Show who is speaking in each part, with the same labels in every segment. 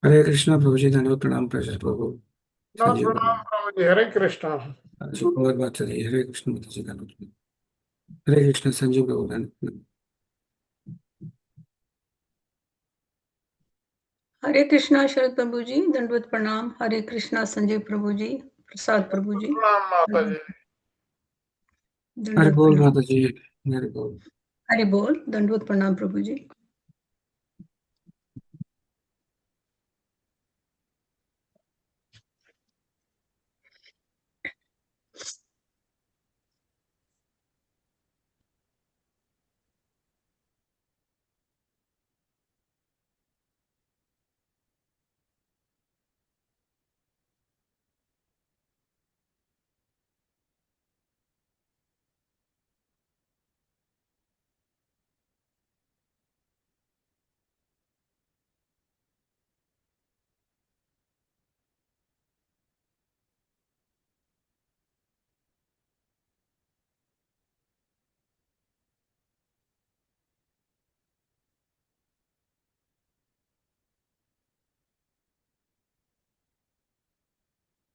Speaker 1: हरे कृष्णा प्रभु जी, धन्यवाद, प्रणाम प्रसाद प्रभु। संजीव प्रभु।
Speaker 2: प्रणाम प्रभु जी। हरे कृष्णा।
Speaker 1: आज और बात चलिए। हरे कृष्ण माता जी, धन्यवाद। हरे कृष्ण संजीव प्रभु, धन्यवाद।
Speaker 3: हरे कृष्णा शरद प्रभु जी, दंडवत प्रणाम। हरे कृष्णा संजय प्रभु जी, प्रसाद प्रभु जी,
Speaker 2: प्रणाम माता जी।
Speaker 1: हरे
Speaker 3: दंडवत
Speaker 1: बोल
Speaker 3: प्रणाम।
Speaker 1: माता जी। हरे बोल।
Speaker 3: हरे बोल, दंडवत प्रणाम प्रभु जी।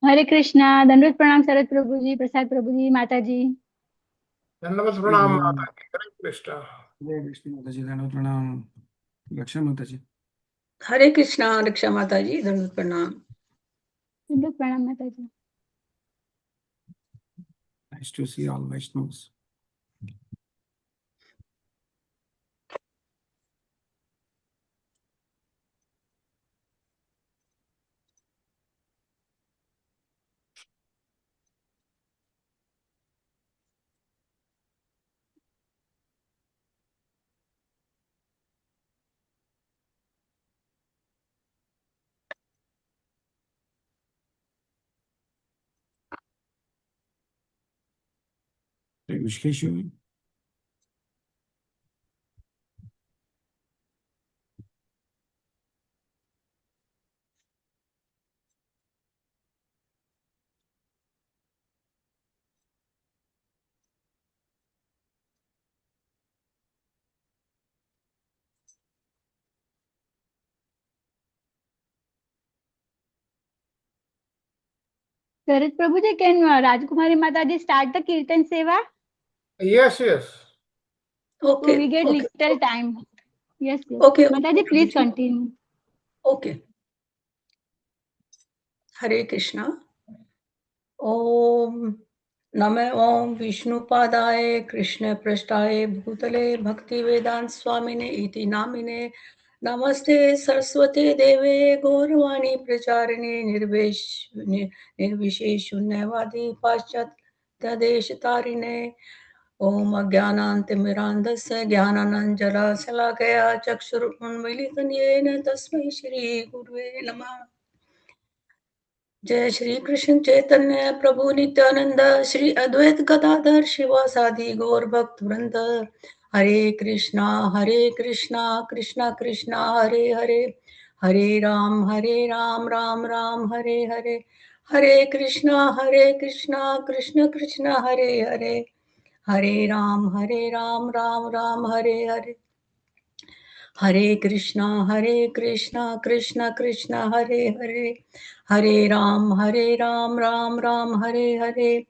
Speaker 4: हरे कृष्णा, दंडवत प्रणाम शरद प्रभु जी, प्रसाद प्रभु जी, माता जी।
Speaker 2: धन्यवाद
Speaker 1: हरे
Speaker 2: प्रणाम
Speaker 1: बोल।
Speaker 2: माता जी। हरे कृष्णा।
Speaker 1: हरे कृष्ण माता जी, धन्यवाद, प्रणाम। रक्षा माता जी।
Speaker 3: हरे कृष्णा रक्षा माता जी, दंडवत प्रणाम।
Speaker 4: दंडवत प्रणाम माता जी।
Speaker 1: Nice to see all Vaishnavas. Vishkeshu.
Speaker 4: Sharad Prabhu ji, can Rajkumari Mata ji start the kirtan seva?
Speaker 2: Yes yes.
Speaker 3: Okay
Speaker 4: So we get
Speaker 3: okay
Speaker 4: little time. Yes, yes.
Speaker 3: Okay
Speaker 4: Mata ji, please continue.
Speaker 3: Okay. Hare Krishna. ओम नमः ओम विष्णुपादाय कृष्ण पृष्ठाय भूतले भक्ति वेदांत स्वामिने इति नामिने नमस्ते सरस्वते देवे गौरवाणी प्रचारिणे निर्विशेष शून्यवादी पाश्चात्य देश तारिणे ओम अज्ञानान्तिमिरान्धस्य ज्ञानानञ्जनशलाकया चक्षुरुन्मीलितं येन तस्मै श्री गुरुवे नमः। जय श्री कृष्ण चैतन्य प्रभु नित्यानंद श्री अद्वैत गदाधर शिवासादि गौर भक्त वृंद। हरे कृष्णा कृष्णा कृष्णा हरे हरे, हरे राम राम राम हरे हरे, हरे कृष्णा कृष्ण कृष्ण हरे हरे, हरे राम राम राम हरे हरे, हरे कृष्णा कृष्ण कृष्ण हरे हरे, हरे राम राम राम हरे हरे।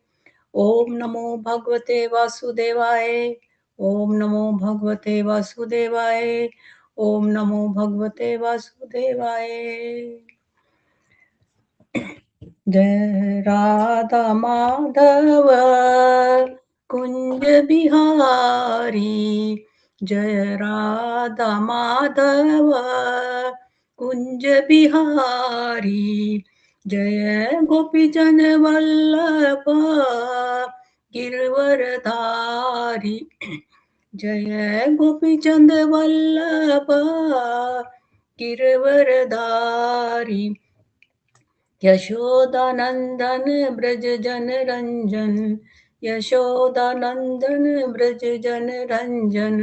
Speaker 3: ओम नमो भगवते वासुदेवाय, ओम नमो भगवते वासुदेवाय, ओम नमो भगवते वासुदेवाय। जय राधा माधव कुंज बिहारी, जय राधा माधव कुंज बिहारी, जय गोपी जन वल्लभ गिरवरधारी, जय गोपी चंद वल्लभ गिरवरधारी, यशोदानंदन ब्रज जन रंजन, यशोदानंदन ब्रज जन रंजन,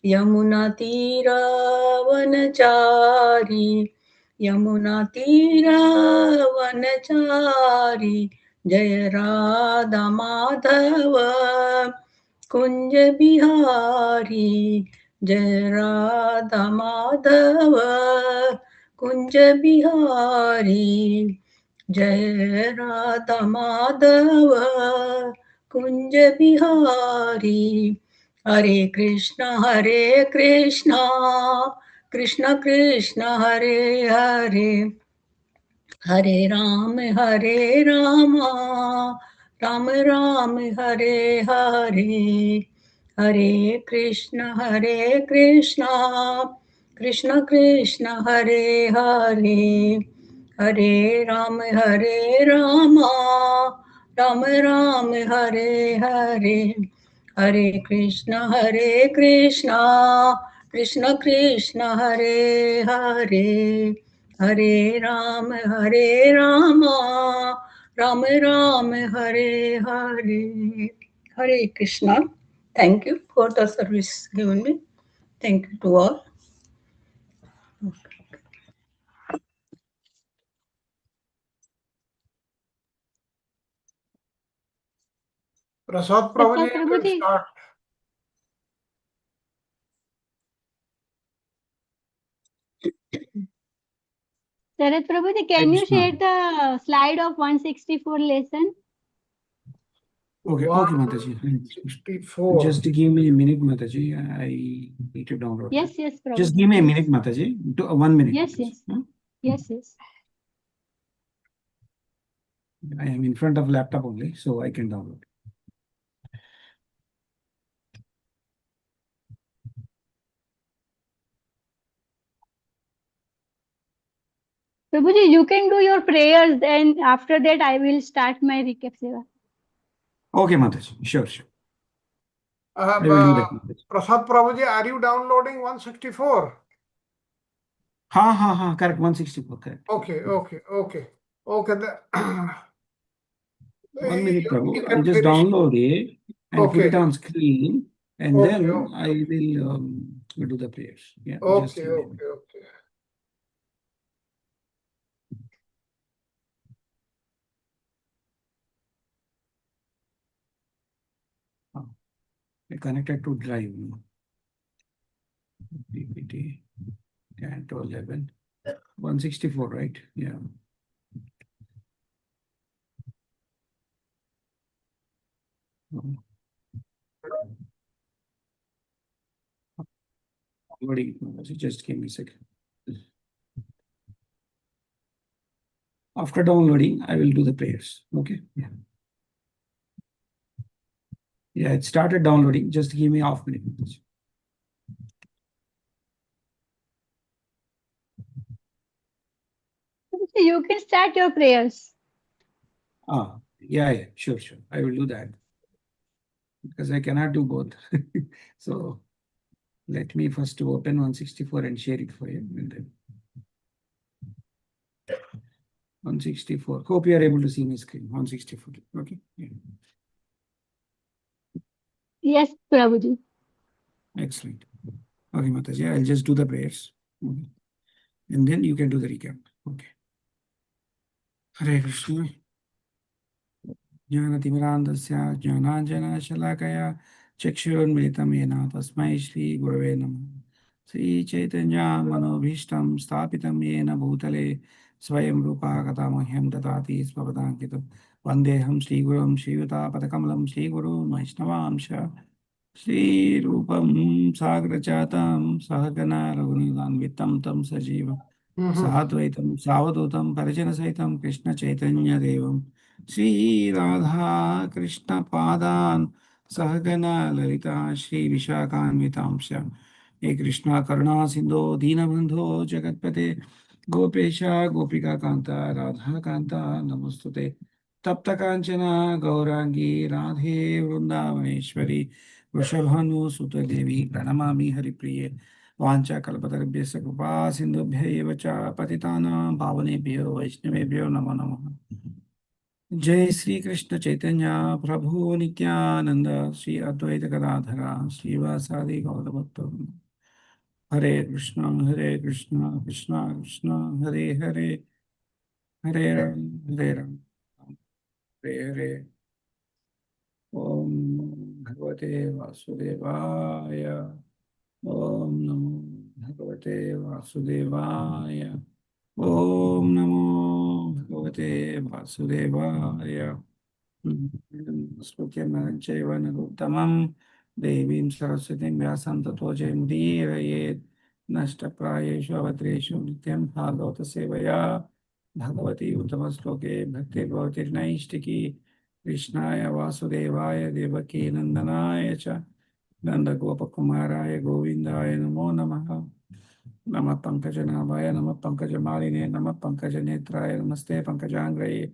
Speaker 3: यमुना तीरावनचारी, यमुना तीरावनचारी, जय राधा माधव कुंज बिहारी, जय राधा माधव कुंज बिहारी, जय राधा माधव कुंज बिहारी। हरे कृष्णा कृष्ण कृष्ण हरे हरे, हरे राम राम राम हरे हरे। हरे कृष्ण कृष्ण कृष्ण हरे हरे, हरे राम राम राम हरे हरे। हरे कृष्ण कृष्ण कृष्ण हरे हरे, हरे Ram Ram Ram Hare Hare. Hare Krishna. Thank you for the service given me. Thank you to all.
Speaker 2: Prasad
Speaker 4: Prasad
Speaker 2: Prabhuji, you can
Speaker 4: Prabhuji.
Speaker 2: start.
Speaker 4: Sharat Prabhuji,
Speaker 1: Hare
Speaker 4: can you
Speaker 1: Krishna.
Speaker 4: share the slide of 164 lesson?
Speaker 1: Okay, okay, Mataji. Hare Krishna.
Speaker 2: 164.
Speaker 1: Just give me a minute, Mataji. I need to download that.
Speaker 4: Yes, yes,
Speaker 1: Just
Speaker 4: Prabhuji.
Speaker 1: give me a
Speaker 4: Please.
Speaker 1: minute, Mataji. 1 minute,
Speaker 4: Yes,
Speaker 1: Mataji.
Speaker 4: yes. Yes, yes.
Speaker 1: I am in front of laptop only, so I can download.
Speaker 4: Prabhuji, you can do your prayers and after that I will start my recap seva.
Speaker 1: Okay, Mataji. Sure, sure.
Speaker 2: Uh,
Speaker 1: I will do that, Mataji.
Speaker 2: Prasad Prabhuji, are you downloading 164?
Speaker 1: Ha, correct. 164, correct.
Speaker 2: Okay, okay, okay. Okay,
Speaker 1: 1 minute,
Speaker 2: you
Speaker 1: Prabhu. I'll
Speaker 2: can
Speaker 1: just
Speaker 2: finish.
Speaker 1: download it and put
Speaker 2: Okay,
Speaker 1: it on screen, and
Speaker 2: okay,
Speaker 1: then
Speaker 2: okay,
Speaker 1: I will do the prayers. Yeah, just
Speaker 2: okay,
Speaker 1: give me a minute.
Speaker 2: okay, okay.
Speaker 1: Oh, I connected to Drive. PPT, Canto 11, 164, right? Yeah. Oh, already, just give me a second. After downloading, I will do the prayers. Okay. Yeah. Yeah, it started downloading. Just give me half minute.
Speaker 4: Prabhuji, you can start your prayers.
Speaker 1: Yeah, sure. I will do that because I cannot do both. So let me first open 164 and share it for you. And then 164. Hope you are able to see my screen. 164. Okay. Yeah.
Speaker 4: Yes, Prabhuji.
Speaker 1: Excellent. Okay, Mataji, I'll just do the prayers. Okay. And then you can do the recap. Okay. Hare Krishna. ज्ञानतिमिरान्धस्य ज्ञानाञ्जनशलाकया चक्षुरुन्मिलितं येन तस्मै श्रीगुरवे नमः। श्रीचैतन्यमनोभीष्टं स्थापितं येन भूतले स्वयं रूपा कथा मह्यं ददाति स्वपदाङ्कितं। वन्देऽहं श्रीगुरुं श्रीयुतापदकमलं श्रीगुरुं वैष्णवांश श्रीरूपं साग्रजातं सहगना रघुनाथान्वितं तं सजीवं साद्वैतं सावधूतं परिजनसहितं कृष्णचैतन्यदेवं श्रीराधा कृष्णपादान् सहगना ललिता श्रीविशाखान्वितांश। हे कृष्णा करुणा सिन्धो दीनबन्धो जगत्पते गोपेश गोपिका कान्ता राधा कान्ता नमोस्तुते। तप्त काञ्चना गौरांगी राधे वृन्दावनेश्वरी वृषभानुसुते देवी प्रणमामि हरिप्रिये। वाञ्छाकल्पतरुभ्यश्च कृपा सिन्धुभ्य एव च पतितानां पावनेभ्यो वैष्णवेभ्यो नमो नमः। जय श्री कृष्ण चैतन्य प्रभु नित्यानंद श्री अद्वैत गदाधरा श्रीवासादि गौरभक्त। हरे कृष्ण कृष्ण कृष्ण हरे हरे, हरे राम हरे हरे। ओम भगवते वासुदेवाय। ओम नमो भगवते वासुदेवाय। Om Namo Bhagavate Vasudevaya. Slokyam Narottamam Devim Saraswatim Vyasam Tato Jayamudhirayet Nashtaprayeshu Avatreshu Nityam Bhagavata Sevaya Bhagavati Uttama Sloke Bhakti Bhavati Naishtiki Krishnaya Vasudevaya Devaki Nandanaya Cha Nanda Gopakumaraya Govindaya Namo Namaha Namaha Pankajanaಭaya Namaha Pankajamaline Namaha Pankajanetraya Namaste Pankajangraye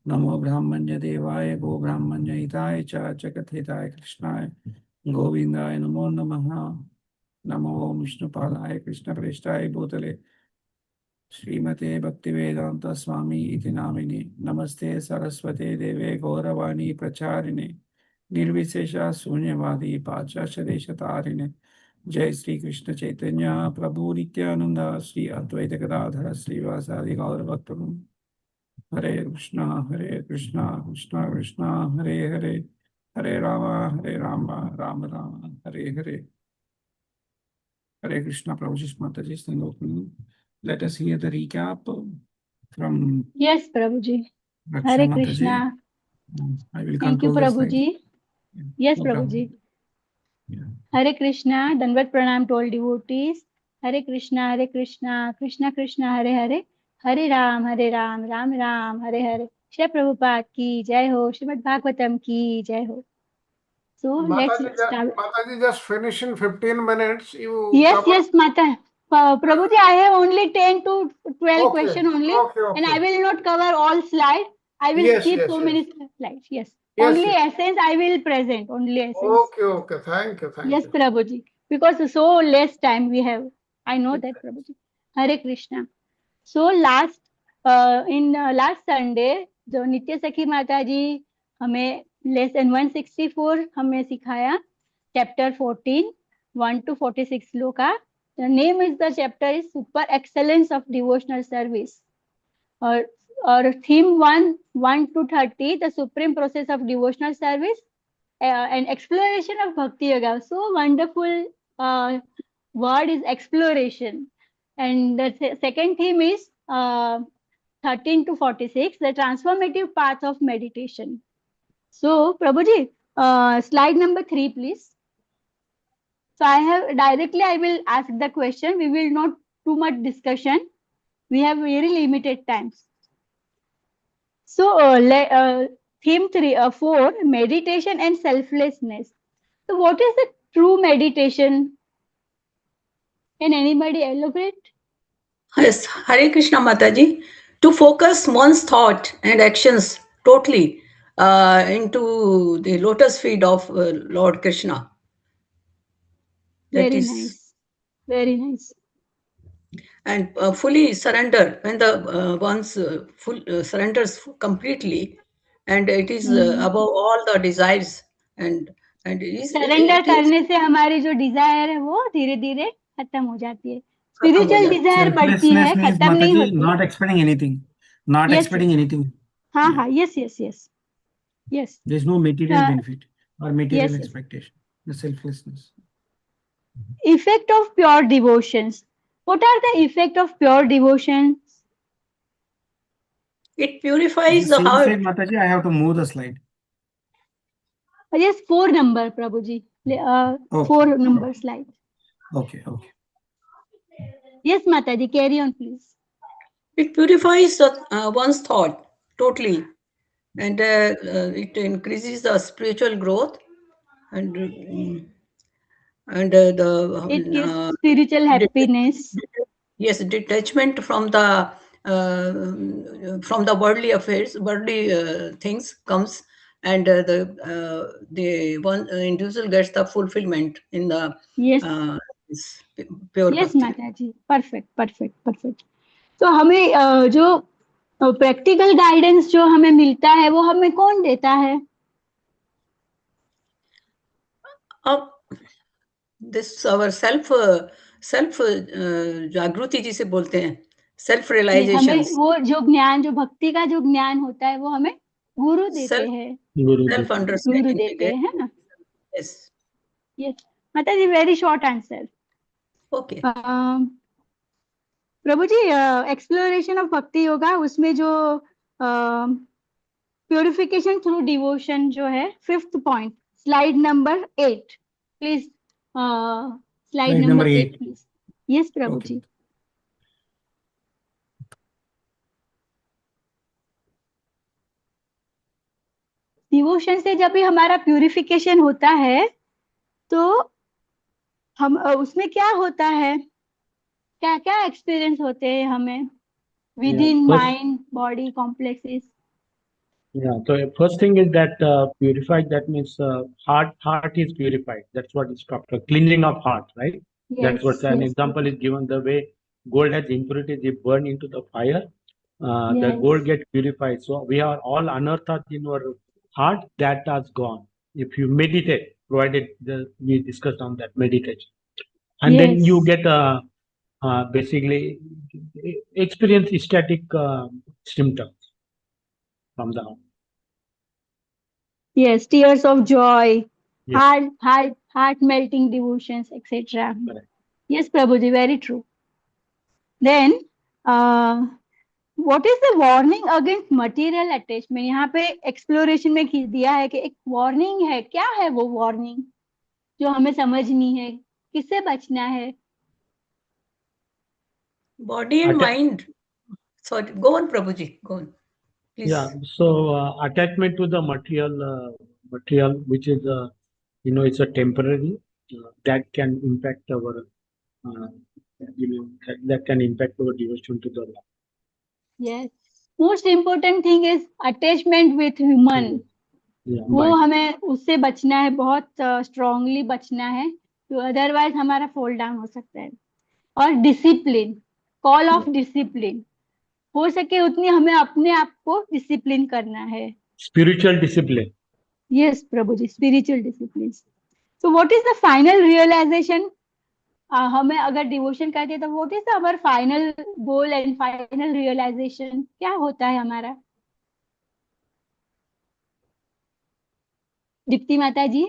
Speaker 1: Namo Brahmanya Devaya Go Brahmanya Hitaya Cha Jagathitai Krishnaya Govindaya Namo Namaha Namo Vishnu Padaya Krishna Preshthaya Bhutale Srimate Bhaktivedanta Swami Iti Namine Namaste Saraswate Deve Gauravani Pracharine Nirvisesha Sunyavadi Pachashadeshatarine Jai Sri Krishna Chaitanya Prabhu Nityananda Sri Advaita Gadadhara Sri Vasadi Gauravaktam Hare Krishna Krishna Krishna Hare Hare Hare Rama Rama Rama Hare Hare Hare Krishna Prabhuji Mataji stand open. Let us hear the recap from
Speaker 4: Yes, Prabhuji.
Speaker 1: Raksha
Speaker 4: Hare
Speaker 1: Mataji.
Speaker 4: Krishna.
Speaker 1: I will
Speaker 4: Thank you,
Speaker 1: control the slide.
Speaker 4: Prabhuji. Yes,
Speaker 1: No
Speaker 4: Prabhuji.
Speaker 1: problem. Yeah.
Speaker 4: Hare Krishna. Dandavat Pranam to all devotees. Hare Krishna, Krishna Krishna, Hare Hare. Hare Ram, Ram Ram, Hare Hare. Shri Prabhupada ki jai ho. Srimad Bhagavatam ki jai ho. So let's start.
Speaker 2: Mataji, just finish in 15 minutes. You
Speaker 4: Yes,
Speaker 2: cover.
Speaker 4: yes, Mata. Prabhuji, I have only 10 to 12
Speaker 2: Okay,
Speaker 4: questions only.
Speaker 2: okay.
Speaker 4: And I will not cover all slides. I will
Speaker 2: Yes,
Speaker 4: skip
Speaker 2: yes,
Speaker 4: so
Speaker 2: yes.
Speaker 4: many slides. Yes.
Speaker 2: Yes,
Speaker 4: Only
Speaker 2: yes.
Speaker 4: essence I will present. Only essence.
Speaker 2: Okay. Thank you.
Speaker 4: Yes, Prabhuji. Because so less time we have. I know that, Prabhuji. Hare Krishna. So last last Sunday जो नित्य सखी माता जी हमें lesson 164 हमें सिखाया chapter 14 1 to 46 shloka. The name is the chapter is super excellence of devotional service. और theme 1 to 30 the supreme process of devotional service and exploration of bhakti yoga. So wonderful word is exploration. And the second theme is 13 to 46 the transformative path of meditation. So Prabhuji, slide number 3 please. So I will ask the question. We will not too much discussion. We have very limited times. So theme 4 meditation and selflessness. So what is the true meditation? Can anybody elaborate?
Speaker 3: Yes, Hare Krishna Mataji. To focus one's thought and actions totally into the lotus feet of Lord Krishna. That
Speaker 4: Very
Speaker 3: is,
Speaker 4: nice. Very nice.
Speaker 3: and fully surrender when the one's full surrenders completely, and it is above all the desires, and
Speaker 4: surrender
Speaker 3: it is
Speaker 4: करने से हमारी जो Dzire है वो धीरे धीरे खत्म हो जाती है. स्पिरिचुअल डिजायर बढ़ती है,
Speaker 1: Selflessness means
Speaker 4: खत्म नहीं
Speaker 1: Mataji
Speaker 4: होती.
Speaker 1: not expecting anything. Not
Speaker 4: Yes,
Speaker 1: expecting anything.
Speaker 4: हाँ
Speaker 1: Yeah.
Speaker 4: हाँ, yes.
Speaker 1: There is no material benefit or material
Speaker 4: Yes.
Speaker 1: expectation. The selflessness.
Speaker 4: Effect of pure devotions. What are the effect of pure devotions?
Speaker 3: it purifies the
Speaker 1: Same
Speaker 3: heart.
Speaker 1: slide, Mataji. I have to move the slide.
Speaker 4: Yes, 4 number, Prabhuji. 4 number slide.
Speaker 1: Okay.
Speaker 4: Yes, Mataji, carry on, please.
Speaker 3: It purifies one's thought totally, and it increases the spiritual growth, and
Speaker 4: It gives
Speaker 3: the
Speaker 4: spiritual happiness.
Speaker 3: yes, detachment from the worldly affairs, worldly things comes, and the one individual gets the fulfillment in the
Speaker 4: Yes.
Speaker 3: this pure
Speaker 4: Yes,
Speaker 3: bhakti.
Speaker 4: Mataji. Perfect. तो हमें जो practical guidance जो हमें मिलता है वो हमें कौन देता है?
Speaker 3: This our self जागृति जिसे बोलते हैं, सेल्फ रियलाइजेशन.
Speaker 4: हमें वो जो ज्ञान, जो भक्ति का जो ज्ञान होता है वो हमें गुरु देते हैं.
Speaker 3: सेल्फ
Speaker 4: गुरु
Speaker 3: अंडरस्टैंडिंग
Speaker 4: देते हैं ना.
Speaker 3: Yes.
Speaker 4: Yes Mata ji, very short answer.
Speaker 3: Okay.
Speaker 4: Prabhu ji, exploration of bhakti yoga, उसमें जो प्योरिफिकेशन थ्रू डिवोशन जो है, 5th point, slide number 8, please, slide
Speaker 1: Slide
Speaker 4: number
Speaker 1: number
Speaker 4: 8
Speaker 1: 8.
Speaker 4: Please. Yes Prabhu
Speaker 1: Okay.
Speaker 4: जी. डिवोशन से जब भी हमारा प्यूरिफिकेशन होता है तो हम उसमें क्या होता है, क्या क्या एक्सपीरियंस होते हैं हमें with
Speaker 5: Yeah,
Speaker 4: in
Speaker 5: first,
Speaker 4: mind body complexes?
Speaker 5: yeah. So first thing is that purified. That means heart is purified. That's what it's talked about. Cleansing of heart, right? That's what
Speaker 4: yes
Speaker 5: an
Speaker 4: yes
Speaker 5: example is given. The way gold has impurities, if burned into the fire, the
Speaker 4: yes
Speaker 5: gold gets purified. So we are all unearthed in our heart. That has gone. If you meditate, provided we discussed on that meditation, and then you
Speaker 4: yes
Speaker 5: get basically experience static symptoms from the heart.
Speaker 4: Yes, tears of joy,
Speaker 5: Yes.
Speaker 4: heart melting devotions, etc.
Speaker 5: Correct.
Speaker 4: Yes, Prabhuji, very true. Then, what is the warning against material attachment? यहाँ पे exploration में दिया है कि एक warning है. क्या है वो वार्निंग जो हमें समझनी है? किससे बचना है?
Speaker 3: Body and
Speaker 5: Atta-
Speaker 3: mind. Sorry, go on, Prabhuji. Go on, please.
Speaker 5: Yeah, so attachment to the material, which is it's a temporary that can impact our, that can impact our devotion to the Lord.
Speaker 4: Yes. Most important thing is attachment with human.
Speaker 5: Yeah,
Speaker 4: वो
Speaker 5: mind.
Speaker 4: हमें उससे बचना है, बहुत strongly बचना है, तो otherwise हमारा फॉल डाउन हो सकता है. और डिसिप्लिन, कॉल ऑफ डिसिप्लिन, हो सके उतनी हमें अपने आप को डिसिप्लिन करना है.
Speaker 5: Spiritual discipline.
Speaker 4: Yes Prabhu ji, spiritual discipline. So what is the final realisation? हमें अगर डिवोशन करते हैं तो what is the our final goal and final realisation? क्या होता है हमारा? दीप्ति माता जी.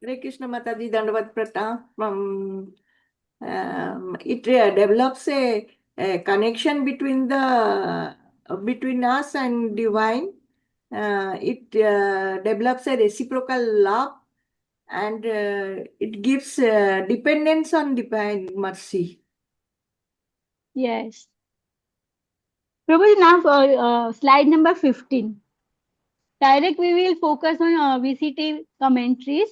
Speaker 6: Hare Krishna Mataji, Dandavat Pranam. It develops a connection between us and divine. It develops a reciprocal love, and it gives dependence on divine mercy.
Speaker 4: Yes. Prabhuji, now slide number 15. Direct we will focus on VCT commentaries.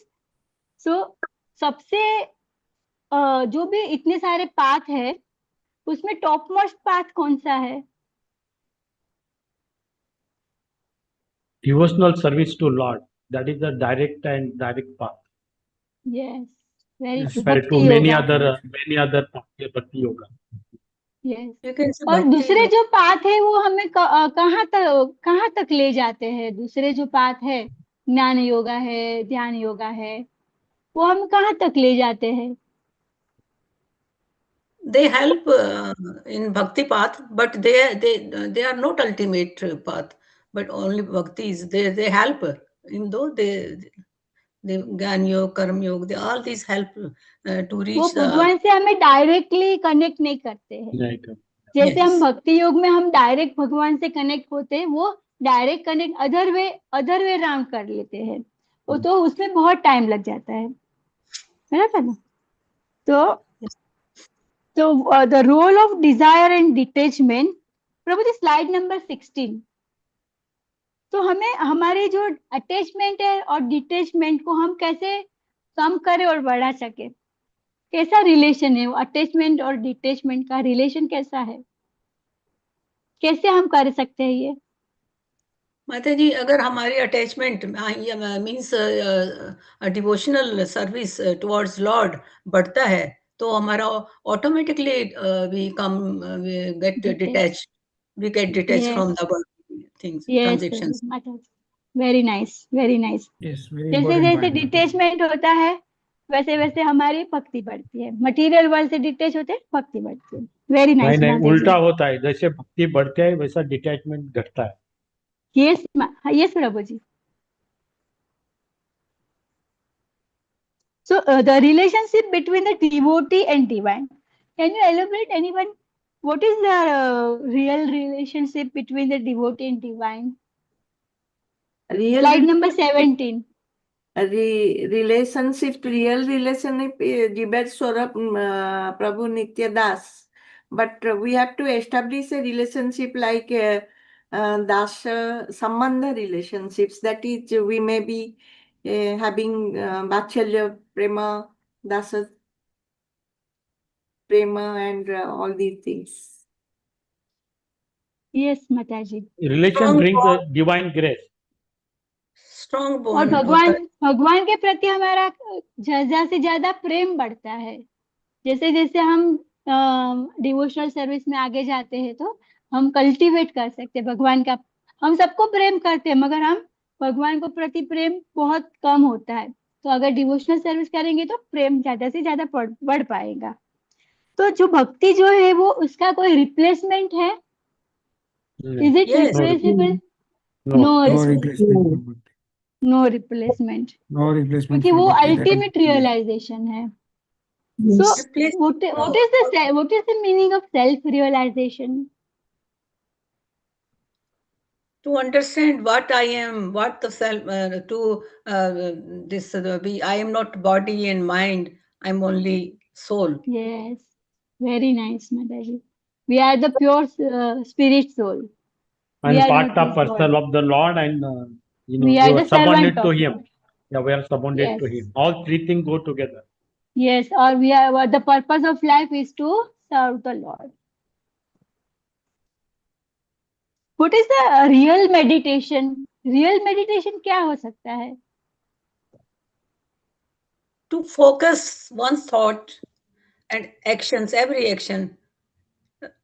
Speaker 4: So सबसे जो भी इतने सारे path है उसमें top most path कौन सा है?
Speaker 5: Devotional service to Lord. That is the direct path.
Speaker 4: Yes, very
Speaker 1: Yes.
Speaker 4: true.
Speaker 5: Compared to
Speaker 4: Bhakti
Speaker 5: many
Speaker 4: yoga.
Speaker 5: other paths, Bhakti yoga.
Speaker 4: Yes.
Speaker 3: You can say
Speaker 4: और
Speaker 3: bhakti
Speaker 4: दूसरे
Speaker 3: yoga.
Speaker 4: जो path है वो हमें कहाँ तक ले जाते हैं? दूसरे जो पाथ है, ज्ञान योगा है, ध्यान योगा है, वो हम कहाँ तक ले जाते हैं?
Speaker 3: They help in bhakti path, but they are not ultimate path. But only bhakti is they help. In though they Gyan Yoga, Karma Yoga, all these help to
Speaker 4: वो
Speaker 3: reach the.
Speaker 4: भगवान से हमें डायरेक्टली कनेक्ट नहीं करते हैं.
Speaker 5: Like,
Speaker 4: जैसे हम
Speaker 3: Yes.
Speaker 4: भक्ति योग में हम डायरेक्ट भगवान से कनेक्ट होते हैं, वो direct connect other way round कर लेते हैं, वो तो उसमें बहुत टाइम लग जाता है ना? तो the role of desire and detachment. Prabhu ji, slide number 16. तो हमें हमारे जो अटैचमेंट है और डिटैचमेंट को हम कैसे कम करें और बढ़ा सके? कैसा रिलेशन है? अटैचमेंट और डिटैचमेंट का रिलेशन कैसा है? कैसे हम कर सकते हैं ये?
Speaker 3: माता जी, अगर हमारी attachment means devotional service towards lord बढ़ता है तो हमारा automatically we get detach
Speaker 4: Yes.
Speaker 3: From the things
Speaker 4: Yes,
Speaker 3: transactions.
Speaker 4: Very nice, very nice.
Speaker 1: Yes, very
Speaker 4: जैसे
Speaker 1: important
Speaker 4: जैसे
Speaker 1: point.
Speaker 4: डिटैचमेंट होता है वैसे वैसे हमारी भक्ति बढ़ती है. मटेरियल वर्ल्ड से डिटैच होते हैं, भक्ति बढ़ती है. वेरी नाइस
Speaker 5: नहीं
Speaker 4: माता
Speaker 5: उल्टा
Speaker 4: जी.
Speaker 5: होता है. जैसे भक्ति बढ़ते है वैसा डिटैचमेंट घटता है.
Speaker 4: यस यस प्रभु जी. So the relationship between the devotee and divine. Can you elaborate, anyone? What is the real relationship between the devotee and divine?
Speaker 6: Real
Speaker 4: Slide number 17.
Speaker 6: relationship, real relationship, Jibat Swarap Prabhu Nitya Das. But we have to establish a relationship like Das Sambandha relationships. That is, we may be having Vachalya, Prema, Dasa Prema, and all these things.
Speaker 4: Yes, Mataji.
Speaker 5: Relation
Speaker 3: Strong
Speaker 5: brings
Speaker 3: bond.
Speaker 5: a divine grace.
Speaker 3: Strong
Speaker 4: और
Speaker 3: bond होता है.
Speaker 4: भगवान के प्रति हमारा ज्यादा से ज्यादा प्रेम बढ़ता है. जैसे जैसे हम डिवोशनल सर्विस में आगे जाते हैं तो हम कल्टीवेट कर सकते हैं भगवान का. हम सबको प्रेम करते हैं मगर हम भगवान को प्रति प्रेम बहुत कम होता है. तो अगर डिवोशनल सर्विस करेंगे तो प्रेम ज्यादा से ज्यादा बढ़ पाएगा. तो जो भक्ति जो है वो उसका कोई रिप्लेसमेंट है? Is it
Speaker 3: Yes.
Speaker 4: Replaceable?
Speaker 5: No.
Speaker 4: No
Speaker 1: No replacement for bhakti.
Speaker 4: No replacement.
Speaker 1: No replacement
Speaker 4: क्योंकि
Speaker 1: for
Speaker 4: वो
Speaker 1: bhakti. That is
Speaker 4: ultimate realization है.
Speaker 6: Yes.
Speaker 4: So
Speaker 3: Replace.
Speaker 4: what is the meaning of self realization?
Speaker 3: To understand what I am, what the self, I am not body and mind, I'm only soul.
Speaker 4: Yes, very nice, Mataji. We are the pure spirit soul. We
Speaker 5: And
Speaker 4: are
Speaker 5: part
Speaker 4: not
Speaker 5: of
Speaker 4: this
Speaker 5: person
Speaker 4: body.
Speaker 5: of the Lord, and
Speaker 4: We are
Speaker 5: you are
Speaker 4: the servant
Speaker 5: subordinate to
Speaker 4: of
Speaker 5: Him.
Speaker 4: Lord.
Speaker 5: Yeah, we are subordinate to
Speaker 4: Yes.
Speaker 5: Him. All three things go together.
Speaker 4: Yes, or we are the purpose of life is to serve the Lord. What is the real meditation? Real meditation क्या हो सकता है?
Speaker 3: To focus one's thought and actions, every action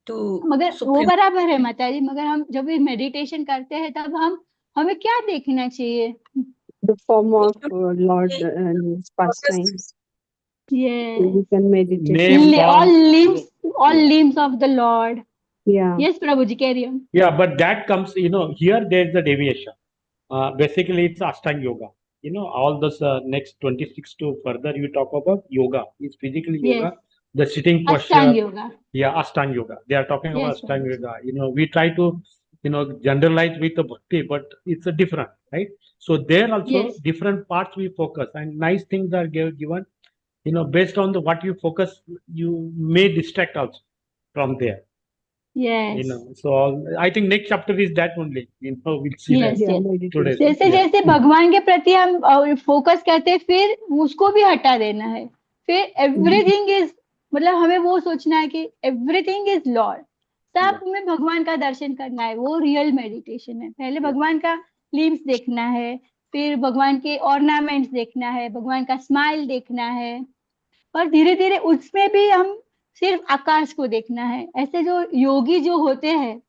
Speaker 3: to
Speaker 4: मगर वो
Speaker 3: supreme.
Speaker 4: बराबर है माताजी. मगर हम जब भी मेडिटेशन करते हैं तब हमें क्या देखना चाहिए?
Speaker 7: The form of Lord
Speaker 3: Focus.
Speaker 7: and His pastimes.
Speaker 4: Yes.
Speaker 7: We can meditate.
Speaker 5: Name,
Speaker 4: All
Speaker 5: form.
Speaker 4: limbs of the Lord.
Speaker 7: Yeah.
Speaker 4: Yes, Prabhuji, carry on.
Speaker 5: Yeah, but that comes, here there's the deviation. Basically, it's Ashtanga Yoga. All this next 26 to further you talk about yoga. It's physical yoga,
Speaker 4: Yes.
Speaker 5: the sitting posture.
Speaker 4: Ashtanga yoga.
Speaker 5: Yeah, Ashtanga Yoga. They are talking about
Speaker 4: Yes,
Speaker 5: Ashtanga
Speaker 4: Prabhuji.
Speaker 5: Yoga. We try to, generalize with the bhakti, but it's a different, right? So there also
Speaker 4: Yes.
Speaker 5: different parts we focus, and nice things are given. Based on what you focus, you may distract also from there.
Speaker 4: Yes.
Speaker 5: So I think next chapter is that only. We'll see
Speaker 4: Yes,
Speaker 5: that
Speaker 7: Yeah,
Speaker 4: yes.
Speaker 7: meditation.
Speaker 4: जैसे
Speaker 5: Yeah.
Speaker 4: जैसे भगवान के प्रति हम focus करते हैं फिर उसको भी हटा देना है. फिर एवरीथिंग इज, मतलब हमें वो सोचना है कि एवरीथिंग इज लॉर्ड. सब में भगवान का दर्शन करना है. वो रियल मेडिटेशन है. पहले भगवान का लिम्स देखना है, फिर भगवान के ऑर्नामेंट्स देखना है, भगवान का स्माइल देखना है, और धीरे धीरे उसमें भी हम सिर्फ आकाश को देखना है. ऐसे जो योगी जो होते हैं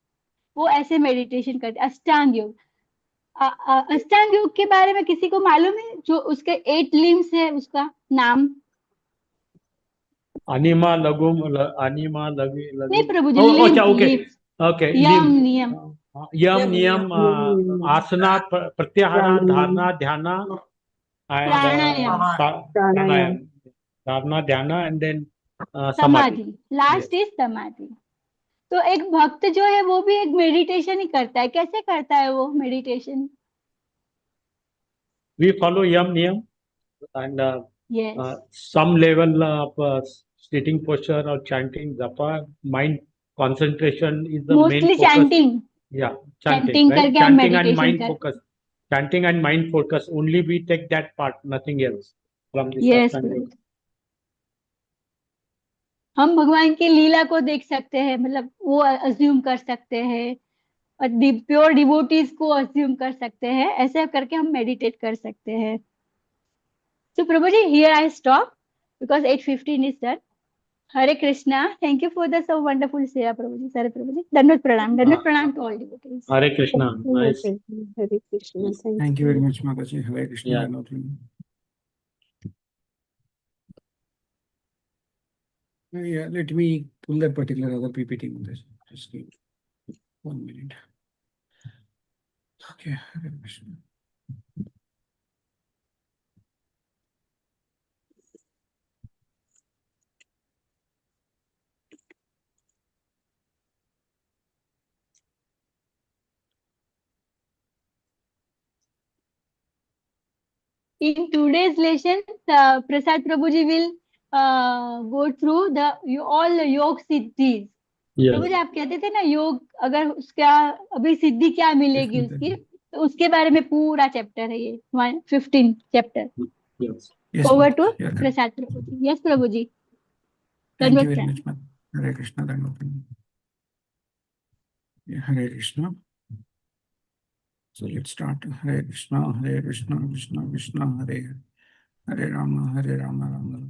Speaker 4: वो ऐसे मेडिटेशन करते हैं. अष्टांग योग. अष्टांग योग के बारे में किसी को मालूम है? जो उसके 8 लिम्स है उसका नाम?
Speaker 5: Anima lagum anima lagi
Speaker 4: नहीं
Speaker 5: lagi.
Speaker 4: प्रभु जी,
Speaker 5: Oh,
Speaker 4: limbs.
Speaker 5: okay.
Speaker 4: Limbs.
Speaker 5: Okay.
Speaker 4: यम
Speaker 5: Lim.
Speaker 4: नियम.
Speaker 5: Yam niyam asana pratyahara dharana dhyana and
Speaker 4: pranayama.
Speaker 5: pranayam. Dharana dhyana and then
Speaker 4: समाधि.
Speaker 5: samadhi.
Speaker 4: लास्ट इज समाधि. तो एक भक्त जो है वो भी एक मेडिटेशन ही करता है. कैसे करता है वो meditation?
Speaker 5: We follow yam niyam and
Speaker 4: yes.
Speaker 5: some level of sitting posture or chanting japa. Mind concentration is the main
Speaker 4: mostly
Speaker 5: focus.
Speaker 4: Chanting.
Speaker 5: Yeah, chanting,
Speaker 4: chanting
Speaker 5: right?
Speaker 4: करके हम
Speaker 5: Chanting and
Speaker 4: मेडिटेशन
Speaker 5: mind
Speaker 4: करते
Speaker 5: focus. Chanting and mind focus. Only we take that part, nothing else from this
Speaker 4: हैं. Yes
Speaker 5: Ashtanga
Speaker 4: प्रभु.
Speaker 5: Yoga.
Speaker 4: हम भगवान की लीला को देख सकते हैं, मतलब वो अज्यूम कर सकते हैं, और प्योर डिवोटीज को अज्यूम कर सकते हैं. ऐसे करके हम मेडिटेट कर सकते हैं. So Prabhu ji, here I stop because 8:15 is done. Hare Krishna. Thank you for the so wonderful seva Prabhu ji. सारे Prabhu ji, dandavat pranam to all devotees.
Speaker 5: Hare Krishna. Nice.
Speaker 7: Hare Krishna.
Speaker 1: Thank you very much, Mataji. Hare Krishna.
Speaker 5: Yeah.
Speaker 1: Yeah, let me pull that particular other PPT. Just give 1 minute. Okay, Hare Krishna.
Speaker 4: In today's lesson, Prasad Prabhuji will go through all the योग siddhis.
Speaker 5: Yes.
Speaker 4: प्रभु जी आप कहते थे ना योग अगर उसका अभी सिद्धि क्या मिलेगी उसकी, तो उसके बारे में पूरा चैप्टर है ये 15 chapter.
Speaker 5: Yes.
Speaker 1: Yes,
Speaker 4: Over
Speaker 1: Mataji.
Speaker 4: to
Speaker 1: Yeah, correct.
Speaker 4: Prasad Prabhuji. Yes, Prabhuji.
Speaker 1: Thank you
Speaker 4: Dandavat
Speaker 1: very
Speaker 4: pranam.
Speaker 1: much, Mataji. Hare Krishna, Dandavat. Yeah, Hare Krishna. So let's start. Hare Krishna, Krishna Krishna, Hare Hare Rama, Rama Rama.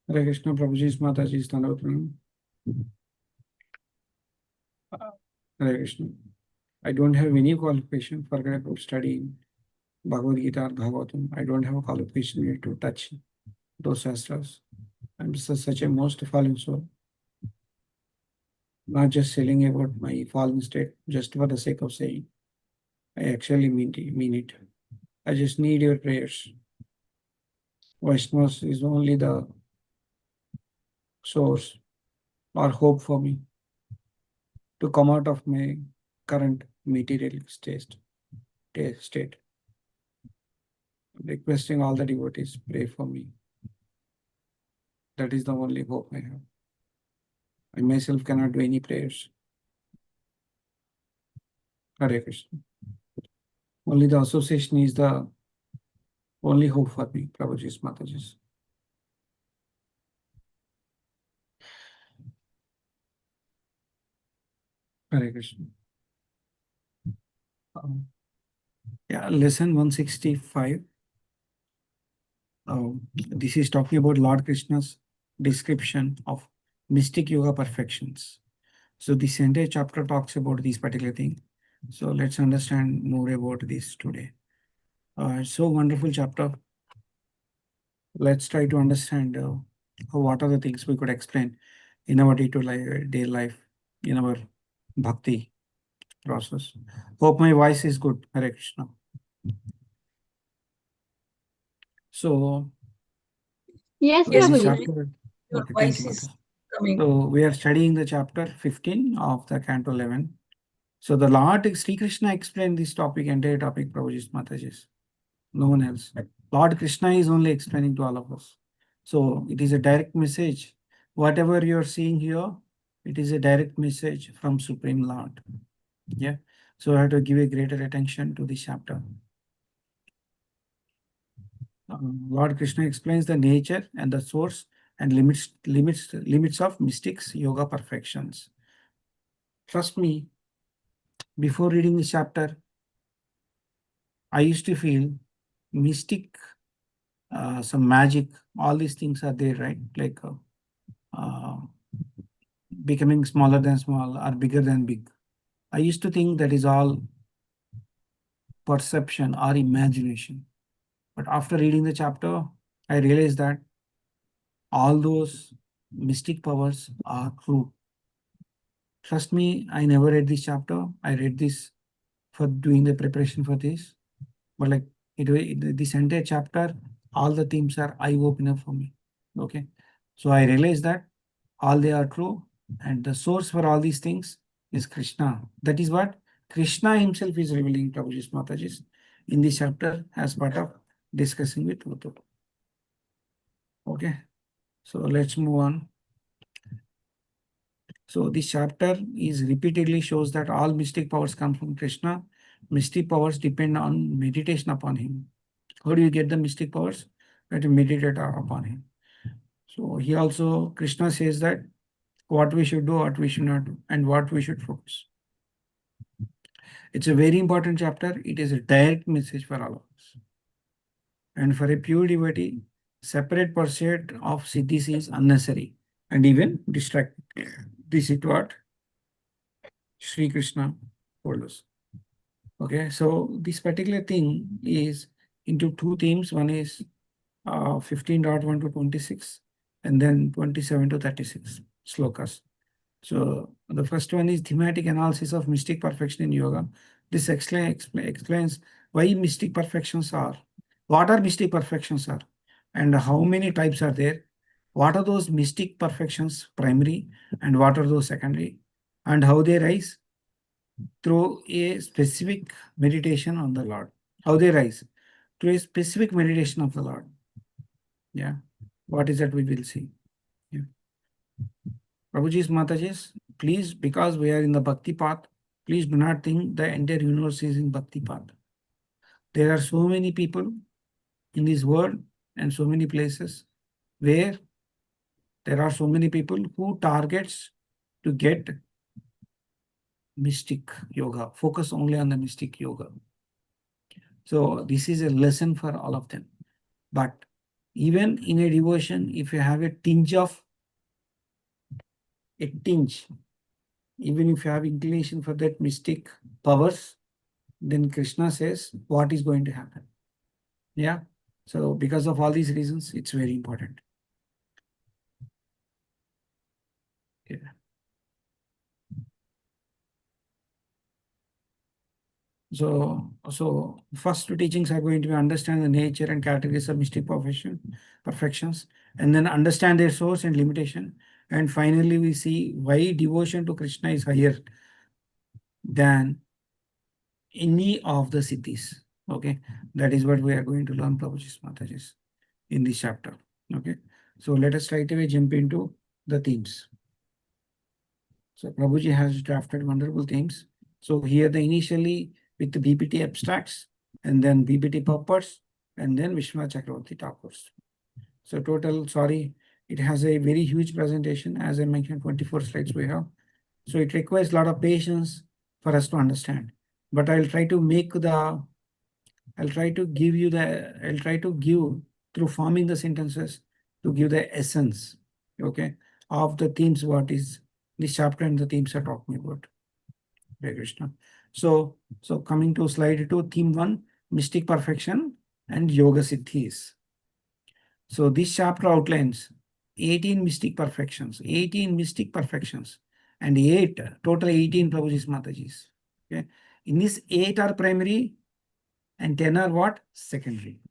Speaker 1: Hare Krishna, Prabhuji's Mataji's Dandavat pranam. Hare Krishna. I don't have any qualification for studying Bhagavad Gita or Bhagavatam. I don't have a qualification yet to touch those shastras. I'm such a most fallen soul. Not just telling about my fallen state just for the sake of saying. I actually mean it. I just need your prayers. Vaishnavas is only the source or hope for me to come out of my current material state. Requesting all the devotees, pray for me. That is the only hope I have. I myself cannot do any prayers. Hare Krishna. Only the association is the only hope for me, Prabhuji's Mataji's. Hare Krishna. Yeah, lesson 165. This is talking about Lord Krishna's description of mystic yoga perfections. So this entire chapter talks about this particular thing. So let's understand more about this today. So wonderful chapter. Let's try to understand what are the things we could explain in our day life, in our bhakti process. Hope my voice is good. Hare Krishna. So
Speaker 4: Yes,
Speaker 3: Yes,
Speaker 4: Prabhuji.
Speaker 1: chapter.
Speaker 3: your
Speaker 1: Okay, thank
Speaker 3: voice
Speaker 1: you,
Speaker 3: is
Speaker 1: Mata.
Speaker 3: coming.
Speaker 1: So we are studying the chapter 15 of the Canto 11. So the Lord Sri Krishna explained this topic, entire topic, Prabhuji's Mataji's. No one else. Lord Krishna is only explaining to all of us. So it is a direct message. Whatever you are seeing here, it is a direct message from Supreme Lord. Yeah. So I have to give a greater attention to this chapter. Lord Krishna explains the nature and the source and limits of mystics yoga perfections. Trust me, before reading this chapter, I used to feel mystic, some magic, all these things are there, right? Like becoming smaller than small or bigger than big. I used to think that is all perception or imagination. But after reading the chapter, I realized that all those mystic powers are true. Trust me, I never read this chapter. I read this for doing the preparation for this. But like this entire chapter, all the themes are eye-opener for me. Okay. So I realized that all they are true, and the source for all these things is Krishna. That is what Krishna himself is revealing to Prabhuji's Mataji's in this chapter as part of discussing with Uddhav. Okay. So let's move on. So this chapter is repeatedly shows that all mystic powers come from Krishna. Mystic powers depend on meditation upon him. How do you get the mystic powers? You have to meditate upon him. So he also, Krishna says that what we should do, what we should not do, and what we should focus. It's a very important chapter. It is a direct message for all of us. And for a pure devotee, separate pursuit of siddhis is unnecessary and even distracting. This is what Sri Krishna told us. Okay, so this particular thing is into two themes. One is 15.1 to 26, and then 27 to 36 slokas. So the first one is thematic analysis of mystic perfection in yoga. This explains why mystic perfections are, what are mystic perfections are, and how many types are there. What are those mystic perfections primary, and what are those secondary, and how they rise through a specific meditation on the Lord. How they rise. to a specific meditation of the Lord. Yeah. What is that we will see? Yeah. Prabhuji's, Mataji's, please, because we are in the Bhakti path, please do not think the entire universe is in Bhakti path. There are so many people in this world and so many places where there are so many people who targets to get mystic yoga, focus only on the mystic yoga. So this is a lesson for all of them. But even in a devotion, if you have a tinge, even if you have inclination for that mystic powers, then Krishna says what is going to happen. Yeah. So because of all these reasons, it's very important. Yeah. So first two teachings are going to be understand the nature and categories of mystic perfections, and then understand their source and limitation. And finally, we see why devotion to Krishna is higher than any of the siddhis. Okay, that is what we are going to learn, Prabhuji's Mataji's, in this chapter. Okay, so let us straight away jump into the themes. So Prabhuji has drafted wonderful themes. So here the initially with the BPT abstracts, and then BPT purports, and then Vishwanath Chakravarti Thakurs. So total, sorry, it has a very huge presentation. As I mentioned, 24 slides we have. So it requires a lot of patience for us to understand. But I'll try to give through forming the sentences to give the essence, okay, of the themes, what is this chapter and the themes are talking about. Hare Krishna. So coming to slide 2, theme 1, mystic perfection and yoga siddhis. So this chapter outlines 18 mystic perfections, and 8, total 18 Prabhuji's Mataji's. Okay. In this, 8 are primary and 10 are what? Secondary.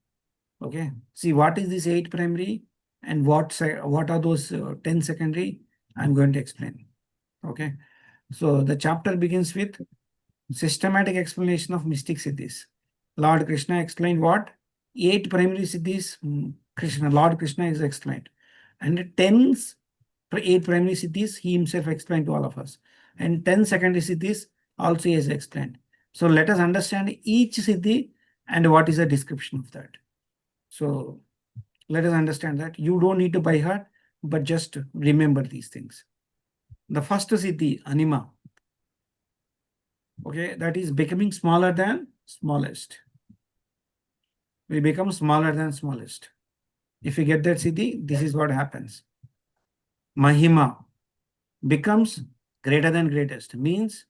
Speaker 1: Okay. See, what is this 8 primary and what are those 10 secondary? I'm going to explain. Okay. So the chapter begins with systematic explanation of mystic siddhis. Lord Krishna explained what? 8 primary siddhis, Lord Krishna is explained. And 8 primary siddhis, he himself explained to all of us. And 10 secondary siddhis also he has explained. So let us understand each siddhi and what is the description of that. So let us understand that. You don't need to by heart, but just remember these things. The first siddhi, anima. Okay, that is becoming smaller than smallest. We become smaller than smallest. If you get that siddhi, this is what happens. Mahima becomes greater than greatest. Means,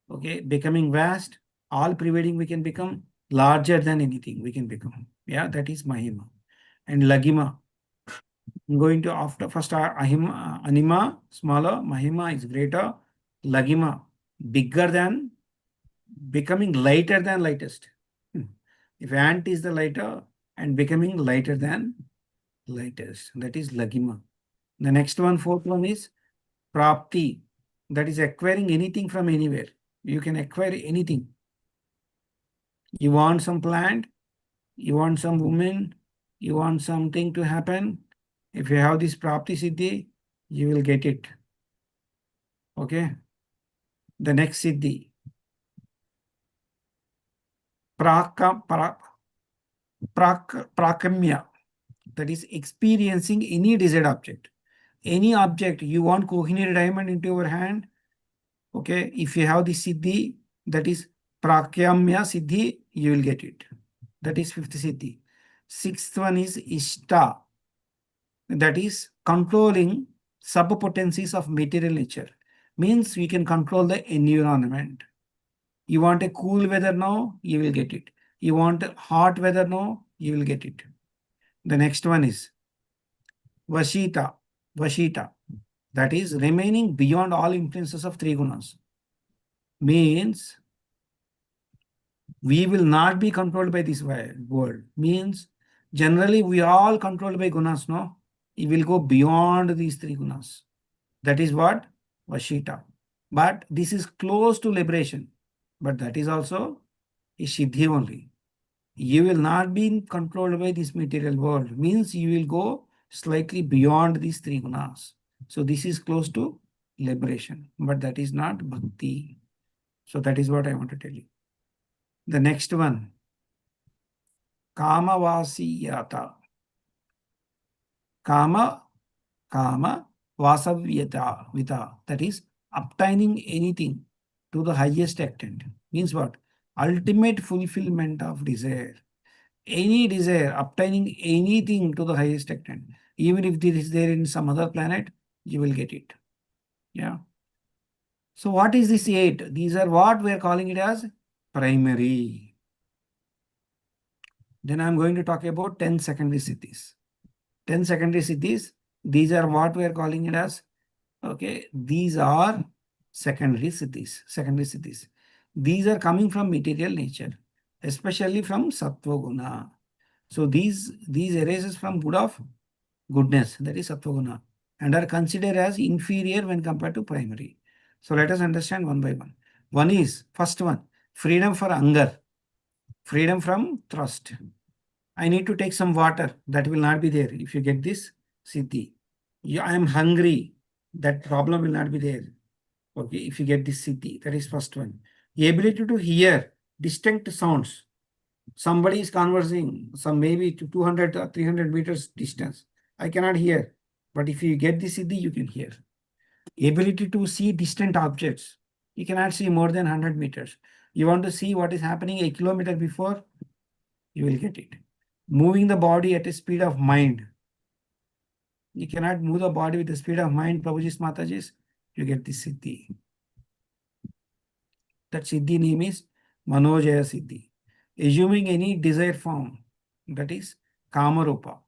Speaker 1: okay, becoming vast, all pervading, we can become larger than anything we can become. Yeah, that is Mahima. And Lagima, I'm going to after first Anima, smaller, Mahima is greater, Lagima, bigger than, becoming lighter than lightest. If ant is the lighter and becoming lighter than lightest, that is Lagima. The next one, fourth one is Prapti, that is acquiring anything from anywhere. You can acquire anything. You want some plant, you want some woman, you want something to happen. If you have this Prapti Siddhi, you will get it. Okay. The next Siddhi, Prakamya, that is experiencing any desired object. Any object, you want Kohinoor diamond into your hand. Okay, if you have the Siddhi, that is Prakamya Siddhi, you will get it. That is 5th Siddhi. 6th one is Ishta, that is controlling sub-potencies of material nature. Means we can control the environment. You want a cool weather now, you will get it. You want hot weather now, you will get it. The next one is Vashita, that is remaining beyond all influences of 3 gunas. Means we will not be controlled by this world. Means generally we are all controlled by gunas, no? It will go beyond these 3 gunas. That is what? Vashita. But this is close to liberation. But that is also a siddhi only. You will not be controlled by this material world. Means you will go slightly beyond these three gunas. So this is close to liberation, but that is not bhakti. So that is what I want to tell you. The next one, kamavasi yata. Kama, kama, vasavyata, vita. That is obtaining anything to the highest extent. Means what? Ultimate fulfillment of desire. Any desire, obtaining anything to the highest extent. Even if it is there in some other planet, you will get it. Yeah. So what is this 8? These are what we are calling it as primary. Then I am going to talk about 10 secondary siddhis. 10 secondary siddhis, these are what we are calling it as, okay, these are secondary siddhis, secondary siddhis. These are coming from material nature, especially from sattva guna. So these arises from good of goodness, that is sattva guna, and are considered as inferior when compared to primary. So let us understand one by one. One is, first one, freedom for hunger, freedom from thirst. I need to take some water. That will not be there if you get this siddhi. I am hungry. That problem will not be there. Okay, if you get this siddhi, that is first one. The ability to hear distinct sounds. Somebody is conversing, some maybe to 200 or 300 meters distance. I cannot hear. But if you get this siddhi, you can hear. Ability to see distant objects. You cannot see more than 100 meters. You want to see what is happening a kilometer before, you will get it. Moving the body at a speed of mind. You cannot move the body with the speed of mind, Prabhuji's Mataji's, you get this siddhi. That siddhi name is Manojaya Siddhi. Assuming any desired form, that is Kamarupa.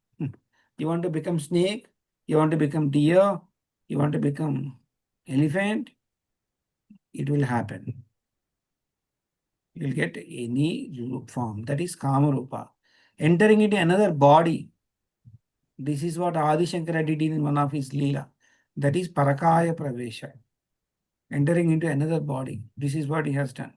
Speaker 1: You want to become snake, you want to become deer, you want to become elephant, it will happen. You will get any form, that is Kamarupa. Entering into another body, this is what Adi Shankara did in one of his Leela. That is Parakaya Pravesha. Entering into another body. This is what he has done.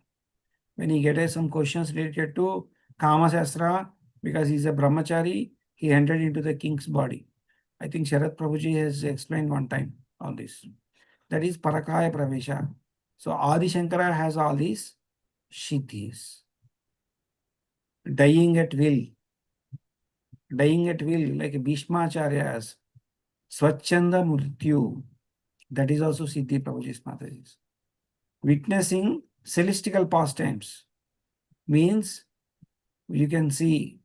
Speaker 1: When he gets some questions related to Kama Shastra, because he is a brahmachari, he entered into the king's body. I think Sharat Prabhuji has explained one time on this. That is Parakaya Pravesha. So Adi Shankara has all these siddhis. Dying at will. Dying at will, like Bhishmacharya's Swachanda Mrityu. That is also Siddhi Prabhuji's Mataji's. Witnessing celestial pastimes means you can see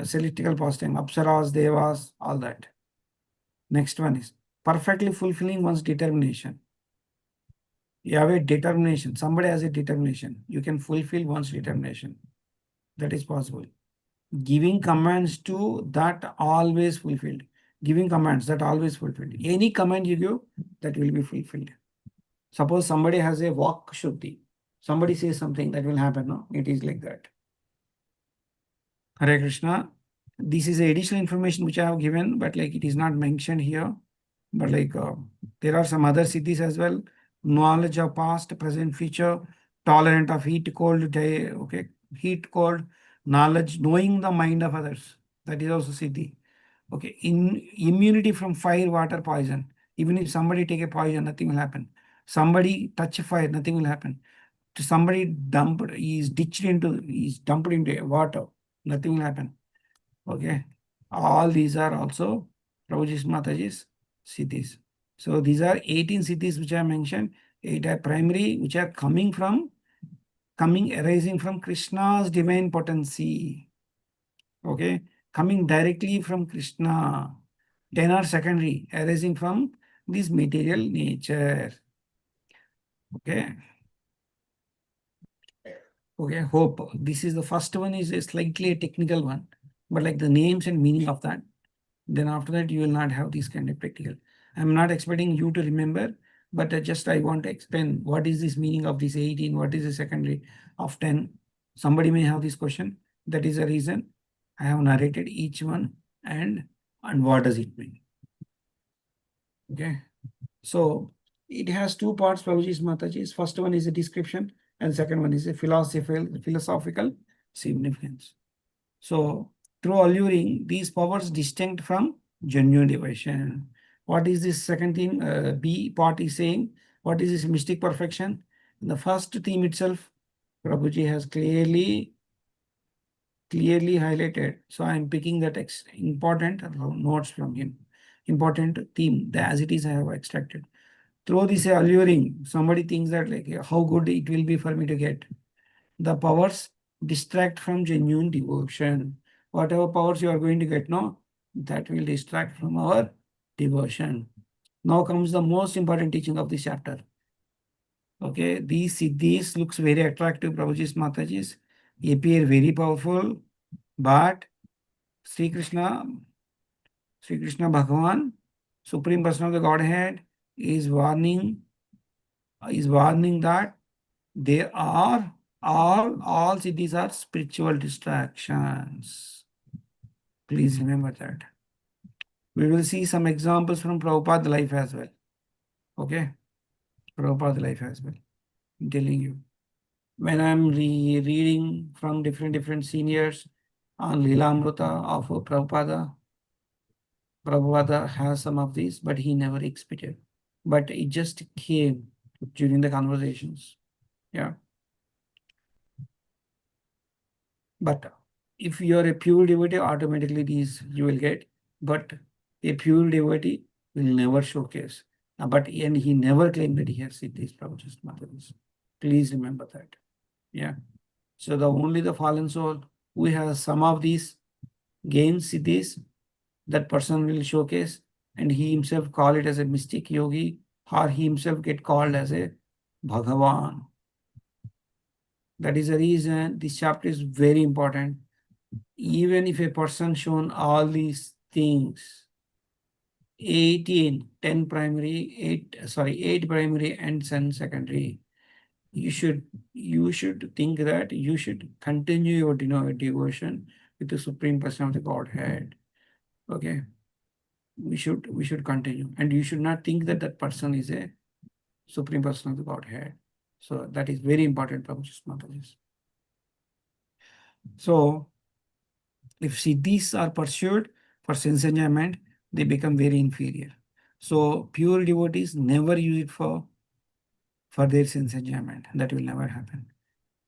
Speaker 1: celestial pastime, Apsaras, Devas, all that. Next one is perfectly fulfilling one's determination. You have a determination. Somebody has a determination. You can fulfill one's determination. That is possible. Giving commands to that always fulfilled. Giving commands that always fulfilled. Any command you give, that will be fulfilled. Suppose somebody has a vak shuddhi. Somebody says something, that will happen. No? It is like that. Hare Krishna. This is additional information which I have given, but like it is not mentioned here. But like there are some other siddhis as well. Knowledge of past, present, future, tolerant of heat, cold, day, okay, heat, cold, knowledge, knowing the mind of others. That is also siddhi. Okay, in immunity from fire, water, poison. Even if somebody take a poison, nothing will happen. Somebody touch fire, nothing will happen. To somebody dumped, he is dumped into water, nothing will happen. Okay, all these are also Prabhuji's Mataji's siddhis. So these are 18 siddhis which I mentioned. 8 are primary, which are arising from Krishna's divine potency. Okay, coming directly from Krishna. 10 are secondary, arising from this material nature. Okay. Okay, hope. This is the first one is a slightly a technical one, but like the names and meaning of that. Then after that, you will not have this kind of practical. I'm not expecting you to remember, but just I want to explain what is this meaning of this 18, what is the secondary of 10. Somebody may have this question. That is the reason I have narrated each one and what does it mean. Okay. So it has two parts, Prabhuji's Mataji's. First one is a description and second one is a philosophical significance. So through alluring, these powers distinct from genuine devotion. What is this second theme? B part is saying, what is this mystic perfection? In the first theme itself, Prabhuji has clearly highlighted. So I'm picking that important notes from him. Important theme, as it is, I have extracted. Through this alluring, somebody thinks that like how good it will be for me to get. The powers distract from genuine devotion. Whatever powers you are going to get now, that will distract from our devotion. Now comes the most important teaching of this chapter. Okay, these siddhis looks very attractive, Prabhuji's Mataji's, appear very powerful, but Sri Krishna Bhagavan, Supreme Person of the Godhead, is warning that they are all siddhis are spiritual distractions. Please remember that. We will see some examples from Prabhupada's life as well. Okay, Prabhupada's life as well. I'm telling you. When I'm reading from different seniors on Leelamrita of Prabhupada, Prabhupada has some of these, but he never exhibited. But it just came during the conversations. Yeah. But if you are a pure devotee, automatically these you will get. But a pure devotee will never showcase. But and he never claimed that he has siddhis, Prabhupada Mataji's. Please remember that. Yeah. So only the fallen soul who has some of these gains siddhis, that person will showcase, and he himself call it as a mystic yogi, or he himself get called as a Bhagavan. That is the reason this chapter is very important. Even if a person shown all these things, 8 primary and 10 secondary, you should think that you should continue your devotion with the Supreme Person of the Godhead. Okay, we should continue, and you should not think that that person is a Supreme Person of the Godhead. So that is very important, Prabhupada Mataji. So if siddhis are pursued for sense enjoyment, they become very inferior. So pure devotees never use it for their sense enjoyment. That will never happen.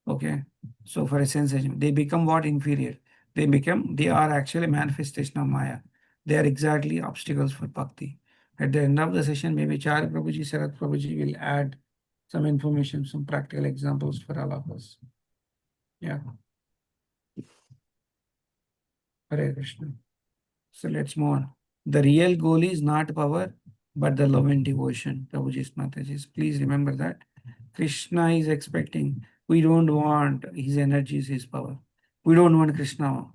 Speaker 1: Okay. So for a sense enjoyment, they become what? Inferior. They are actually manifestation of Maya. They are exactly obstacles for bhakti. At the end of the session, maybe Charya Prabhuji, Sarath Prabhuji will add some information, some practical examples for all of us. Yeah. Hare Krishna. So let's move on. The real goal is not power, but the love and devotion. Prabhuji's Mataji's. Please remember that. Krishna is expecting. We don't want his energies, his power. We don't want Krishna.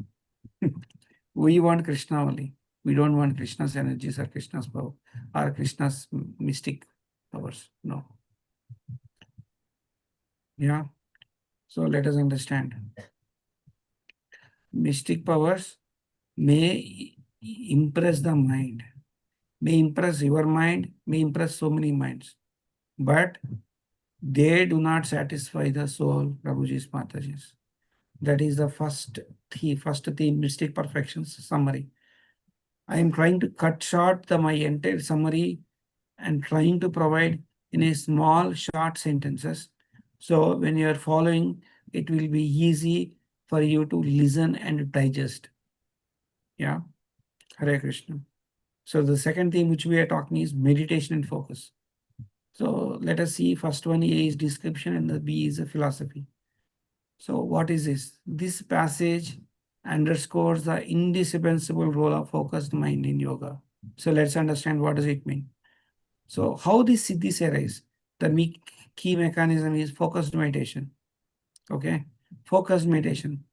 Speaker 1: We want Krishna only. We don't want Krishna's energies or Krishna's power or Krishna's mystic powers. No. Yeah. So let us understand. Mystic powers may impress the mind, may impress your mind, may impress so many minds, but they do not satisfy the soul, Prabhuji's Mataji's. That is the first theme, mystic perfections summary. I am trying to cut short my entire summary and trying to provide in a small, short sentences. So when you are following, it will be easy for you to listen and digest. Yeah. Hare Krishna. So the second thing which we are talking is meditation and focus. So let us see, first one, A is description and the B is a philosophy. So what is this? This passage underscores the indispensable role of focused mind in yoga. So let's understand what does it mean. So how these siddhis arise? The key mechanism is focused meditation. Okay, focused meditation.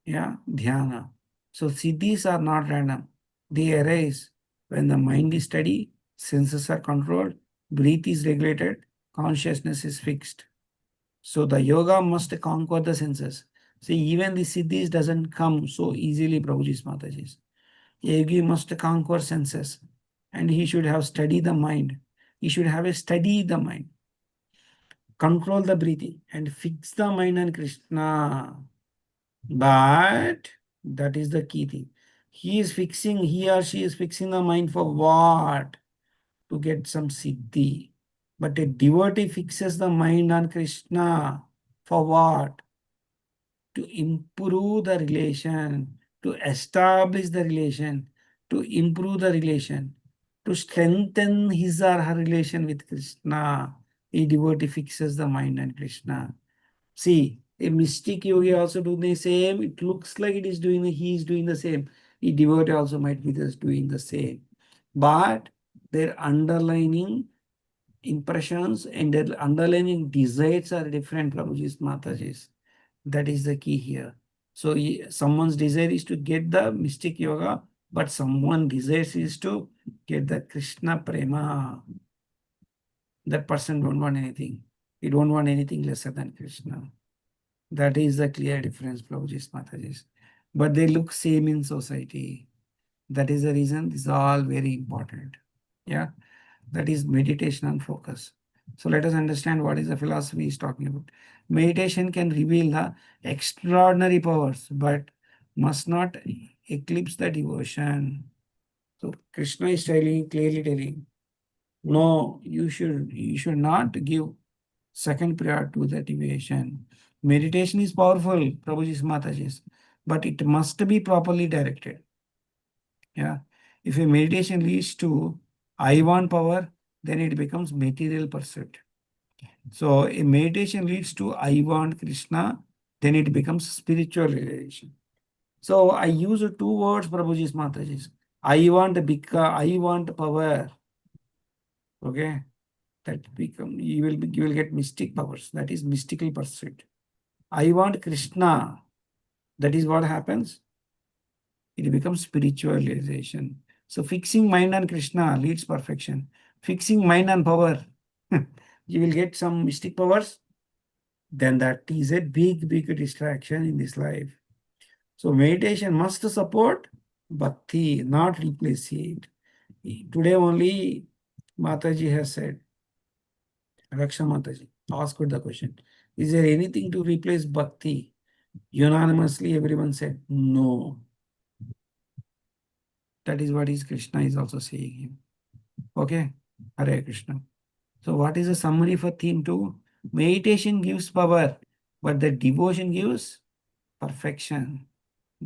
Speaker 1: Yeah, dhyana. So siddhis are not random. They arise when the mind is steady, senses are controlled, breath is regulated, consciousness is fixed. So the yoga must conquer the senses. See, even the siddhis doesn't come so easily, Prabhuji's Mataji's. Yogi must conquer senses, and he should have studied the mind. He should have a study the mind, control the breathing, and fix the mind on Krishna. But That is the key thing. He or she is fixing the mind for what? To get some siddhi. But a devotee fixes the mind on Krishna for what? To improve the relation, to establish the relation, to improve the relation, to strengthen his or her relation with Krishna. A devotee fixes the mind on Krishna. See, a mystic yogi also doing the same. It looks like he is doing the same. A devotee also might be just doing the same. But their underlining impressions and their underlining desires are different, Prabhuji's, Mataji's. That is the key here. So someone's desire is to get the mystic yoga, but someone desires is to get the Krishna prema. That person don't want anything. He don't want anything lesser than Krishna. That is the clear difference, Prabhuji's, Mataji's. But they look same in society. That is the reason this is all very important. Yeah, that is meditation and focus. So let us understand what is the philosophy is talking about. Meditation can reveal the extraordinary powers, but must not eclipse the devotion. So Krishna is clearly telling, no, you should not give second prior to the deviation. Meditation is powerful, Prabhuji's, Mataji's, but it must be properly directed. Yeah. If a meditation leads to I want power, then it becomes material pursuit. So a meditation leads to I want Krishna, then it becomes spiritual realization. So I use two words, Prabhuji's, Mataji's. I want power. Okay. That become you will get mystic powers. That is mystical pursuit. I want Krishna. That is what happens. It becomes spiritual realization. So fixing mind on Krishna leads perfection. Fixing mind on power, you will get some mystic powers. Then that is a big distraction in this life. So meditation must support bhakti, not replace it. Today only Mataji has said, Raksha Mataji asked the question, is there anything to replace bhakti? Unanimously everyone said no. That is what is Krishna is also saying here. Okay, Hare Krishna. So what is the summary for theme 2? Meditation gives power, but the devotion gives perfection.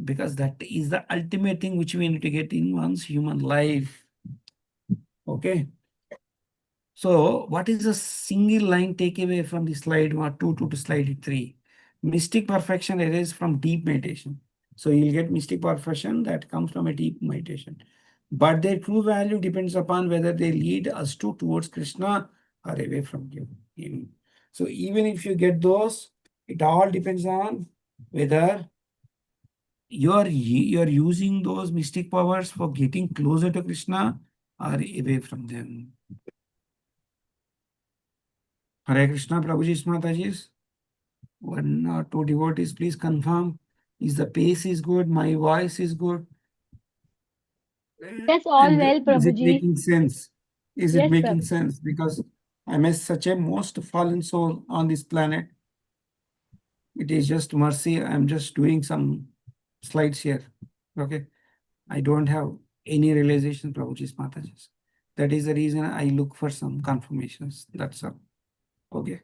Speaker 1: Because that is the ultimate thing which we need to get in one's human life. Okay. So what is the single line takeaway from the slide 2 to slide 3? Mystic perfection arises from deep meditation. So you'll get mystic perfection that comes from a deep meditation. But their true value depends upon whether they lead us towards Krishna or away from him. So even if you get those, it all depends on whether you're using those mystic powers for getting closer to Krishna or away from them. Hare Krishna, Prabhuji's, Mataji's. One or two devotees, please confirm. Is the pace is good? My voice is good?
Speaker 4: That's all
Speaker 1: And
Speaker 4: well,
Speaker 1: is it
Speaker 4: Prabhuji.
Speaker 1: making sense? Is it
Speaker 4: Yes,
Speaker 1: making
Speaker 4: Prabhuji.
Speaker 1: sense? Because I am such a most fallen soul on this planet. It is just mercy. I'm just doing some slides here. Okay. I don't have any realization, Prabhuji's, Mataji's. That is the reason I look for some confirmations. That's all. Okay.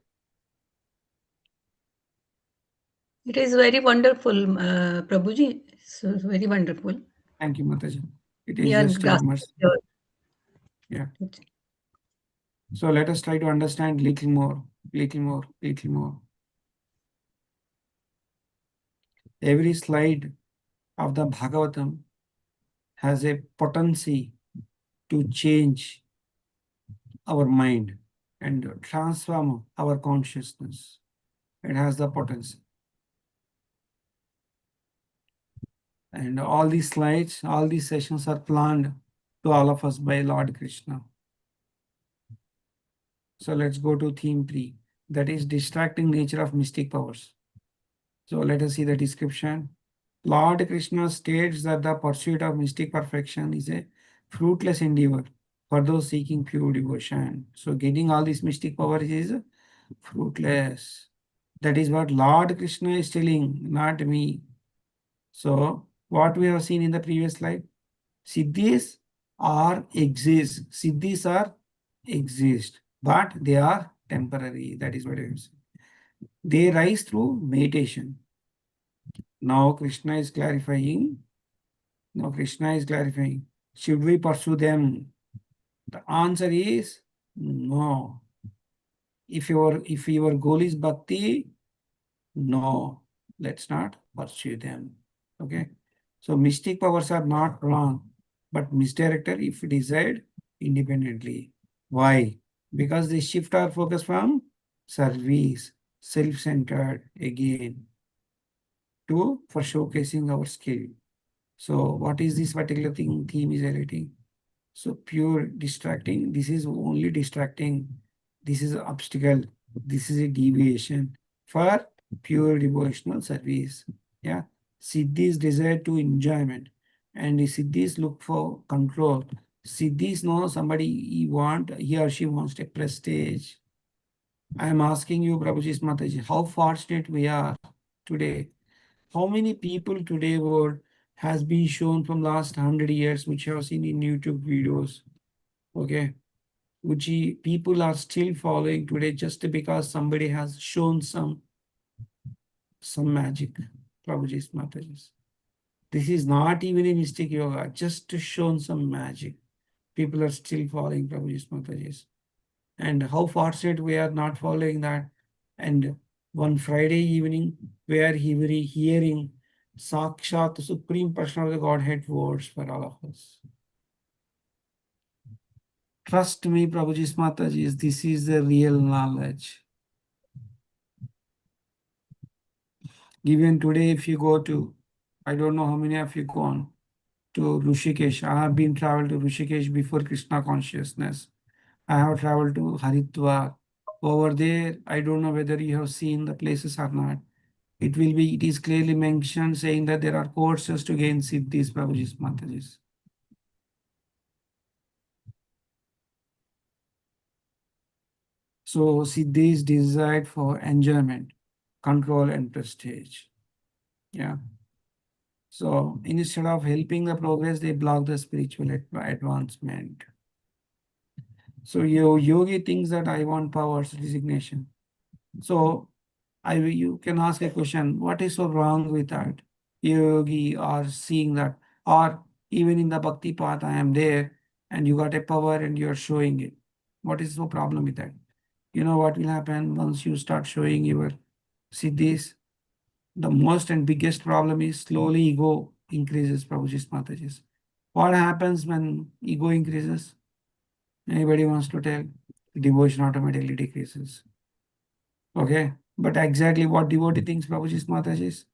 Speaker 3: It is very wonderful, Prabhuji. So very wonderful.
Speaker 1: Thank you, Mataji. It is
Speaker 3: We are
Speaker 1: just a
Speaker 3: grasping
Speaker 1: mercy.
Speaker 3: your-
Speaker 1: Yeah. So let us try to understand little more. Every slide of the Bhagavatam has a potency to change our mind and transform our consciousness. It has the potency. And all these slides, all these sessions are planned to all of us by Lord Krishna. So let's go to theme 3. That is distracting nature of mystic powers. So let us see the description. Lord Krishna states that the pursuit of mystic perfection is a fruitless endeavor for those seeking pure devotion. So getting all these mystic powers is fruitless. That is what Lord Krishna is telling, not me. So What we have seen in the previous slide? Siddhis are exist. Siddhis are exist, but they are temporary. That is what I am saying. They rise through meditation. Now Krishna is clarifying. Should we pursue them? The answer is no. If your goal is bhakti, no, let's not pursue them. Okay. So mystic powers are not wrong, but misdirected if desired independently. Why? Because they shift our focus from service, self-centered again, to for showcasing our skill. So what is this particular theme is highlighting? So pure distracting, this is only distracting. This is an obstacle. This is a deviation for pure devotional service. Yeah. Siddhis desire to enjoyment and the Siddhis look for control. Siddhis know somebody he or she wants a prestige. I am asking you, Prabhuji Mataji, how fortunate we are today. How many people today world has been shown from last 100 years, which I have seen in YouTube videos. Okay, which people are still following today just because somebody has shown some magic. Prabhuji's Mataji's. This is not even a mystic yoga, just to show some magic. People are still following Prabhuji's Mataji's. And how fortunate we are not following that. And one Friday evening, we are hearing Sakshat Supreme Person of the Godhead words for all of us. Trust me, Prabhuji's Mataji's, this is the real knowledge. Even today, if you go to, I don't know how many of you gone to Rishikesh. I have been traveled to Rishikesh before Krishna consciousness. I have traveled to Haridwar. Over there, I don't know whether you have seen the places or not. It is clearly mentioned saying that there are courses to gain siddhis, Prabhuji's Mataji's. So siddhi is desired for enjoyment, control, and prestige. Yeah. So instead of helping the progress, they block the spiritual advancement. So yogi thinks that I want powers, resignation. So you can ask a question, what is so wrong with that? Yogi or seeing that, or even in the bhakti path, I am there and you got a power and you're showing it. What is the problem with that? You know what will happen once you start showing your siddhis? The most and biggest problem is slowly ego increases, Prabhuji's Mataji's. What happens when ego increases? Anybody wants to tell? Devotion automatically decreases. Okay. But exactly what devotee thinks, Prabhuji's Mataji's?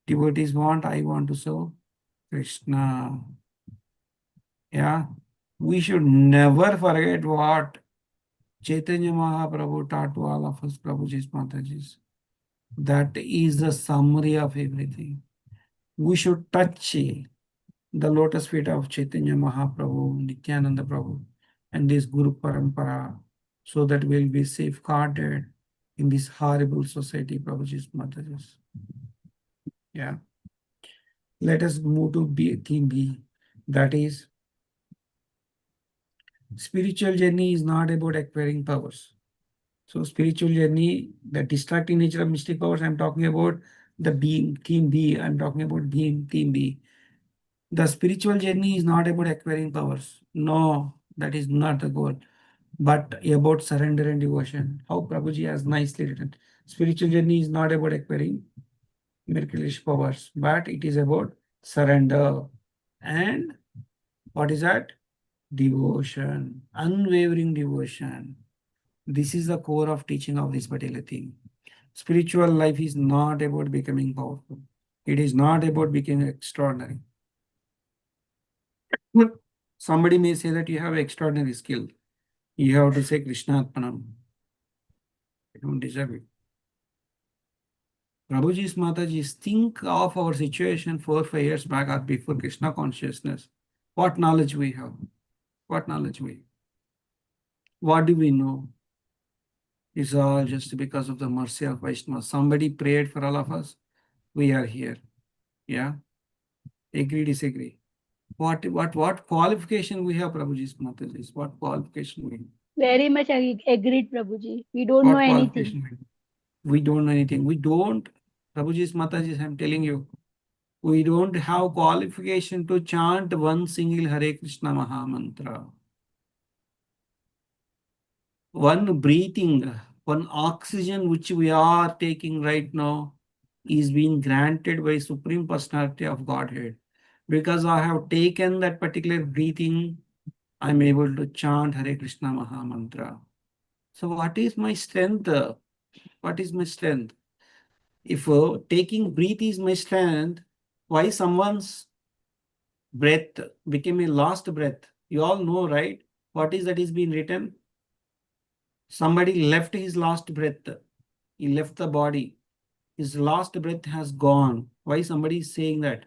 Speaker 1: Devotees want, I want to serve Krishna. Yeah. We should never forget what Chaitanya Mahaprabhu taught to all of us, Prabhuji's Mataji's. That is the summary of everything. We should touch the lotus feet of Chaitanya Mahaprabhu, Nityananda Prabhu, and this Guru Parampara, so that we'll be safeguarded in this horrible society, Prabhuji's Mataji's. Yeah. Let us move to theme B. That is, spiritual journey is not about acquiring powers. So spiritual journey, the distracting nature of mystic powers, I'm talking about theme B. I'm talking about theme B. The spiritual journey is not about acquiring powers. No, that is not the goal, but about surrender and devotion. How Prabhuji has nicely written. Spiritual journey is not about acquiring miraculous powers, but it is about surrender. And what is that? Devotion, unwavering devotion. This is the core of teaching of this particular thing. Spiritual life is not about becoming powerful. It is not about becoming extraordinary. Somebody may say that you have extraordinary skill. You have to say Krishna Arpanam. You don't deserve it. Prabhuji's Mataji's, think of our situation 4-5 years back or before Krishna consciousness. What knowledge we have? What knowledge we have? What do we know? It's all just because of the mercy of Vaishnava. Somebody prayed for all of us. We are here. Yeah. Agree, disagree? What qualification we have, Prabhuji's Mataji? What qualification we have?
Speaker 4: Very much agreed, Prabhuji. We don't know
Speaker 1: What
Speaker 4: anything.
Speaker 1: qualification we have? We don't know anything. We don't, Prabhuji's Mataji, I'm telling you, we don't have qualification to chant one single Hare Krishna Maha Mantra. One breathing, one oxygen which we are taking right now is being granted by Supreme Personality of Godhead. Because I have taken that particular breathing, I'm able to chant Hare Krishna Maha Mantra. So what is my strength? What is my strength? If taking breath is my strength, why someone's breath became a last breath? You all know, right? What is that is being written? Somebody left his last breath. He left the body. His last breath has gone. Why somebody is saying that?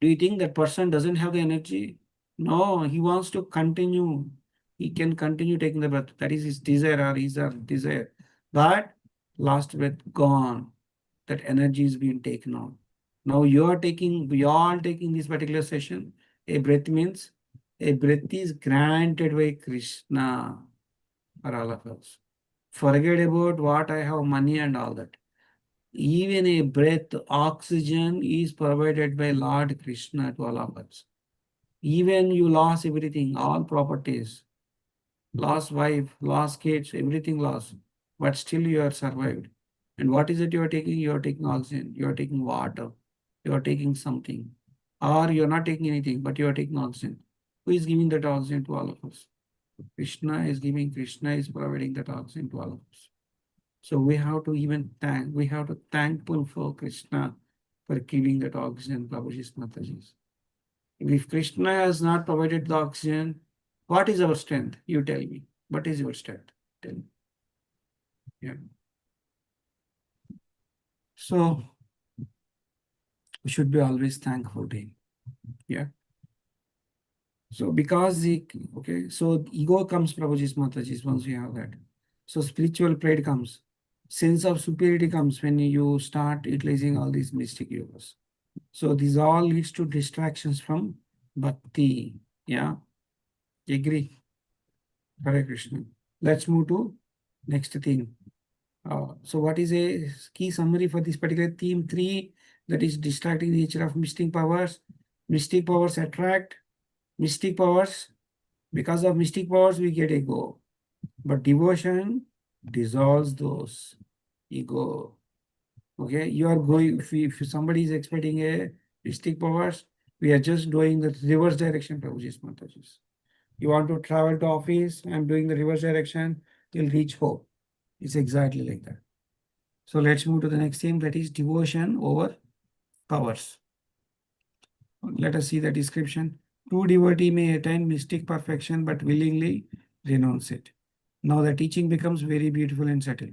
Speaker 1: Do you think that person doesn't have the energy? No, he wants to continue. He can continue taking the breath. That is his desire or his desire. But last breath gone. That energy is being taken out. Now we are taking this particular session. A breath means a breath is granted by Krishna for all of us. Forget about what I have money and all that. Even a breath, oxygen is provided by Lord Krishna to all of us. Even you lost everything, all properties, lost wife, lost kids, everything lost, but still you are survived. And what is it you are taking? You are taking oxygen, you are taking water, you are taking something, or you are not taking anything, but you are taking oxygen. Who is giving that oxygen to all of us? Krishna is giving, Krishna is providing that oxygen to all of us. So we have to thankful for Krishna for giving that oxygen, Prabhuji's Mataji's. If Krishna has not provided the oxygen, what is our strength? You tell me. What is your strength? Tell me. Yeah. So we should be always thankful to him. Yeah. So because so ego comes, Prabhuji's Mataji's, once you have that. So spiritual pride comes. Sense of superiority comes when you start utilizing all these mystic yogas. So these all leads to distractions from bhakti. Yeah. Agree. Hare Krishna. Let's move to next theme. So what is a key summary for this particular theme 3? That is distracting nature of mystic powers. Mystic powers attract. Mystic powers, because of mystic powers, we get ego. But devotion dissolves those ego. Okay, you are going, if somebody is expecting a mystic powers, we are just doing the reverse direction, Prabhuji's Mataji's. You want to travel to office, I'm doing the reverse direction, you'll reach home. It's exactly like that. So let's move to the next theme, that is devotion over powers. Let us see the description. True devotee may attain mystic perfection but willingly renounce it. Now the teaching becomes very beautiful and subtle.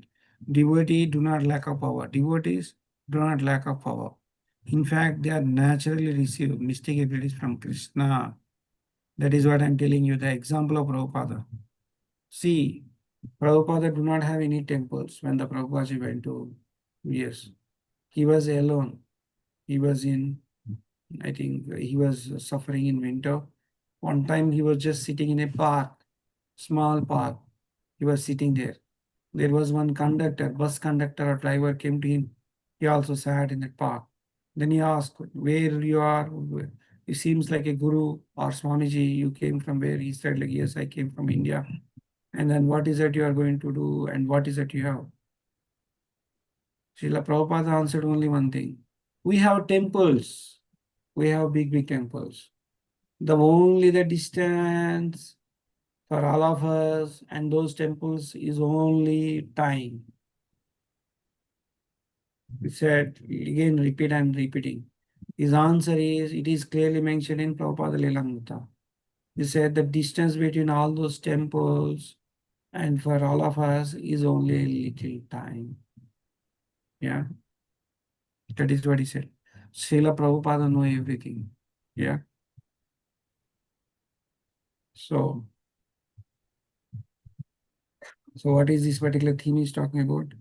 Speaker 1: Devotees do not lack of power. Devotees do not lack of power. In fact, they are naturally receive mystic abilities from Krishna. That is what I'm telling you, the example of Prabhupada. See, Prabhupada do not have any temples when the Prabhupada went to US. He was alone. He was I think he was suffering in winter. One time he was just sitting in a park, small park. He was sitting there. There was one conductor, bus conductor or driver came to him. He also sat in that park. Then he asked, where you are? It seems like a guru or Swamiji. You came from where? He said, like, yes, I came from India. And then what is it you are going to do? And what is it you have? Srila Prabhupada answered only one thing. We have temples. We have big, big temples. The distance for all of us and those temples is only time. He said, again, repeat and repeating. His answer is, it is clearly mentioned in Prabhupada Leelamrita. He said the distance between all those temples and for all of us is only a little time. Yeah. That is what he said. Srila Prabhupada know everything. Yeah. So what is this particular theme is talking about?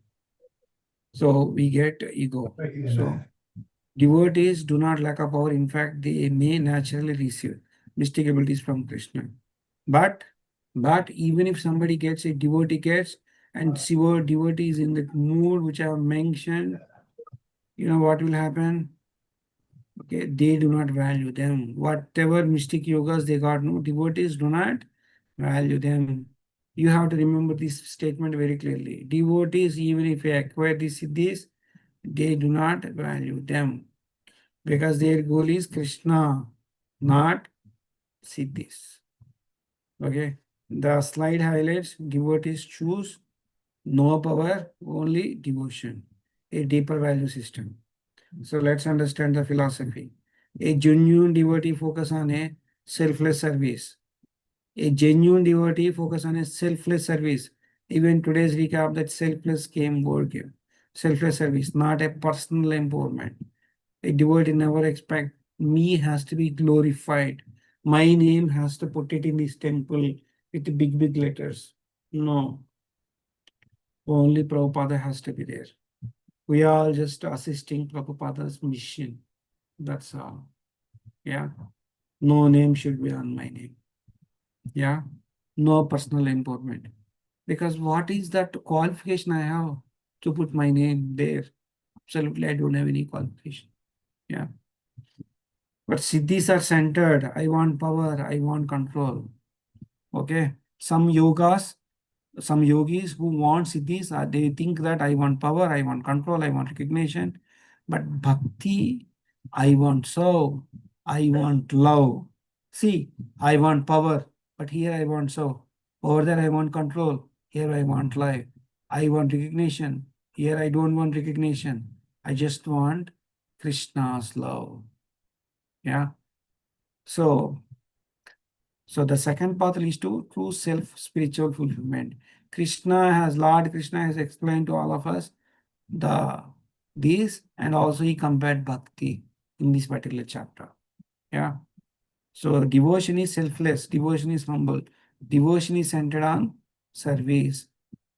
Speaker 1: So we get ego. So Devotees do not lack of power. In fact, they may naturally receive mystic abilities from Krishna. But even if somebody gets a devotee gets and devotee is in the mood which I have mentioned, you know what will happen? Okay, they do not value them. Whatever mystic yogas they got, no devotees do not value them. You have to remember this statement very clearly. Devotees, even if they acquire these siddhis, they do not value them because their goal is Krishna, not siddhis. Okay, the slide highlights devotees choose no power, only devotion, a deeper value system. So let's understand the philosophy. A genuine devotee focus on a selfless service. A genuine devotee focus on a selfless service. Even today's recap that selfless came word here. Selfless service, not a personal empowerment. A devotee never expect me has to be glorified. My name has to put it in this temple with big letters. No, only Prabhupada has to be there. We are all just assisting Prabhupada's mission. That's all. Yeah. No name should be on my name. Yeah. No personal empowerment. Because what is that qualification I have to put my name there? Absolutely, I don't have any qualification. Yeah. But siddhis are centered. I want power. I want control. Okay. Some yogas, some yogis who want siddhis, they think that I want power, I want control, I want recognition. But bhakti, I want so, I want love. See, I want power, but here I want so. Over there I want control. Here I want life. I want recognition. Here I don't want recognition. I just want Krishna's love. Yeah. So the second path leads to true self-spiritual fulfillment. Lord Krishna has explained to all of us these, and also he compared bhakti in this particular chapter. Yeah. So devotion is selfless, devotion is humble, devotion is centered on service.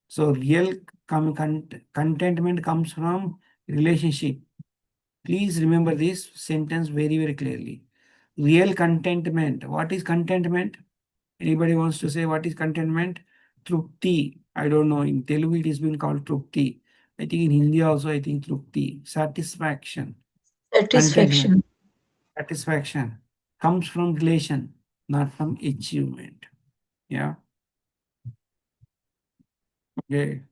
Speaker 1: So real contentment comes from relationship. Please remember this sentence very clearly. Real contentment. What is contentment? Anybody wants to say what is contentment? Trupti. I don't know. In Telugu, it has been called Trupti. I think in Hindi also, I think Trupti. Satisfaction. Contentment.
Speaker 3: Satisfaction.
Speaker 1: Satisfaction comes from relation, not from achievement. Yeah. Okay.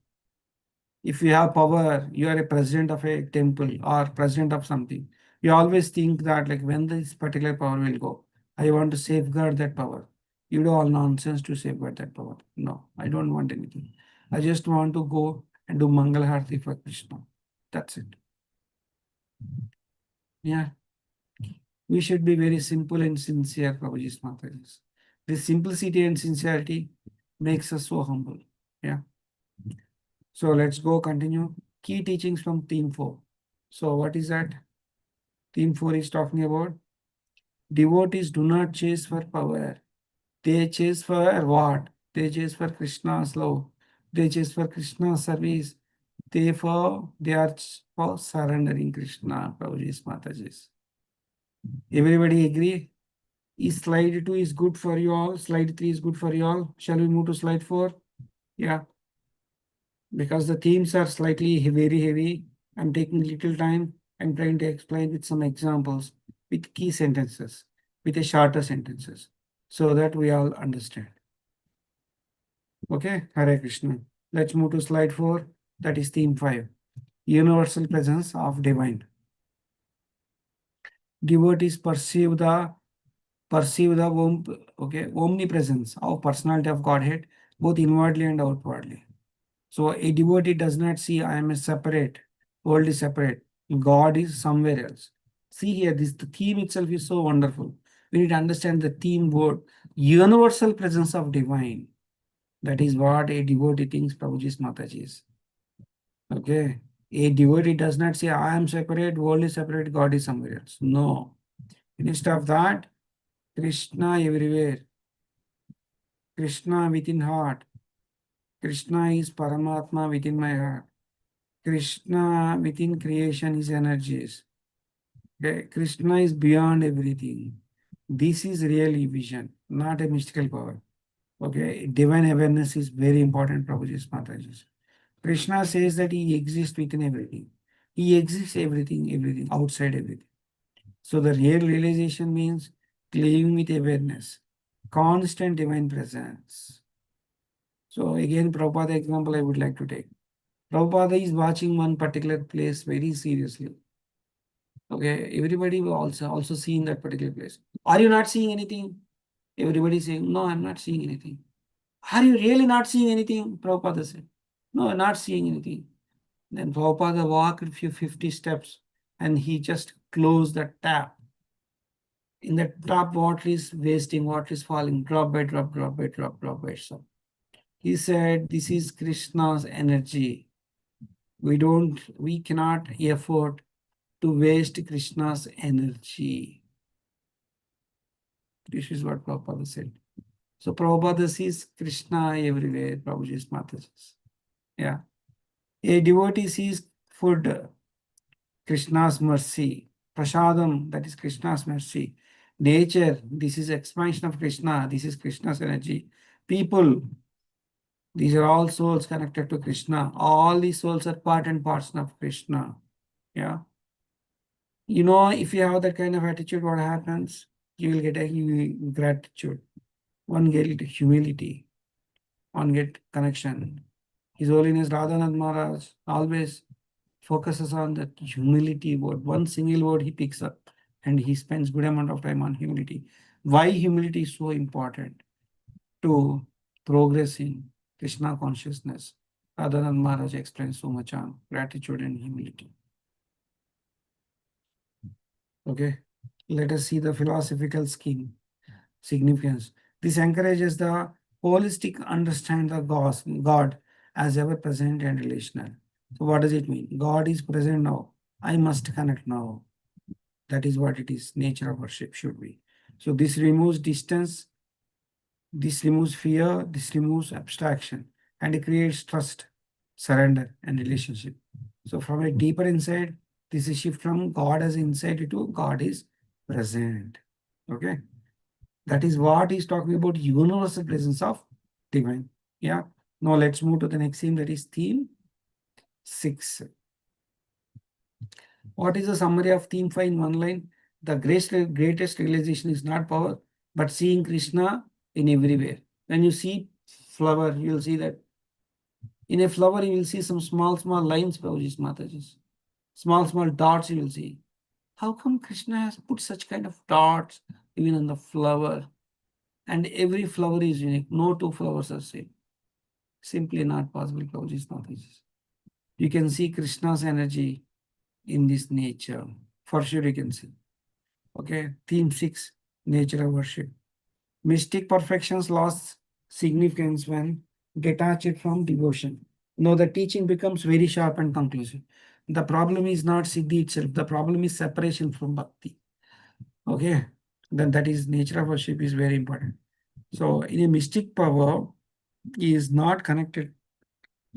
Speaker 1: If you have power, you are a president of a temple or president of something. You always think that like when this particular power will go, I want to safeguard that power. You do all nonsense to safeguard that power. No, I don't want anything. I just want to go and do Mangal Harati for Krishna. That's it. Yeah. We should be very simple and sincere, Prabhuji's Mataji's. This simplicity and sincerity makes us so humble. Yeah. So let's go continue. Key teachings from theme 4. So what is that? Theme 4 is talking about devotees do not chase for power. They chase for what? They chase for Krishna's love. They chase for Krishna's service. Therefore, they are for surrendering Krishna, Prabhuji's Mataji's. Everybody agree? Is slide 2 is good for you all? Slide 3 is good for you all? Shall we move to slide 4? Yeah. Because the themes are slightly very heavy. I'm taking little time. I'm trying to explain with some examples, with key sentences, with a shorter sentences, so that we all understand. Okay, Hare Krishna. Let's move to slide 4. That is theme 5. Universal presence of divine. Devotees perceive the omnipresence of personality of Godhead, both inwardly and outwardly. So a devotee does not see I am a separate, world is separate, God is somewhere else. See here, the theme itself is so wonderful. We need to understand the theme word, universal presence of divine. That is what a devotee thinks Prabhuji's Mataji is. Okay. A devotee does not say I am separate, world is separate, God is somewhere else. No. Instead of that, Krishna everywhere. Krishna within heart. Krishna is Paramatma within my heart. Krishna within creation is energies. Okay, Krishna is beyond everything. This is really vision, not a mystical power. Okay, divine awareness is very important, Prabhuji's Mataji. Krishna says that he exists within everything. He exists everything outside everything. So the real realization means living with awareness, constant divine presence. So again, Prabhupada example I would like to take. Prabhupada is watching one particular place very seriously. Okay, everybody will also see in that particular place. Are you not seeing anything? Everybody saying, no, I'm not seeing anything. Are you really not seeing anything? Prabhupada said, no, I'm not seeing anything. Then Prabhupada walked a few 50 steps and he just closed the tap. In the tap, water is wasting, water is falling, drop by drop, drop by drop, drop by drop. He said, this is Krishna's energy. We cannot afford to waste Krishna's energy. This is what Prabhupada said. So Prabhupada sees Krishna everywhere, Prabhuji's Mataji. Yeah. A devotee sees food, Krishna's mercy. Prasadam, that is Krishna's mercy. Nature, this is expansion of Krishna. This is Krishna's energy. People, these are all souls connected to Krishna. All these souls are part and parcel of Krishna. Yeah. You know, if you have that kind of attitude, what happens? You will get a gratitude. One get humility. One get connection. His Holiness Radhanath Maharaj always focuses on that humility word. One single word he picks up and he spends good amount of time on humility. Why humility is so important to progress in Krishna consciousness? Radhanath Maharaj explains so much on gratitude and humility. Okay, let us see the philosophical scheme significance. This encourages the holistic understand the God as ever present and relational. So what does it mean? God is present now. I must connect now. That is what it is. Nature of worship should be. So this removes distance, this removes fear, this removes abstraction, and it creates trust, surrender, and relationship. So from a deeper inside, this is shift from God as inside to God is present. Okay. That is what he's talking about, universal presence of divine. Yeah. Now let's move to the next theme, that is theme 6. What is the summary of theme 5 in one line? The greatest realization is not power, but seeing Krishna in everywhere. When you see flower, you will see that in a flower, you will see some small lines, Prabhuji's Mataji's. Small dots you will see. How come Krishna has put such kind of dots even on the flower? And every flower is unique. No two flowers are same. Simply not possible, Prabhuji's Mataji's. You can see Krishna's energy in this nature. For sure you can see. Okay, theme 6, nature of worship. Mystic perfections lost significance when detached from devotion. Now the teaching becomes very sharp and conclusive. The problem is not Siddhi itself. The problem is separation from Bhakti. Okay, then that is nature of worship is very important. So in a mystic power is not connected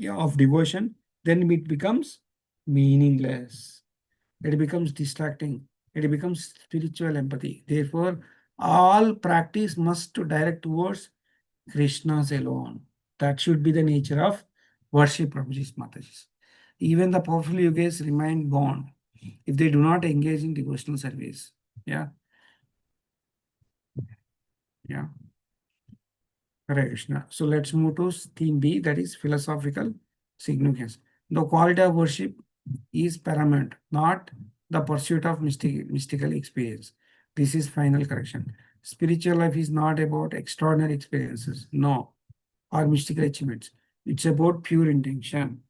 Speaker 1: of devotion, then it becomes meaningless. It becomes distracting. It becomes spiritual empathy. Therefore, all practice must direct towards Krishna's alone. That should be the nature of worship, Prabhuji's Mataji's. Even the powerful yogis remain bound if they do not engage in devotional service. Yeah. Yeah. Hare Krishna. So let's move to theme B, that is philosophical significance. The quality of worship is paramount, not the pursuit of mystical experience. This is final correction. Spiritual life is not about extraordinary experiences, no, or mystical achievements. It's about pure intention.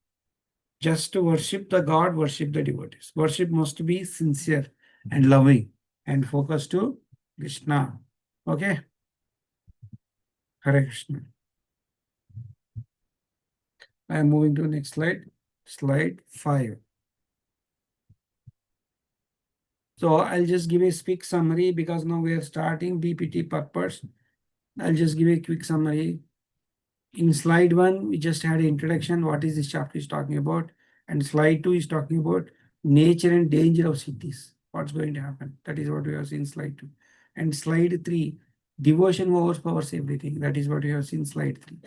Speaker 1: Just to worship the God, worship the devotees. Worship must be sincere and loving and focused to Krishna. Okay? Hare Krishna. I am moving to the next slide. Slide 5. So I'll just give a quick summary because now we are starting BPT purpose. I'll just give a quick summary. In slide 1, we just had an introduction. What is this chapter is talking about? And slide 2 is talking about nature and danger of siddhis. what's going to happen. That is what we have seen slide 2. And slide 3, devotion overpowers everything. That is what we have seen slide 3.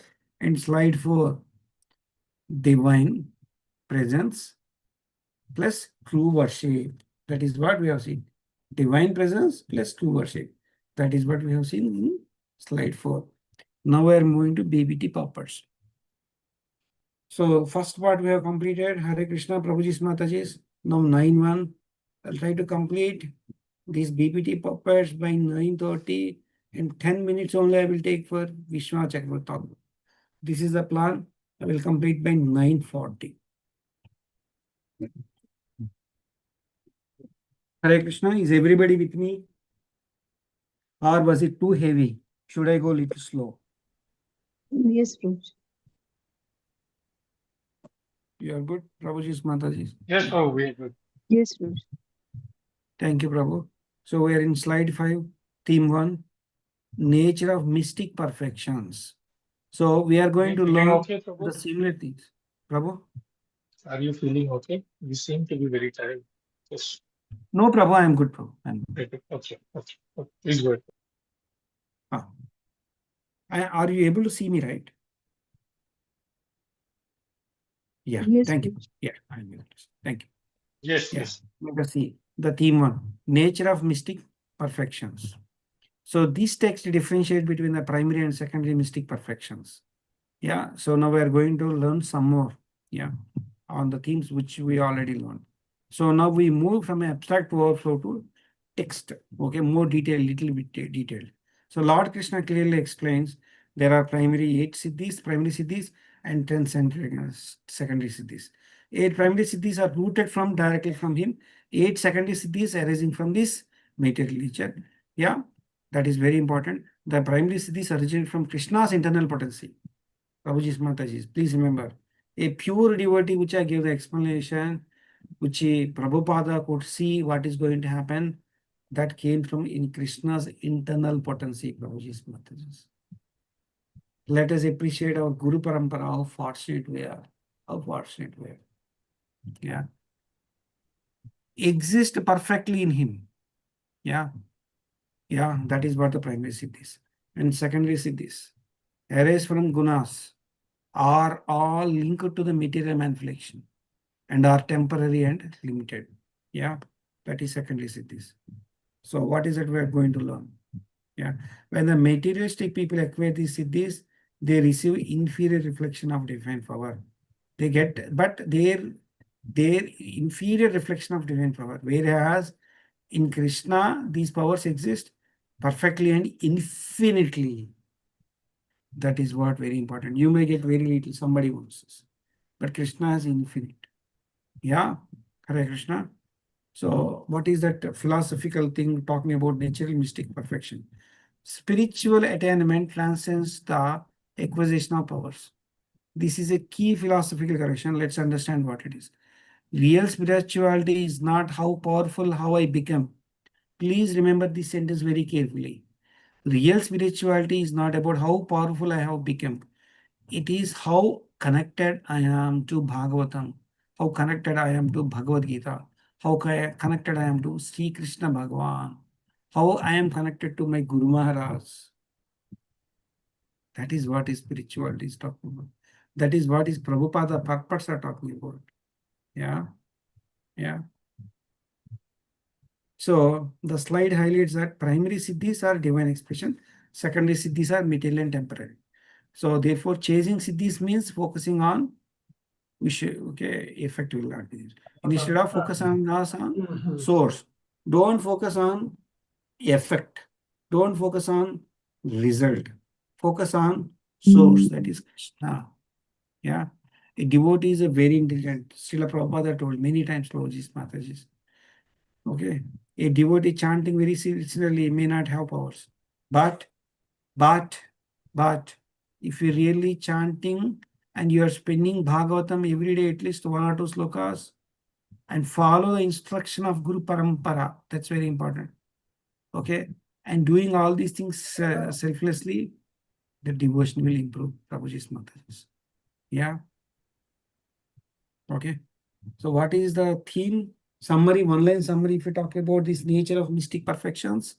Speaker 1: And slide 4, divine presence plus true worship. That is what we have seen. Divine presence plus true worship. That is what we have seen in slide 4. Now we are moving to BBT puppets. So first part we have completed. Hare Krishna, Prabhuji's Mataji's. Now 9-1. I'll try to complete these BBT puppets by 9:30, and 10 minutes only I will take for Vishwa Chakravarti. This is the plan. I will complete by 9:40. Hare Krishna, is everybody with me? Or was it too heavy? Should I go a little slow?
Speaker 7: Yes, Prabhuji.
Speaker 1: You are good, Prabhuji's Mataji's.
Speaker 5: Yes, Prabhu, we are good.
Speaker 7: Yes, Prabhuji.
Speaker 1: Thank you, Prabhu. So we are in slide 5, theme 1, nature of mystic perfections. So we are going to
Speaker 5: Feeling
Speaker 1: learn
Speaker 5: okay, Prabhu?
Speaker 1: the similar things. Prabhu?
Speaker 5: Are you feeling okay? You seem to be very tired. Yes.
Speaker 1: No, Prabhu, I am good, Prabhu. I am good.
Speaker 5: Okay. Please go ahead.
Speaker 1: Ah. Are you able to see me, right? Yeah,
Speaker 7: Yes,
Speaker 1: thank you.
Speaker 7: Prabhuji.
Speaker 1: Yeah, I'm able to see. Thank you.
Speaker 5: Yes,
Speaker 1: Yeah.
Speaker 5: yes.
Speaker 1: Let us see the theme 1, nature of mystic perfections. So this text differentiates between the primary and secondary mystic perfections. Yeah, so now we are going to learn some more, yeah, on the themes which we already learned. So now we move from abstract overflow to text, okay, more detailed, little bit detailed. So Lord Krishna clearly explains there are primary 8 siddhis, primary siddhis, and 10 secondary siddhis. 8 primary siddhis are rooted from directly from him. 8 secondary siddhis arising from this material nature. Yeah, that is very important. The primary siddhis originate from Krishna's internal potency. Prabhuji's Mataji's. Please remember, a pure devotee, which I gave the explanation, which Prabhupada could see what is going to happen, that came from in Krishna's internal potency, Prabhuji's Mataji's. Let us appreciate our Guru Parampara, how fortunate we are. How fortunate we are. Yeah. Exist perfectly in him. Yeah. Yeah, that is what the primary siddhis. And secondary siddhis arise from gunas, are all linked to the material manifestation and are temporary and limited. Yeah, that is secondary siddhis. So what is it we are going to learn? Yeah, when the materialistic people acquire these siddhis, they receive inferior reflection of divine power. They get, but their inferior reflection of divine power. Whereas in Krishna, these powers exist perfectly and infinitely. That is what very important. You may get very little, somebody wants this. But Krishna is infinite. Yeah, Hare Krishna. So what is that philosophical thing talking about natural mystic perfection? Spiritual attainment transcends the acquisition of powers. This is a key philosophical correction. Let's understand what it is. Real spirituality is not how powerful, how I become. Please remember this sentence very carefully. Real spirituality is not about how powerful I have become. It is how connected I am to Bhagavatam, how connected I am to Bhagavad Gita, how connected I am to Sri Krishna Bhagavan, how I am connected to my Guru Maharaj. That is what is spirituality is talking about. That is what is Prabhupada purpose are talking about. Yeah, yeah. So the slide highlights that primary siddhis are divine expression, secondary siddhis are material and temporary. So therefore, chasing siddhis means focusing on effect will not be there. Instead of focus on source, don't focus on effect, don't focus on result, focus on source, that is Krishna. Yeah, a devotee is a very intelligent. Srila Prabhupada told many times, Prabhuji's Mataji's. Okay, a devotee chanting very sincerely may not have powers, but if you really chanting and you are spending Bhagavatam every day, at least 1 or 2 slokas, and follow the instruction of Guru Parampara, that's very important. Okay, and doing all these things selflessly, the devotion will improve. Prabhuji's Mataji's. Yeah. Okay. So what is the theme? Summary, one-line summary, if you talk about this nature of mystic perfections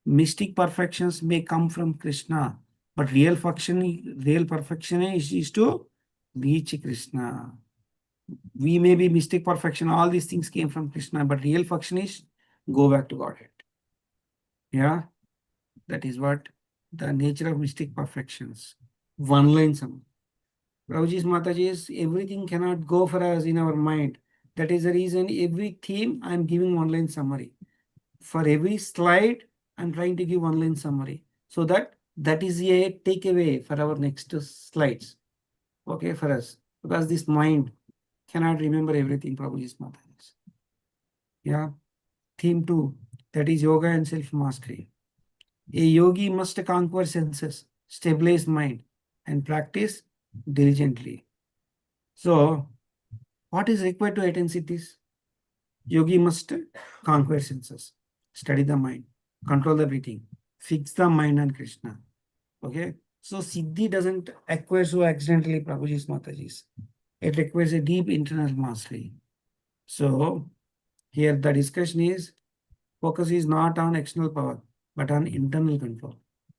Speaker 1: may come from Krishna, but real perfection is to reach Krishna. We may be mystic perfection, all these things came from Krishna, but real perfection is go back to Godhead. Yeah, that is what the nature of mystic perfections. One line summary. Prabhuji's Mataji's, everything cannot go for us in our mind. That is the reason every theme I am giving one line summary. For every slide, I'm trying to give one line summary. So that is a takeaway for our next slides. Okay, for us. Because this mind cannot remember everything, Prabhuji's Mataji's. Yeah. Theme 2, that is yoga and self-mastery. A yogi must conquer senses, stabilize mind, and practice diligently. So, what is required to attain siddhis? Yogi must conquer senses, study the mind, control the breathing, fix the mind on Krishna. Okay? So, siddhi doesn't acquire so accidentally, Prabhuji's Mataji's. It requires a deep internal mastery. So, here the discussion is focus is not on external power, but on internal control.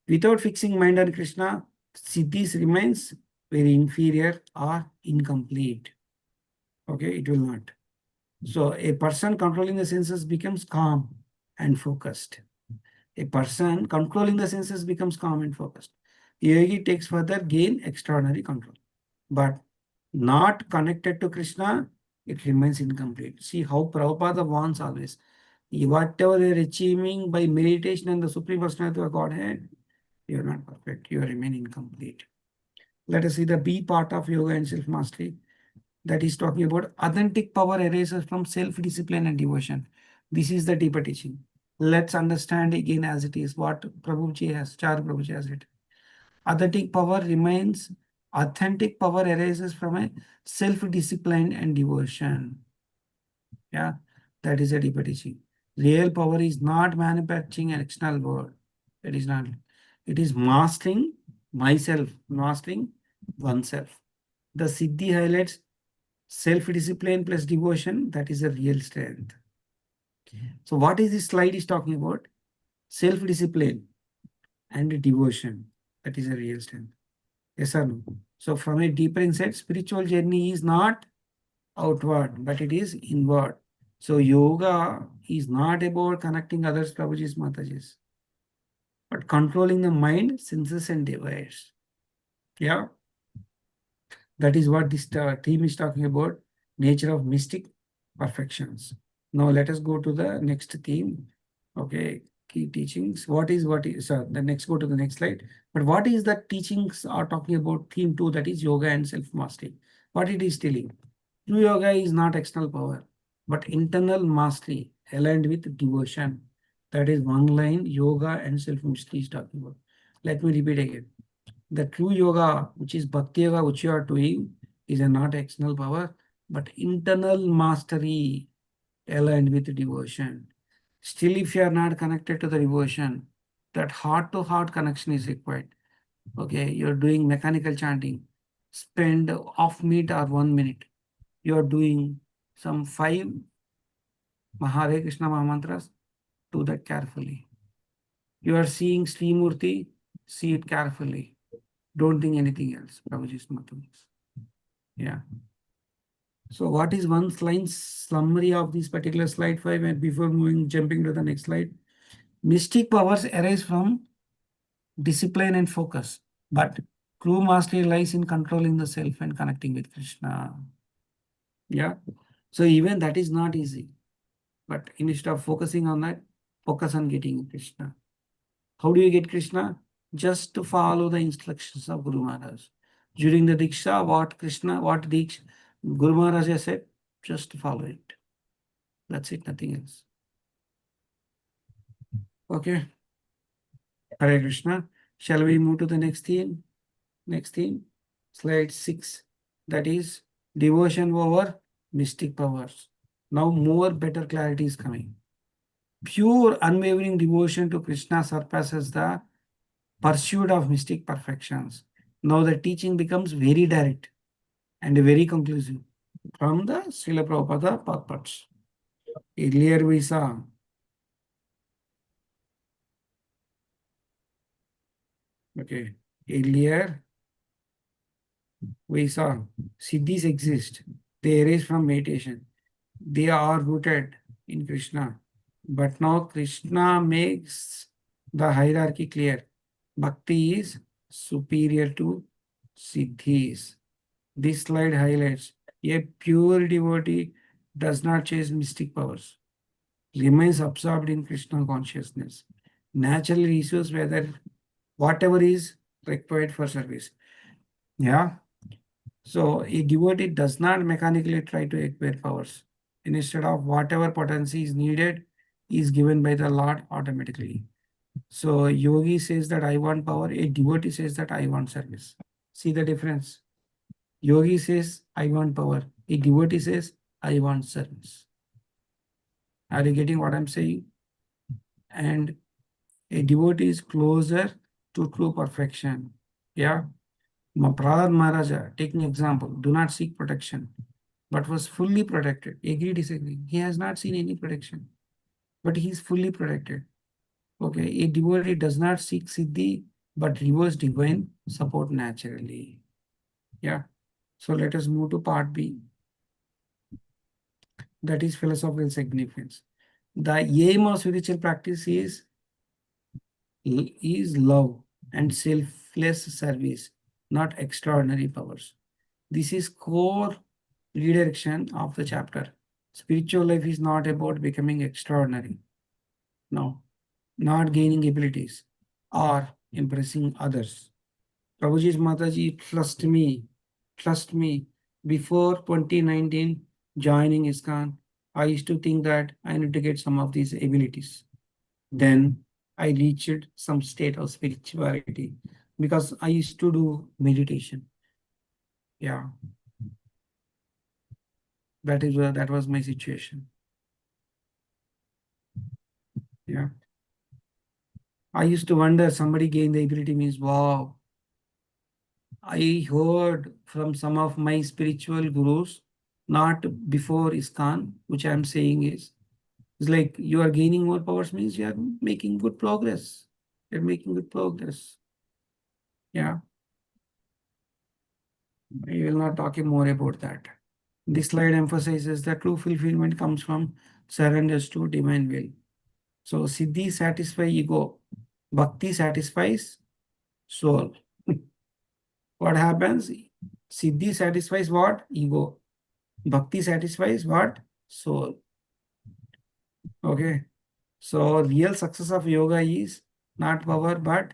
Speaker 1: Without fixing mind on Krishna, siddhis remains very inferior or incomplete. Okay, it will not. So a person controlling the senses becomes calm and focused. A person controlling the senses becomes calm and focused. Yogi takes further gain extraordinary control. But not connected to Krishna, it remains incomplete. See how Prabhupada wants always. Whatever you are achieving by meditation and the Supreme Personality of Godhead, you are not perfect. You remain incomplete. Let us see the B part of yoga and self-mastery. That is talking about authentic power arises from self-discipline and devotion. This is the deeper teaching. Let's understand again as it is what Prabhuji has, Char Prabhuji has written. Authentic power arises from a self-discipline and devotion. Yeah, that is a deeper teaching. Real power is not manufacturing an external world. It is not. It is mastering myself, mastering oneself. The Siddhi highlights self-discipline plus devotion. That is a real strength. So what is this slide is talking about? Self-discipline and devotion. That is a real strength. Yes or no? So from a deeper insight, spiritual journey is not outward, but it is inward. So yoga is not about connecting others, Prabhuji's, Mataji's, but controlling the mind, senses, and desires. Yeah. That is what this theme is talking about, nature of mystic perfections. Now let us go to the next theme. Okay, key teachings. What is, the next, go to the next slide. But what is the teachings are talking about theme 2, that is yoga and self-mastery. What it is telling? True yoga is not external power, but internal mastery aligned with devotion. That is one line, yoga and self-mastery is talking about. Let me repeat again. The true yoga, which is bhakti yoga, which you are doing, is a not external power, but internal mastery aligned with devotion. Still, if you are not connected to the devotion, that heart-to-heart connection is required. Okay, you're doing mechanical chanting. Spend off minute or 1 minute. You are doing some 5 Hare Krishna Mahamantras. Do that carefully. You are seeing Sri Murti, see it carefully. Don't think anything else. Prabhuji's Mataji's. Yeah. So what is one line summary of this particular slide 5, and before jumping to the next slide? Mystic powers arise from discipline and focus, but true mastery lies in controlling the self and connecting with Krishna. Yeah. So even that is not easy. But instead of focusing on that, focus on getting Krishna. How do you get Krishna? Just to follow the instructions of Guru Maharaj. During the Diksha, what Diksha, Guru Maharaj has said, just follow it. That's it, nothing else. Okay. Hare Krishna. Shall we move to the next theme? Next theme, slide 6. That is devotion over mystic powers. Now more better clarity is coming. Pure unwavering devotion to Krishna surpasses the pursuit of mystic perfections. Now the teaching becomes very direct and very conclusive from the Srila Prabhupada purpose. Earlier we saw okay. Earlier we saw siddhis exist. They arise from meditation. They are rooted in Krishna. But now Krishna makes the hierarchy clear. Bhakti is superior to siddhis. This slide highlights a pure devotee does not chase mystic powers, remains absorbed in Krishna consciousness, naturally receives whatever is required for service. Yeah. So a devotee does not mechanically try to acquire powers. Instead of whatever potency is needed is given by the Lord automatically. So yogi says that I want power, a devotee says that I want service. See the difference? Yogi says I want power, a devotee says I want service. Are you getting what I'm saying? And a devotee is closer to true perfection. Yeah. Prahlad Maharaja, taking example, do not seek protection, but was fully protected. Agree, disagree. He has not seen any protection, but he is fully protected. Okay, a devotee does not seek siddhi, but reverse divine support naturally. Yeah. So let us move to part B. That is philosophical significance. The aim of spiritual practice is love and selfless service, not extraordinary powers. This is core redirection of the chapter. Spiritual life is not about becoming extraordinary. No, not gaining abilities or impressing others. Prabhuji's Mataji, trust me. Before 2019 joining ISKCON, I used to think that I need to get some of these abilities. Then I reached some state of spirituality because I used to do meditation. Yeah. That was my situation. Yeah. I used to wonder somebody gained the ability means wow. I heard from some of my spiritual gurus, not before ISKCON, which I'm saying is it's like you are gaining more powers means you are making good progress. You're making good progress. Yeah. We will not talk more about that. This slide emphasizes that true fulfillment comes from surrender to divine will. So Siddhi satisfies ego, Bhakti satisfies soul. What happens? Siddhi satisfies what? Ego. Bhakti satisfies what? Soul. Okay. So real success of yoga is not power but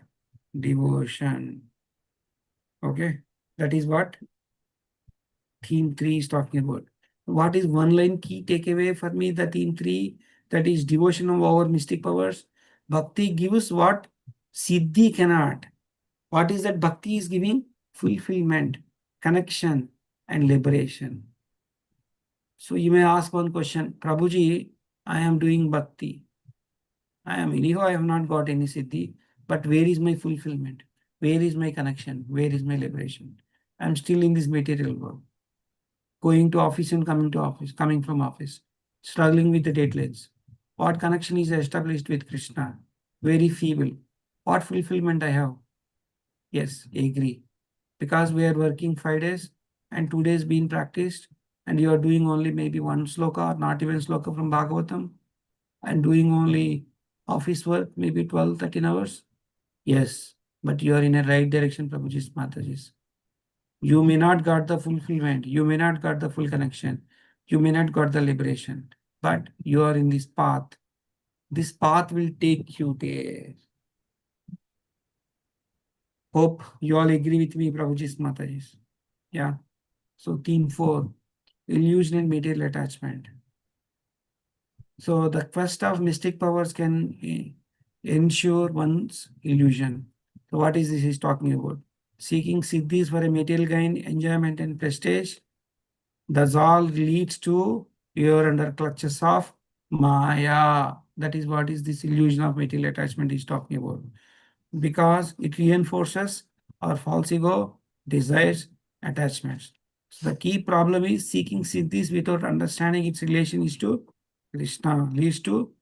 Speaker 1: devotion. Okay. That is what theme 3 is talking about. What is one line key takeaway for me? The theme 3, that is devotion of our mystic powers. Bhakti gives what Siddhi cannot. What is that Bhakti is giving? Fulfillment, connection, and liberation. So you may ask one question, Prabhuji, I am doing Bhakti. Anyhow, I have not got any Siddhi, but where is my fulfillment? Where is my connection? Where is my liberation? I'm still in this material world. Going to office and coming to office, coming from office, struggling with the deadlines. What connection is established with Krishna? Very feeble. What fulfillment I have? Yes, agree. Because we are working 5 days and 2 days being practiced, and you are doing only maybe one sloka or not even sloka from Bhagavatam, and doing only office work, maybe 12, 13 hours. Yes, but you are in a right direction, Prabhuji's Mataji's. You may not got the fulfillment, you may not got the full connection, you may not got the liberation, but you are in this path. This path will take you there. Hope you all agree with me, Prabhuji's Mataji's. Yeah. So theme 4, illusion and material attachment. So the quest of mystic powers can ensure one's illusion. So what is this he's talking about? Seeking siddhis for a material gain, enjoyment and prestige. Thus all leads to you're under clutches of Maya. That is what is this illusion of material attachment is talking about. Because it reinforces our false ego, desires, attachments. So the key problem is seeking siddhis without understanding its relation is to Krishna leads to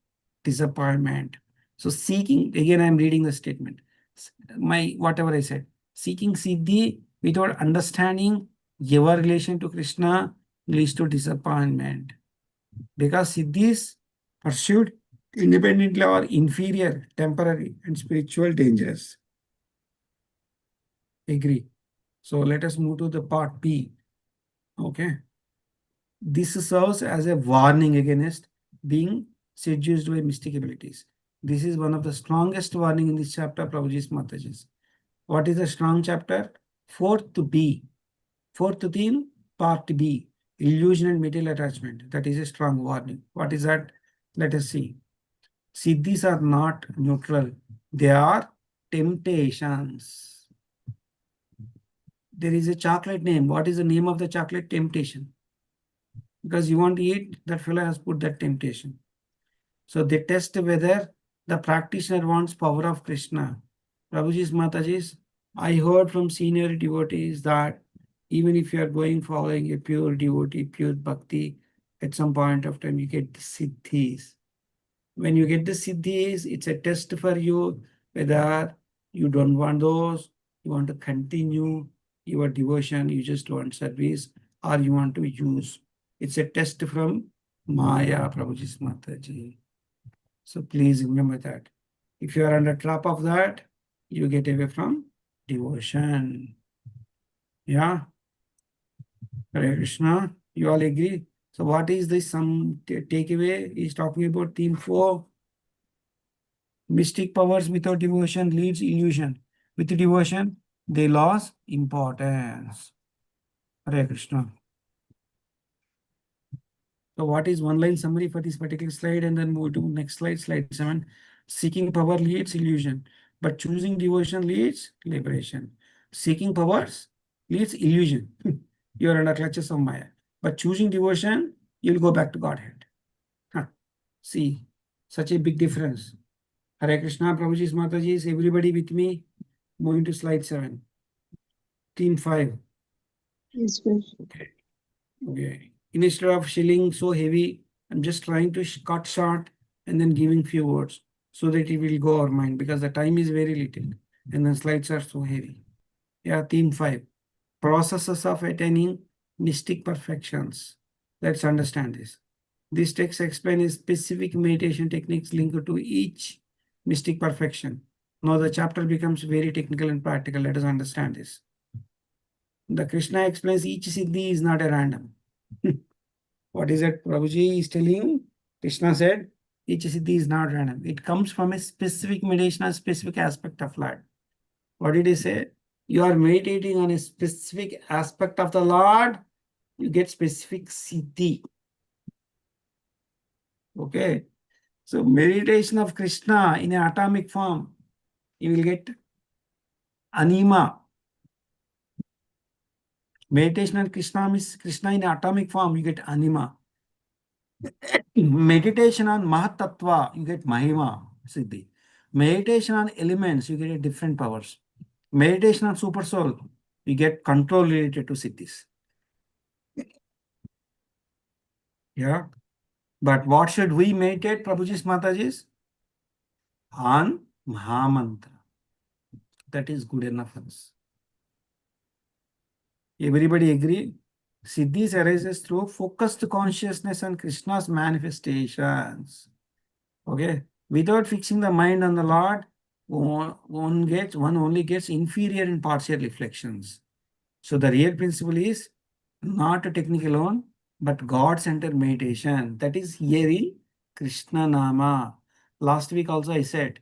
Speaker 1: disappointment. So seeking, again I am reading the statement. Whatever I said. Seeking Siddhi without understanding your relation to Krishna leads to disappointment. Because Siddhis pursued independently are inferior, temporary, and spiritual dangerous. Agree. So let us move to the part B. Okay. This serves as a warning against being seduced by mystic abilities. This is one of the strongest warning in this chapter, Prabhuji's Mataji's. What is the strong chapter? Fourth B. Fourth theme, part B. Illusion and material attachment. That is a strong warning. What is that? Let us see. Siddhis are not neutral. They are temptations. There is a chocolate name. What is the name of the chocolate? Temptation. Because you want to eat, that fellow has put that temptation. So they test whether the practitioner wants power of Krishna. Prabhuji's Mataji's, I heard from senior devotees that even if you are going following a pure devotee, pure bhakti, at some point of time you get the siddhis. When you get the siddhis, it's a test for you whether you don't want those, you want to continue your devotion, you just want service, or you want to use. It's a test from Maya, Prabhuji's Mataji. So please remember that. If you are under trap of that, you get away from devotion. Yeah. Hare Krishna. You all agree? So what is this? Some takeaway is talking about theme 4. Mystic powers without devotion leads illusion. With devotion, they lose importance. Hare Krishna. So what is one line summary for this particular slide, and then move to next slide, slide 7. Seeking power leads illusion, but choosing devotion leads liberation. Seeking powers leads illusion. You are under clutches of Maya. But choosing devotion, you'll go back to Godhead. Huh. See, such a big difference. Hare Krishna, Prabhuji's Mataji's, everybody with me. Moving to slide 7. Team 5.
Speaker 7: Yes, Prabhuji.
Speaker 1: Okay. Instead of shilling so heavy, I'm just trying to cut short and then giving few words so that it will go our mind, because the time is very little and the slides are so heavy. Yeah, theme 5. Processes of attaining mystic perfections. Let's understand this. This text explains specific meditation techniques linked to each mystic perfection. Now the chapter becomes very technical and practical. Let us understand this. The Krishna explains each siddhi is not a random. What is it Prabhuji is telling? Krishna said, each siddhi is not random. It comes from a specific meditation, a specific aspect of Lord. What did he say? You are meditating on a specific aspect of the Lord, you get specific siddhi. Okay. So meditation of Krishna in an atomic form, you will get anima. Meditation on Krishna means Krishna in atomic form, you get anima. Meditation on Mahatattva, you get Mahima, Siddhi. Meditation on elements, you get different powers. Meditation on Super Soul, you get control related to Siddhis. Yeah. But what should we meditate, Prabhuji's Mataji's? On Mahamantra. That is good enough for us. Everybody agree? Siddhis arises through focused consciousness on Krishna's manifestations. Okay. Without fixing the mind on the Lord, one only gets inferior and partial reflections. So the real principle is not a technique alone, but God-centered meditation. That is hearing Krishna Nama. Last week also I said,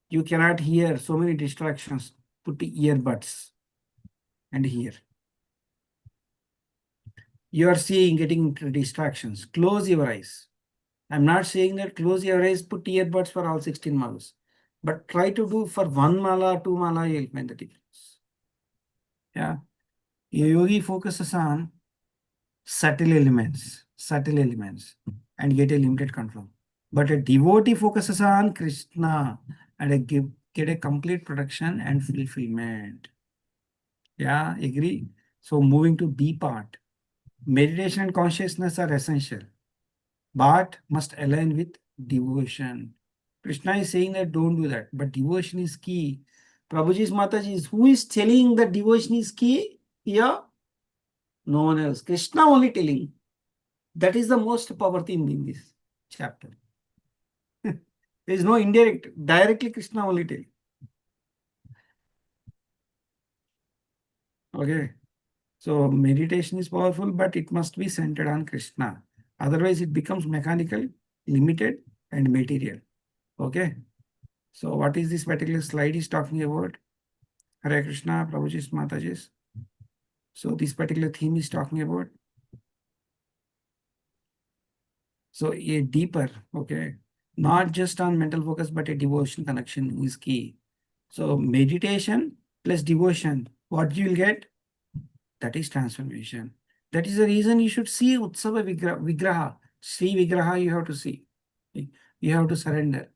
Speaker 1: you cannot hear so many distractions. Put the earbuds and hear. You are seeing, getting distractions. Close your eyes. I'm not saying that close your eyes, put earbuds for all 16 malas. But try to do for 1 mala, 2 mala, you'll find the difference. Yeah. Yogi focuses on subtle elements, and get a limited control. But a devotee focuses on Krishna and get a complete protection and fulfillment. Yeah, agree? So moving to B part. Meditation and consciousness are essential. but must align with devotion. Krishna is saying that don't do that, but devotion is key. Prabhuji's Mataji, who is telling that devotion is key here? No one else. Krishna only telling. That is the most power theme in this chapter. There is no indirect, directly Krishna only telling. Okay. So meditation is powerful, but it must be centered on Krishna. Otherwise, it becomes mechanical, limited, and material. Okay. So what is this particular slide is talking about? Hare Krishna, Prabhuji's Mataji's. So this particular theme is talking about. So a deeper, okay, not just on mental focus, but a devotion connection is key. So meditation plus devotion, what you will get? That is transformation. That is the reason you should see Utsava Vigraha. Sri Vigraha you have to see. You have to surrender.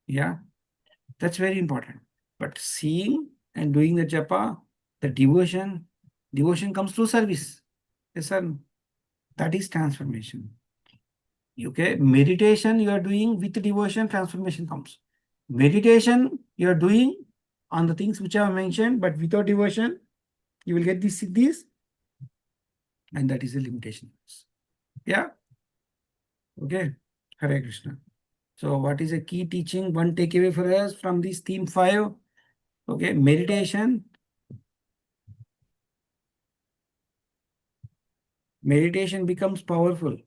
Speaker 1: Yeah, that's very important. But seeing and doing the japa, the devotion comes through service. Yes, sir. That is transformation. Okay, meditation you are doing with devotion, transformation comes. Meditation you are doing on the things which I have mentioned, but without devotion, you will get these siddhis, and that is a limitation. Yeah. Okay. Hare Krishna. So, what is a key teaching? One takeaway for us from this theme 5. Okay, meditation. Meditation becomes powerful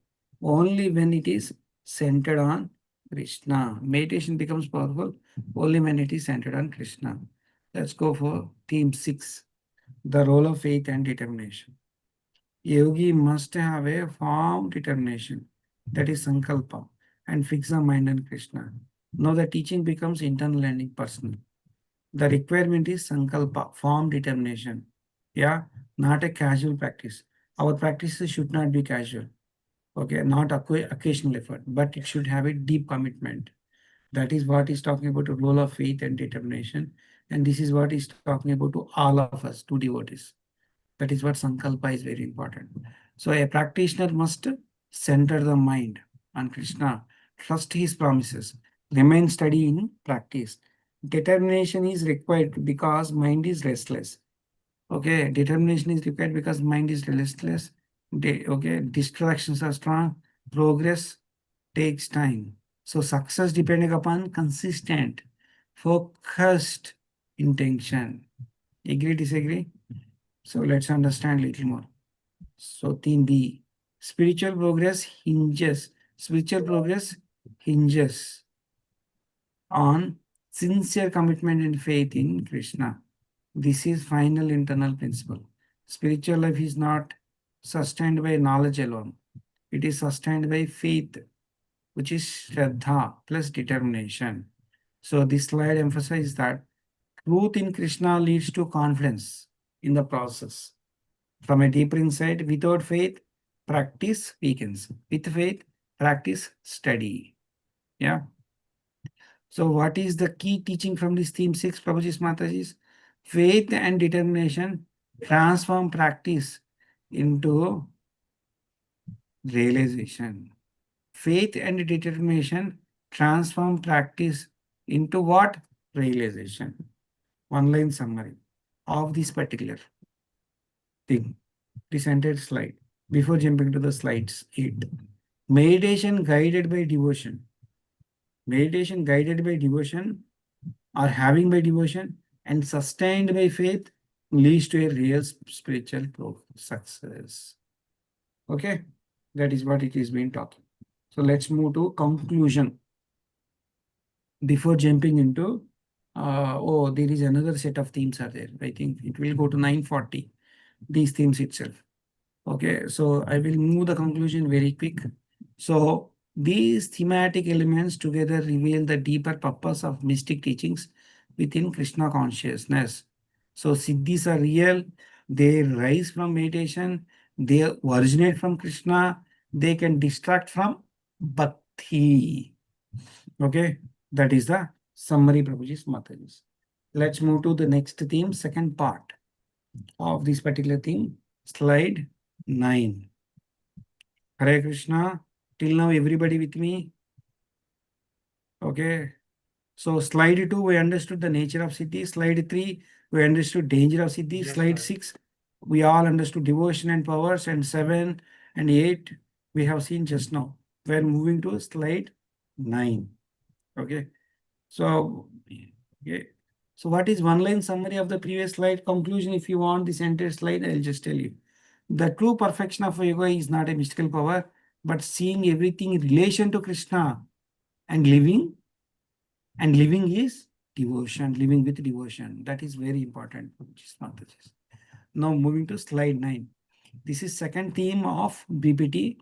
Speaker 1: only when it is centered on Krishna. Meditation becomes powerful only when it is centered on Krishna. Let's go for theme 6, the role of faith and determination. Yogi must have a firm determination, that is sankalpa, and fix the mind on Krishna. Now the teaching becomes internal and impersonal. The requirement is sankalpa, firm determination. Yeah, not a casual practice. Our practices should not be casual. Okay, not occasional effort, but it should have a deep commitment. That is what is talking about the role of faith and determination. And this is what is talking about to all of us, to devotees. That is what sankalpa is very important. So a practitioner must center the mind on Krishna, trust his promises, remain steady in practice. Determination is required because mind is restless. Okay, determination is required because mind is restless. Okay, distractions are strong. Progress takes time. So success depending upon consistent, focused intention. Agree, disagree? So let's understand a little more. So theme B, spiritual progress hinges on sincere commitment and faith in Krishna. This is final internal principle. Spiritual life is not sustained by knowledge alone. It is sustained by faith, which is Shraddha plus determination. So this slide emphasizes that truth in Krishna leads to confidence in the process. From a deeper insight, without faith, practice weakens. With faith, practice steady. Yeah. So what is the key teaching from this theme 6, Prabhuji's Mataji's? Faith and determination transform practice into realization. Faith and determination transform practice into what? Realization. One line summary of this particular thing. This entire slide. Before jumping to the slides 8. Meditation guided by devotion. Meditation guided by devotion or having by devotion and sustained by faith leads to a real spiritual success. Okay, that is what it is being talking. So let's move to conclusion. Before jumping into, there is another set of themes are there. I think it will go to 940, these themes itself. Okay, so I will move the conclusion very quick. So these thematic elements together reveal the deeper purpose of mystic teachings within Krishna consciousness. So siddhis are real, they rise from meditation, they originate from Krishna, they can distract from bhakti. Okay, that is the summary, Prabhuji's Mataji's. Let's move to the next theme, second part of this particular theme, slide 9. Hare Krishna. Till now, everybody with me? Okay. So slide 2, we understood the nature of siddhi. Slide 3, we understood danger of siddhi.
Speaker 5: Yes,
Speaker 1: Slide
Speaker 5: sir.
Speaker 1: 6, we all understood devotion and powers. And 7 and 8, we have seen just now. We are moving to slide 9. Okay. So, okay. So what is one line summary of the previous slide? Conclusion, if you want this entire slide, I'll just tell you. The true perfection of yoga is not a mystical power, but seeing everything in relation to Krishna and living. And living is devotion, living with devotion. That is very important. Now moving to slide 9. This is second theme of BPT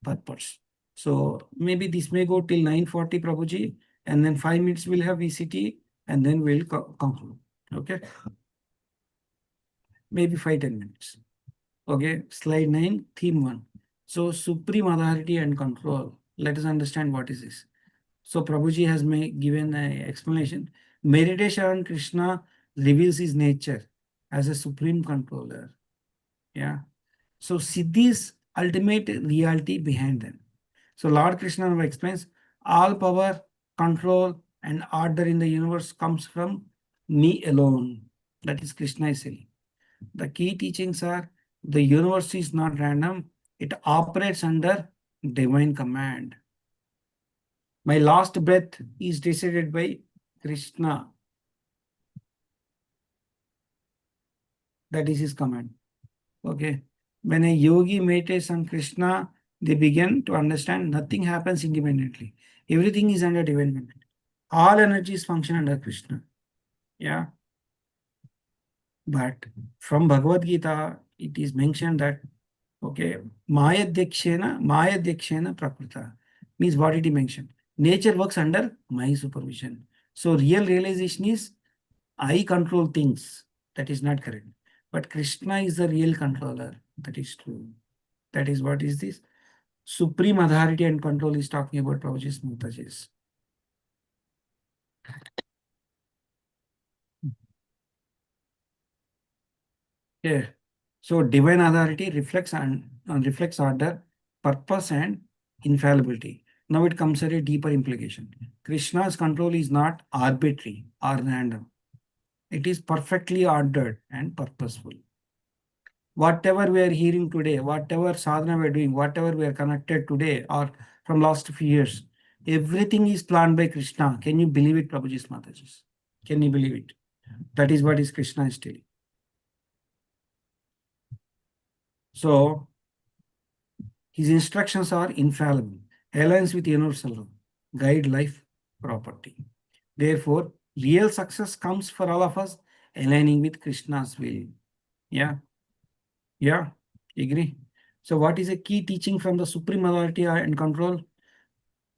Speaker 1: purpose. So maybe this may go till 9:40, Prabhuji, and then 5 minutes we'll have VCT, and then we'll conclude. Okay. Maybe 5-10 minutes. Okay. Slide 9, theme 1. So supreme authority and control. Let us understand what is this. So Prabhuji has given an explanation. Meditation on Krishna reveals his nature as a supreme controller. Yeah. So Siddhi's ultimate reality behind them. So Lord Krishna now explains, all power, control, and order in the universe comes from me alone. That is Krishna is saying. The key teachings are, the universe is not random. It operates under divine command. My last breath is decided by Krishna. That is his command. Okay. When a yogi meditates on Krishna, they begin to understand nothing happens independently. Everything is under divine command. All energies function under Krishna. Yeah. But from Bhagavad Gita, it is mentioned that, okay, Mayadhyakshena Prakrita. Means what did he mention? Nature works under my supervision. So real realization is, I control things. That is not correct. But Krishna is the real controller. That is true. That is what is this? Supreme authority and control is talking about Prabhuji's Mutaji's. Yeah. So divine authority reflects reflects order, purpose, and infallibility. Now it comes at a deeper implication. Krishna's control is not arbitrary or random. It is perfectly ordered and purposeful. Whatever we are hearing today, whatever sadhana we are doing, whatever we are connected today or from last few years, everything is planned by Krishna. Can you believe it, Prabhuji's Mataji? Can you believe it? That is what is Krishna is telling. So, his instructions are infallible, aligns with universal law, guide life property. Therefore, real success comes for all of us aligning with Krishna's will. Yeah. Yeah. Agree. So what is a key teaching from the supreme authority and control?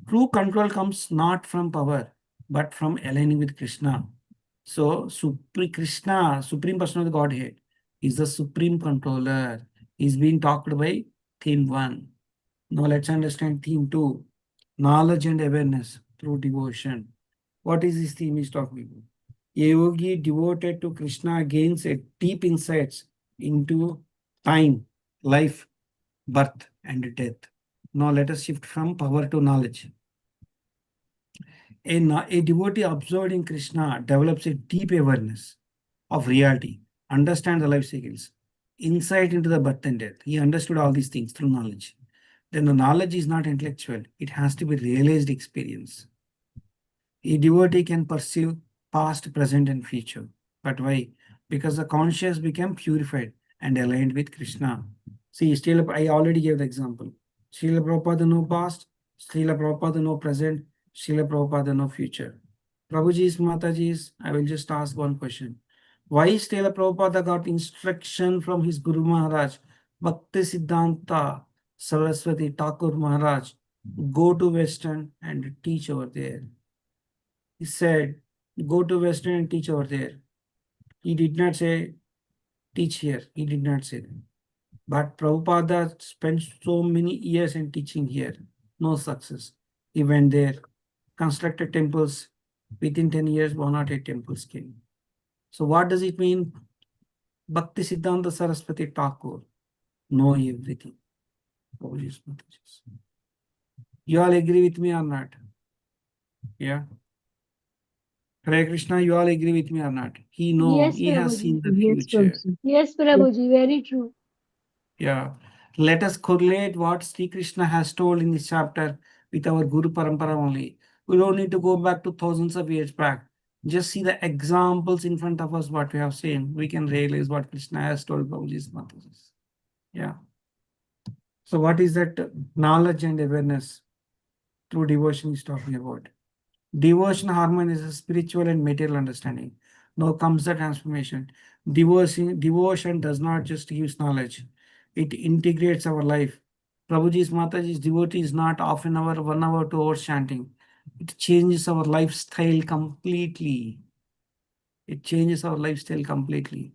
Speaker 1: True control comes not from power, but from aligning with Krishna. So Krishna, Supreme Person of the Godhead, is the supreme controller. Is being talked by theme 1. Now let's understand theme 2. Knowledge and awareness through devotion. What is this theme is talking about? A yogi devoted to Krishna gains a deep insights into time, life, birth, and death. Now let us shift from power to knowledge. A devotee absorbed in Krishna develops a deep awareness of reality, understands the life cycles, insight into the birth and death. He understood all these things through knowledge. Then the knowledge is not intellectual. It has to be realized experience. A devotee can perceive past, present, and future. But why? Because the conscious became purified and aligned with Krishna. See, still, I already gave the example. Srila Prabhupada no past, Srila Prabhupada no present, Srila Prabhupada no future. Prabhuji's, Mataji's, I will just ask one question. Why Srila Prabhupada got instruction from his Guru Maharaj, Bhakti Siddhanta Saraswati Thakur Maharaj, go to Western and teach over there? He said, go to Western and teach over there. He did not say, teach here. He did not say that. But Prabhupada spent so many years in teaching here. No success. He went there, constructed temples. Within 10 years, 108 temples came. So what does it mean? Bhakti Siddhanta Saraswati Thakur know everything. You all agree with me or not? Yeah. Hare Krishna, you all agree with me or not?
Speaker 4: Yes,
Speaker 1: He has seen
Speaker 4: Prabhuji.
Speaker 1: the
Speaker 7: Yes,
Speaker 1: future.
Speaker 7: Prabhuji.
Speaker 4: Yes, Prabhuji. Very true.
Speaker 1: Yeah. Let us correlate what Sri Krishna has told in this chapter with our Guru Parampara only. We don't need to go back to thousands of years back. Just see the examples in front of us, what we have seen. We can realize what Krishna has told Babuji's Mataji's. Yeah. So what is that knowledge and awareness through devotion is talking about? Devotion harmonizes spiritual and material understanding. Now comes the transformation. Devotion does not just use knowledge, it integrates our life. Prabhuji's Mataji's devotee is not half an hour, 1 hour, 2 hours chanting. It changes our lifestyle completely. It changes our lifestyle completely.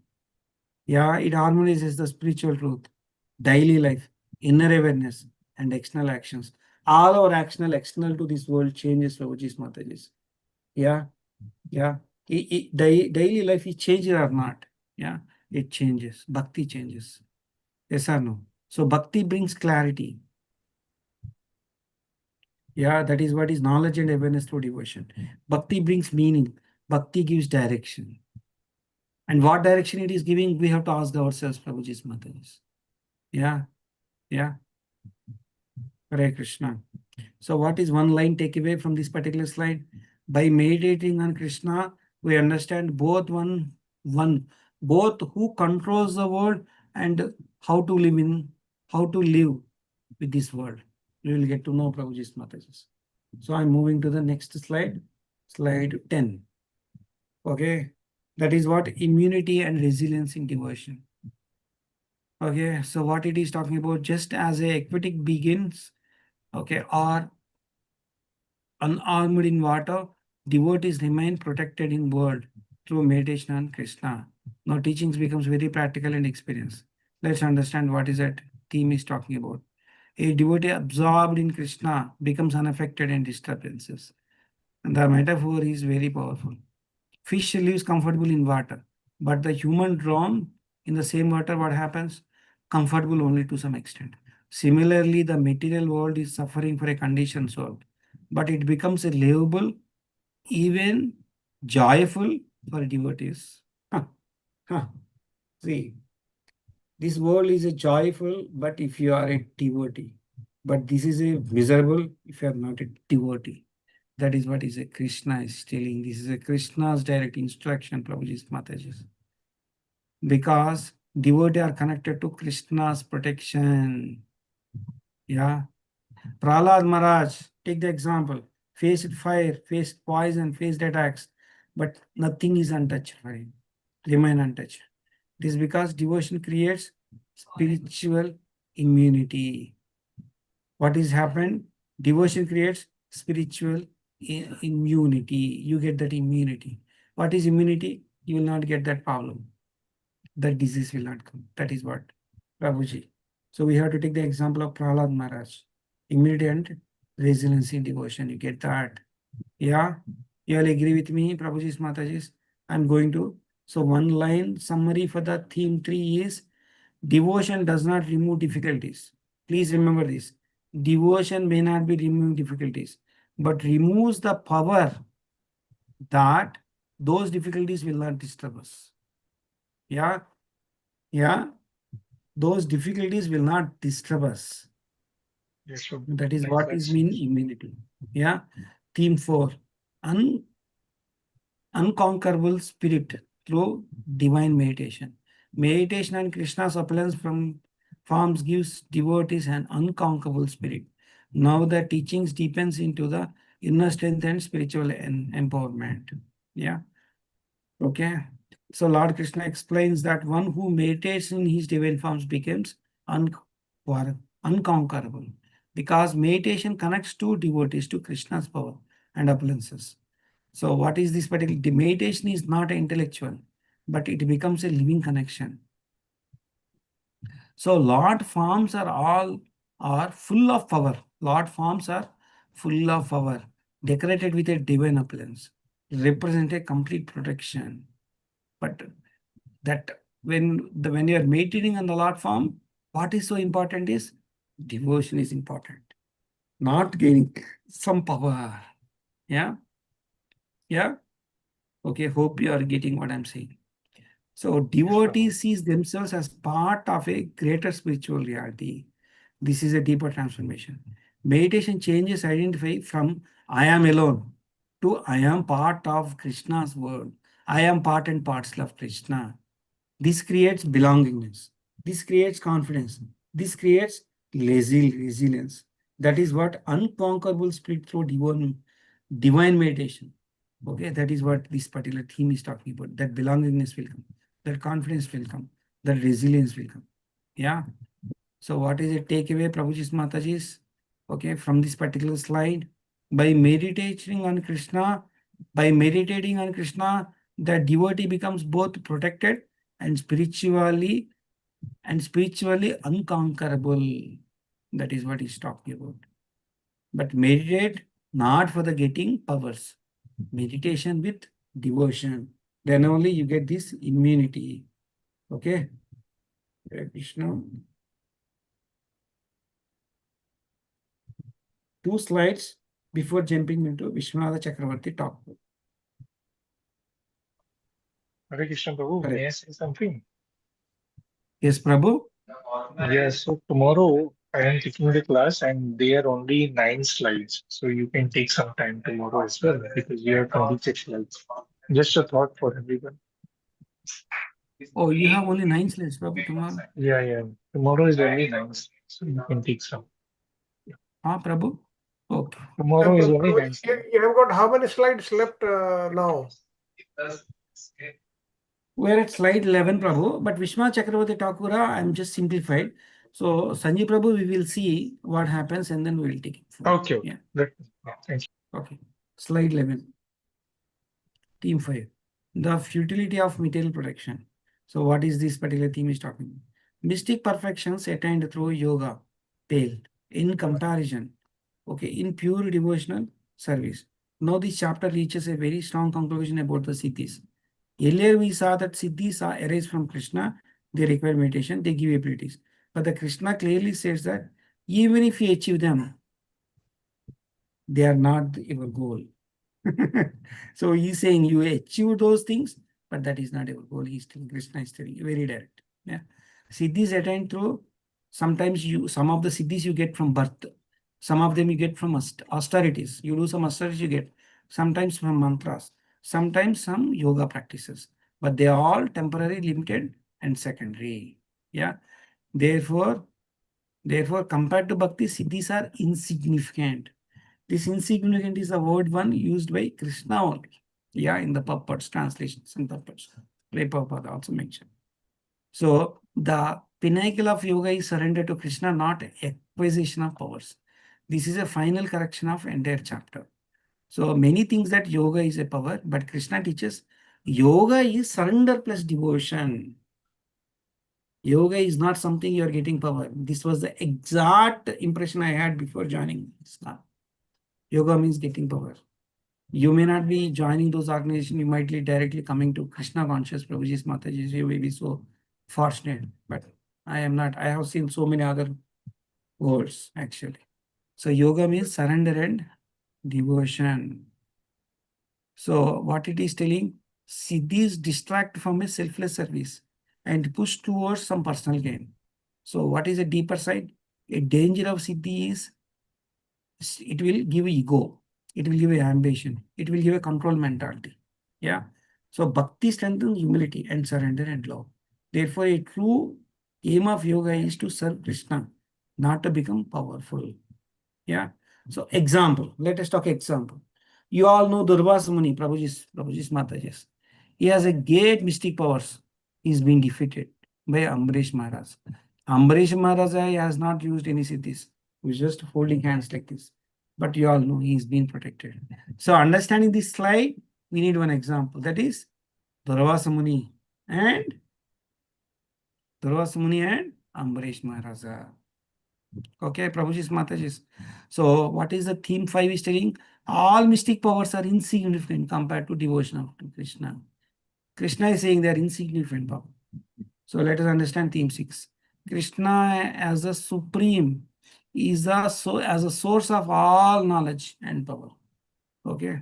Speaker 1: Yeah, it harmonizes the spiritual truth, daily life, inner awareness, and external actions. All our external to this world changes Prabhuji's Mataji's. Yeah. Yeah. Daily life is changes or not? Yeah. It changes. Bhakti changes. Yes or no? So bhakti brings clarity. Yeah, that is what is knowledge and awareness through devotion. Bhakti brings meaning. Bhakti gives direction. And what direction it is giving, we have to ask ourselves, Prabhuji's Mataji's. Yeah. Yeah. Hare Krishna. So what is one line takeaway from this particular slide? By meditating on Krishna, we understand both who controls the world and how to live with this world. We will get to know Prabhuji's Mataji's. So I'm moving to the next slide, slide 10. Okay, that is what immunity and resilience in devotion. Okay, so what it is talking about, just as a aquatic begins, okay, or unarmed in water, devotees remain protected in world through meditation on Krishna. Now teachings becomes very practical and experience. Let's understand what is that theme is talking about. A devotee absorbed in Krishna becomes unaffected in disturbances. And the metaphor is very powerful. Fish lives comfortable in water, but the human drawn in the same water, what happens? Comfortable only to some extent. Similarly, the material world is suffering for a conditioned soul, but it becomes a livable, even joyful for devotees. Huh. Huh. See, this world is a joyful, but if you are a devotee, but this is a miserable if you are not a devotee. That is what is a Krishna is telling. This is a Krishna's direct instruction, Prabhuji's Mataji's. Because devotees are connected to Krishna's protection. Yeah. Prahlad Maharaj, take the example. Faced fire, faced poison, faced attacks, but nothing is untouched for him. Remain untouched. It is because devotion creates spiritual immunity. What is happened? Devotion creates spiritual immunity. You get that immunity. What is immunity? You will not get that problem. That disease will not come. That is what Prabhuji. So we have to take the example of Prahlad Maharaj. Immunity and resilience in devotion. You get that. Yeah. You all agree with me, Prabhuji's Mataji's? I'm going to. So one line summary for the theme 3 is devotion does not remove difficulties. Please remember this. Devotion may not be removing difficulties, but removes the power that those difficulties will not disturb us. Yeah. Yeah. Those difficulties will not disturb us.
Speaker 2: Yes, sir.
Speaker 1: That is
Speaker 2: Makes
Speaker 1: what is
Speaker 2: sense.
Speaker 1: mean immunity. Yeah. Theme 4. Unconquerable spirit through divine meditation. Meditation on Krishna's opulence from forms gives devotees an unconquerable spirit. Now the teachings deepens into the inner strength and spiritual empowerment. Yeah. Okay. So Lord Krishna explains that one who meditates in his divine forms becomes unconquerable because meditation connects two devotees to Krishna's power and opulences. So what is this particular? The meditation is not intellectual, but it becomes a living connection. So Lord forms are full of power. Lord forms are full of power, decorated with a divine opulence, represent a complete protection. But that when you are meditating on the Lord form, what is so important is devotion is important. not gaining some power. Yeah, yeah. Okay, hope you are getting what I'm saying. So devotees sees themselves as part of a greater spiritual reality. This is a deeper transformation. Meditation changes identify from I am alone to I am part of Krishna's world. I am part and parcel of Krishna. This creates belongingness. This creates confidence. This creates lazy resilience. That is what unconquerable spirit through divine meditation. Okay, that is what this particular theme is talking about. That belongingness will come, that confidence will come, that resilience will come. Yeah. So what is the takeaway, Prabhuji's Mataji's? Okay, from this particular slide, by meditating on Krishna, the devotee becomes both protected and spiritually unconquerable. That is what he's talking about. But meditate not for the getting powers. Meditation with devotion. Then only you get this immunity. Okay. Hare Krishna. 2 slides before jumping into Vishwanath Chakravarti talk.
Speaker 8: Hare Krishna Prabhu, may I
Speaker 1: Correct.
Speaker 8: say something?
Speaker 1: Yes, Prabhu.
Speaker 8: Yes, so tomorrow I am taking the class and there are only 9 slides. So you can take some time tomorrow as well because we have 26 slides. Just a thought for everyone.
Speaker 1: Oh, you have only 9 slides, Prabhu, tomorrow.
Speaker 8: Yeah. Tomorrow is only 9, so you can take some.
Speaker 1: Prabhu? Okay.
Speaker 8: Tomorrow is only 9
Speaker 2: You
Speaker 8: slides.
Speaker 2: you have got how many slides left now?
Speaker 1: We're at slide 11, Prabhu, but Vishma Chakravarti Thakura, I'm just simplified. So, Sanjay Prabhu, we will see what happens and then we will take it. forward.
Speaker 8: Okay.
Speaker 1: Yeah.
Speaker 8: Thank you.
Speaker 1: Okay. Slide 11. Theme 5. The futility of material protection. So, what is this particular theme is talking about? Mystic perfections attained through yoga pale in comparison. Okay, in pure devotional service. Now, this chapter reaches a very strong conclusion about the siddhis. Earlier, we saw that siddhis are arise from Krishna. They require meditation. They give abilities. But the Krishna clearly says that even if you achieve them, they are not your goal. So he's saying you achieve those things, but that is not your goal. He's telling, Krishna is telling you very direct. Yeah. Siddhis attained through sometimes some of the siddhis you get from birth. Some of them you get from austerities. You do some austerities, you get sometimes from mantras, sometimes some yoga practices, but they are all temporary, limited, and secondary. Yeah. Therefore, compared to bhakti, siddhis are insignificant. This insignificant is a word one used by Krishna only. Yeah, in the purports, translations and purports. Prabhupada also mentioned. So the pinnacle of yoga is surrender to Krishna, not acquisition of powers. This is a final correction of entire chapter. So many things that yoga is a power, but Krishna teaches yoga is surrender plus devotion. Yoga is not something you are getting power. This was the exact impression I had before joining Islam. Yoga means getting power. You may not be joining those organizations, you might be directly coming to Krishna conscious, Prabhuji's Mataji, you may be so fortunate, but I am not. I have seen so many other words actually. So yoga means surrender and devotion. So what it is telling, siddhis distract from a selfless service and push towards some personal gain. So what is a deeper side? A danger of siddhi is it will give ego, it will give ambition, it will give a control mentality. Yeah. So bhakti strengthens humility and surrender and love. Therefore, a true aim of yoga is to serve Krishna, not to become powerful. Yeah. So example, let us talk example. You all know Durvasa Muni, Prabhuji's Mataji's. He has a great mystic powers. He's been defeated by Ambarish Maharaj. Ambarish Maharaj has not used any siddhis. He's just holding hands like this. But you all know he's been protected. So understanding this slide, we need one example. That is Durvasa Muni and Ambarish Maharaj. Okay, Prabhuji's Mataji's. So what is the theme 5 is telling? All mystic powers are insignificant compared to devotion to Krishna. Krishna is saying they are insignificant power. So let us understand theme 6. Krishna as the supreme is as a source of all knowledge and power. Okay.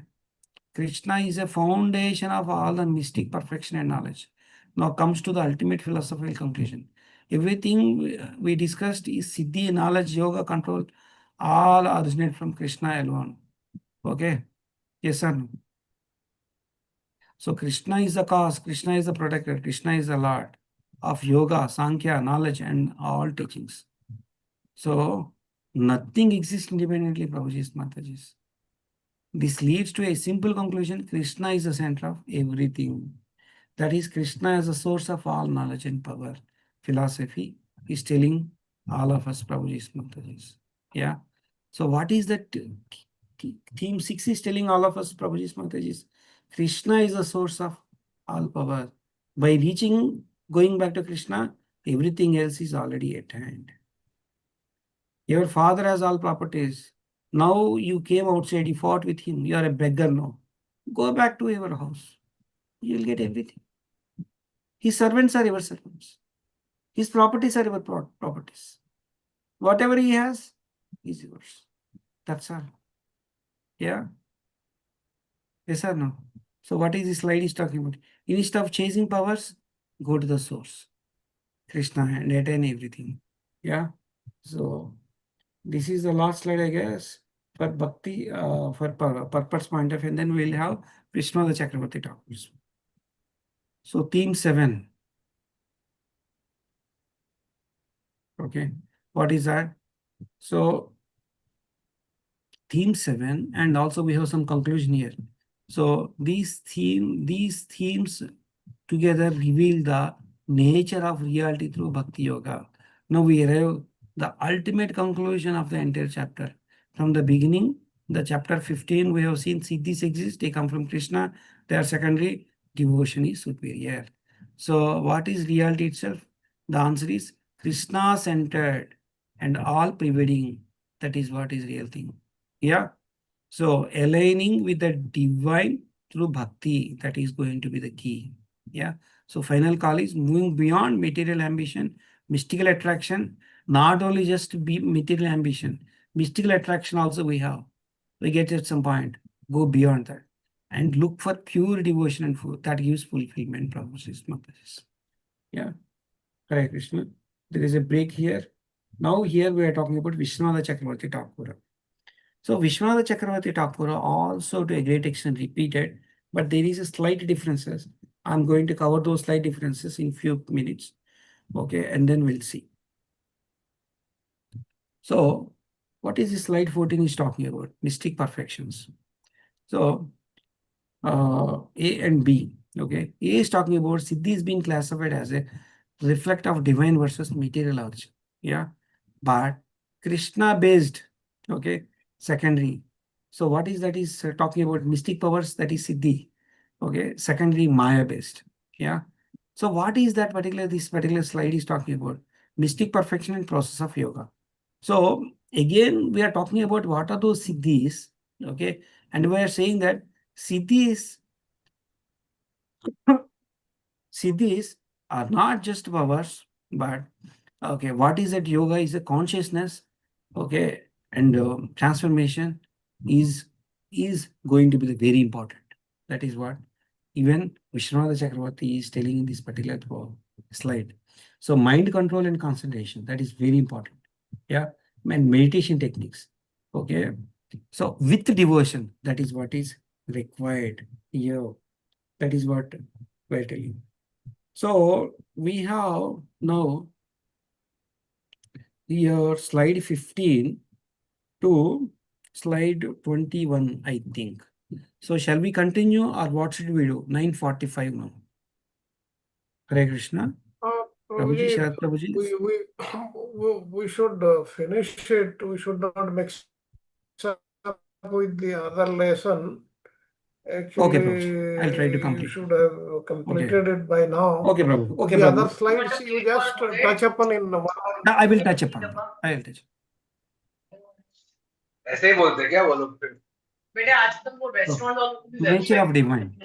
Speaker 1: Krishna is a foundation of all the mystic perfection and knowledge. Now comes to the ultimate philosophical conclusion. Everything we discussed is Siddhi, knowledge, yoga, control, all originate from Krishna alone. Okay? Yes or no? So Krishna is the cause, Krishna is the protector, Krishna is the Lord of yoga, Sankhya, knowledge, and all teachings. So nothing exists independently, Prabhuji's Mataji's. This leads to a simple conclusion: Krishna is the center of everything. That is, Krishna is the source of all knowledge and power. Philosophy is telling all of us, Prabhuji's Mataji's. Yeah. So what is that? Theme 6 is telling all of us, Prabhuji's Mataji's. Krishna is the source of all power. By going back to Krishna, everything else is already at hand. Your father has all properties. Now you came outside, you fought with him, you are a beggar now. Go back to your house. You will get everything. His servants are your servants. His properties are your properties. Whatever he has is yours. That's all. Yeah. Yes or no? So what is this slide is talking about? Instead of chasing powers, go to the source. Krishna and attain everything. Yeah. So this is the last slide, I guess, for bhakti, for purpose point of view, and then we'll have Vishnu the Chakravarti talks. So theme 7. Okay. What is that? So theme 7, and also we have some conclusion here. So these themes together reveal the nature of reality through Bhakti Yoga. Now we arrive the ultimate conclusion of the entire chapter. From the beginning, the chapter 15, we have seen Siddhis exist, they come from Krishna, they are secondary, devotion is superior. So what is reality itself? The answer is Krishna-centered and all-pervading. That is what is real thing. Yeah. So aligning with the divine through bhakti, that is going to be the key. Yeah. So final call is moving beyond material ambition, mystical attraction, not only just be material ambition, mystical attraction also we have. We get at some point, go beyond that and look for pure devotion and food that gives fulfillment. Promises. Yeah. Hare Krishna. There is a break here. Now here we are talking about Vishwanath Chakravarti Thakur. So Vishwanath Chakravarti Thakur also to a great extent repeated, but there is a slight differences. I'm going to cover those slight differences in few minutes. Okay, and then we'll see. So what is this slide 14 is talking about? Mystic perfections. So A and B. Okay, A is talking about Siddhi is being classified as a reflect of divine versus material urge. Yeah, but Krishna based. Okay, secondary. So what is that is talking about mystic powers, that is Siddhi. Okay, secondary Maya based. Yeah. So what is that this particular slide is talking about? Mystic perfection and process of yoga. So again, we are talking about what are those Siddhis. Okay, and we are saying that Siddhis are not just powers, but okay, what is that? Yoga is a consciousness, okay, and transformation is going to be very important. That is what even Vishwanath Chakravarti is telling in this particular slide. So mind control and concentration, that is very important. Yeah, and meditation techniques. Okay, so with devotion, that is what is required here. That is what we're telling. So we have now here slide 15 to slide 21, I think. So shall we continue or what should we do? 9:45 now. Hare Krishna. Prabhuji, Sharad Prabhuji.
Speaker 2: We should finish it. We should not mix up with the other lesson. Actually,
Speaker 1: Okay, Prabhuji. I'll try to complete.
Speaker 2: You should have completed it by now.
Speaker 1: Okay, Prabhu. Okay,
Speaker 2: the
Speaker 1: Prabhu.
Speaker 2: other slides you just touch upon in one.
Speaker 1: I will touch upon them. I will touch.
Speaker 9: ऐसे ही बोलते क्या वो लोग फिर
Speaker 1: So, nature of divine.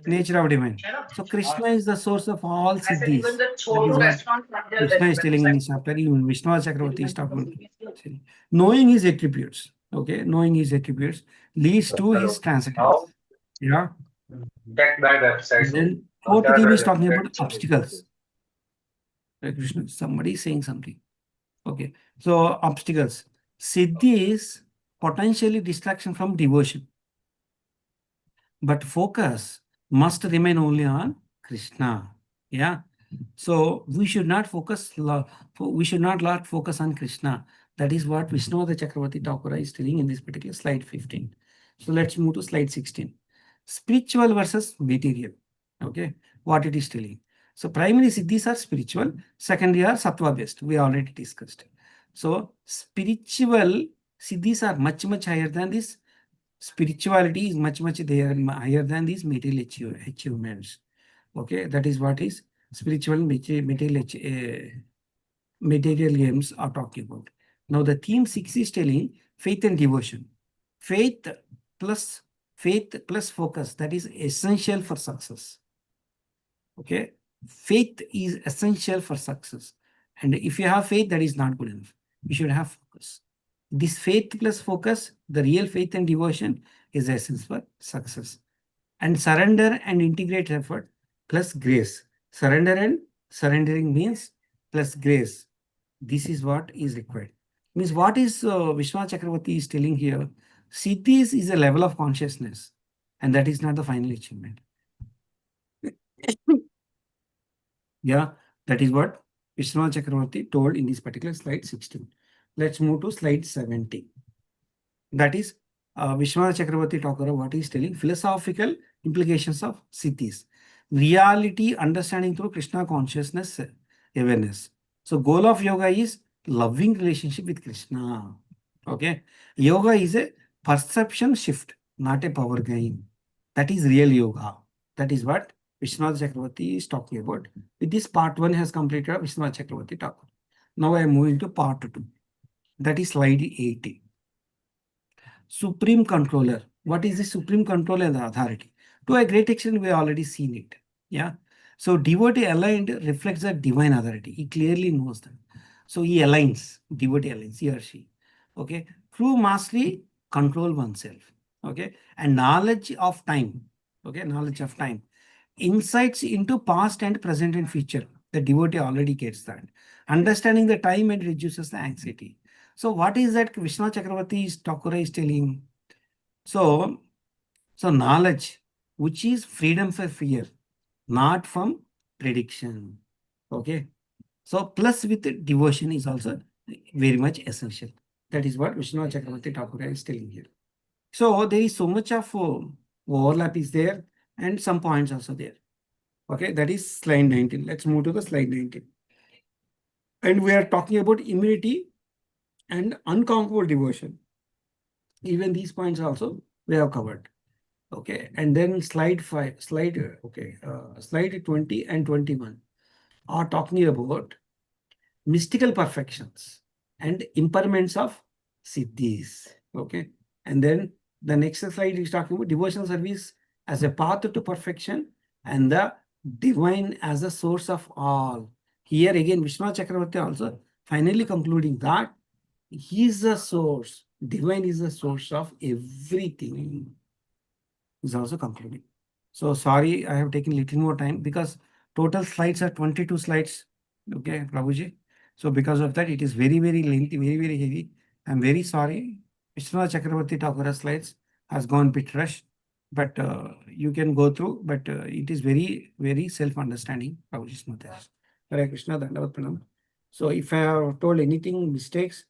Speaker 1: Nature of divine. So Krishna is the source of all siddhis. That is what Krishna is telling in this chapter. Even Vishnu Chakravarti is talking. Knowing his attributes. Okay, knowing his attributes leads to his transcendence. Yeah. Then fourth theme is talking about obstacles. Hare Krishna, somebody is saying something. Okay, so obstacles. Siddhi is potentially distraction from devotion, but focus must remain only on Krishna. Yeah. So we should not focus on Krishna. That is what Vishnu the Chakravarti Thakura is telling in this particular slide 15. So let's move to slide 16. Spiritual versus material. Okay, what it is telling. So primary siddhis are spiritual, secondary are sattva based. We already discussed. So spiritual siddhis are much higher than this. Spirituality is much there higher than these material achievements. Okay, that is what is spiritual material games are talking about. Now the theme 6 is telling faith and devotion. Faith plus focus, that is essential for success. Okay, faith is essential for success, and if you have faith, that is not good enough. You should have focus. This faith plus focus, the real faith and devotion, is the essence for success. And surrender and integrate effort plus grace. Surrendering means plus grace. This is what is required. Means what is Vishnu Chakravarti is telling here? Siddhis is a level of consciousness, and that is not the final achievement. Yeah, that is what Vishnu Chakravarti told in this particular slide 16. Let's move to slide 17. That is Vishnu Chakravarti Thakura, what he is telling, philosophical implications of siddhis. Reality understanding through Krishna consciousness awareness. So goal of yoga is loving relationship with Krishna. Okay. Yoga is a perception shift, not a power gain. That is real yoga. That is what Vishnu Chakravarti is talking about. With this, part 1 has completed Vishnu Chakravarti Thakura. Now I am moving to part 2. That is slide 80. Supreme controller. What is the supreme controller and the authority? To a great extent, we have already seen it. Yeah. So devotee aligned reflects the divine authority. He clearly knows that. So he aligns, devotee aligns, he or she. Okay. True mastery, control oneself. Okay. And knowledge of time. Okay. Knowledge of time. Insights into past and present and future. The devotee already gets that. Understanding the time and reduces the anxiety. So what is that Vishnu Chakravarti Thakura is telling? So knowledge, which is freedom for fear, not from prediction. Okay. So plus with devotion is also very much essential. That is what Vishnu Chakravarti Thakura is telling here. So there is so much of overlap is there and some points also there. Okay, that is slide 19. Let's move to the slide 19. And we are talking about immunity and unconquerable devotion. Even these points also we have covered. Okay, and then slide 20 and 21 are talking about mystical perfections and impermanence of siddhis. Okay, and then the next slide is talking about devotional service as a path to perfection and the divine as a source of all. Here again, Vishnu Chakravarti also finally concluding that he is the source. Divine is the source of everything. Is also concluding. So sorry, I have taken little more time because total slides are 22 slides. Okay, Prabhuji. So because of that, it is very lengthy, very heavy. I'm very sorry. Vishnu Chakravarti Thakura slides has gone bit rushed, but you can go through. But it is very self-understanding. Prabhuji Smatesh. Hare Krishna, Dandavat Pranam. So if I have told anything mistakes,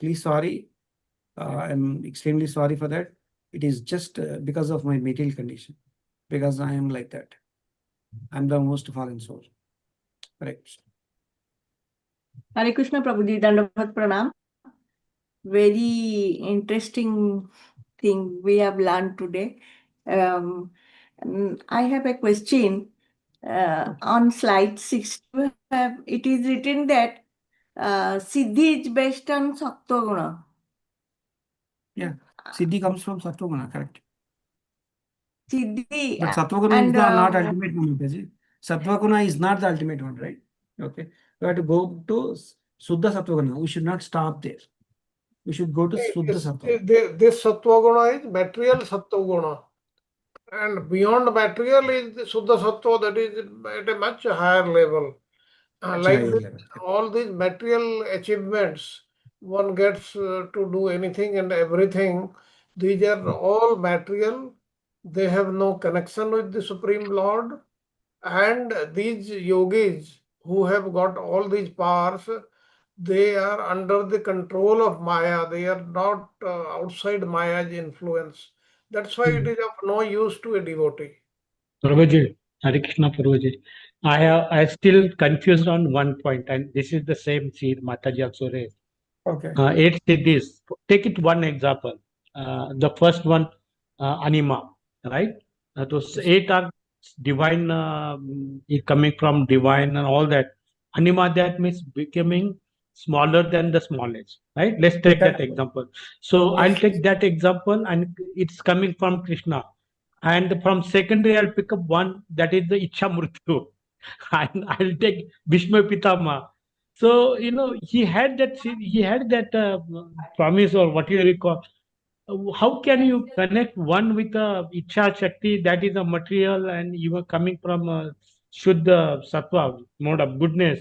Speaker 1: please sorry. I'm extremely sorry for that. It is just because of my material condition, because I am like that. I'm the most fallen soul. Correct.
Speaker 6: Hare Krishna Prabhuji, Dandavat Pranam. Very interesting thing we have learned today. I have a question. On slide 6, it is written that Siddhi is based on Sattva Guna.
Speaker 1: Yeah, Siddhi comes from Sattva Guna, correct.
Speaker 6: Siddhi
Speaker 1: But Sattva-guna is
Speaker 6: and
Speaker 1: the not ultimate one, Mataji. Sattva-guna is not the ultimate one, right? Okay. We have to go to Suddha Sattva-guna. We should not stop there. We should go to Suddha Sattva.
Speaker 2: This Sattva guna is material Sattva guna. And beyond material is the Suddha Sattva, that is at a much higher level.
Speaker 1: Much
Speaker 2: Like
Speaker 1: higher
Speaker 2: this,
Speaker 1: level.
Speaker 2: all these material achievements, one gets to do anything and everything. These are all material. They have no connection with the Supreme Lord. And these yogis who have got all these powers, they are under the control of Maya. They are not outside Maya's influence. That's why it is of no use to a devotee.
Speaker 5: Prabhuji, Hare Krishna Prabhuji. I still confused on one point, and this is the same seed Mataji also raised.
Speaker 1: Okay.
Speaker 5: 8 siddhis. Take it one example. The first one, anima, right? Those
Speaker 1: Yes.
Speaker 5: 8 are divine, coming from divine and all that. Anima, that means becoming smaller than the smallest, right? Let's take that
Speaker 1: Correct.
Speaker 5: example. So
Speaker 1: Yes.
Speaker 5: I'll take that example, and it's coming from Krishna. And from secondary, I'll pick up one that is the Ichha Mrityu. And I'll take Bhishma Pitama. So, he had that promise, or what you recall. How can you connect one with a Ichha Shakti that is a material, and you are coming from a Shuddha Sattva, mode of goodness?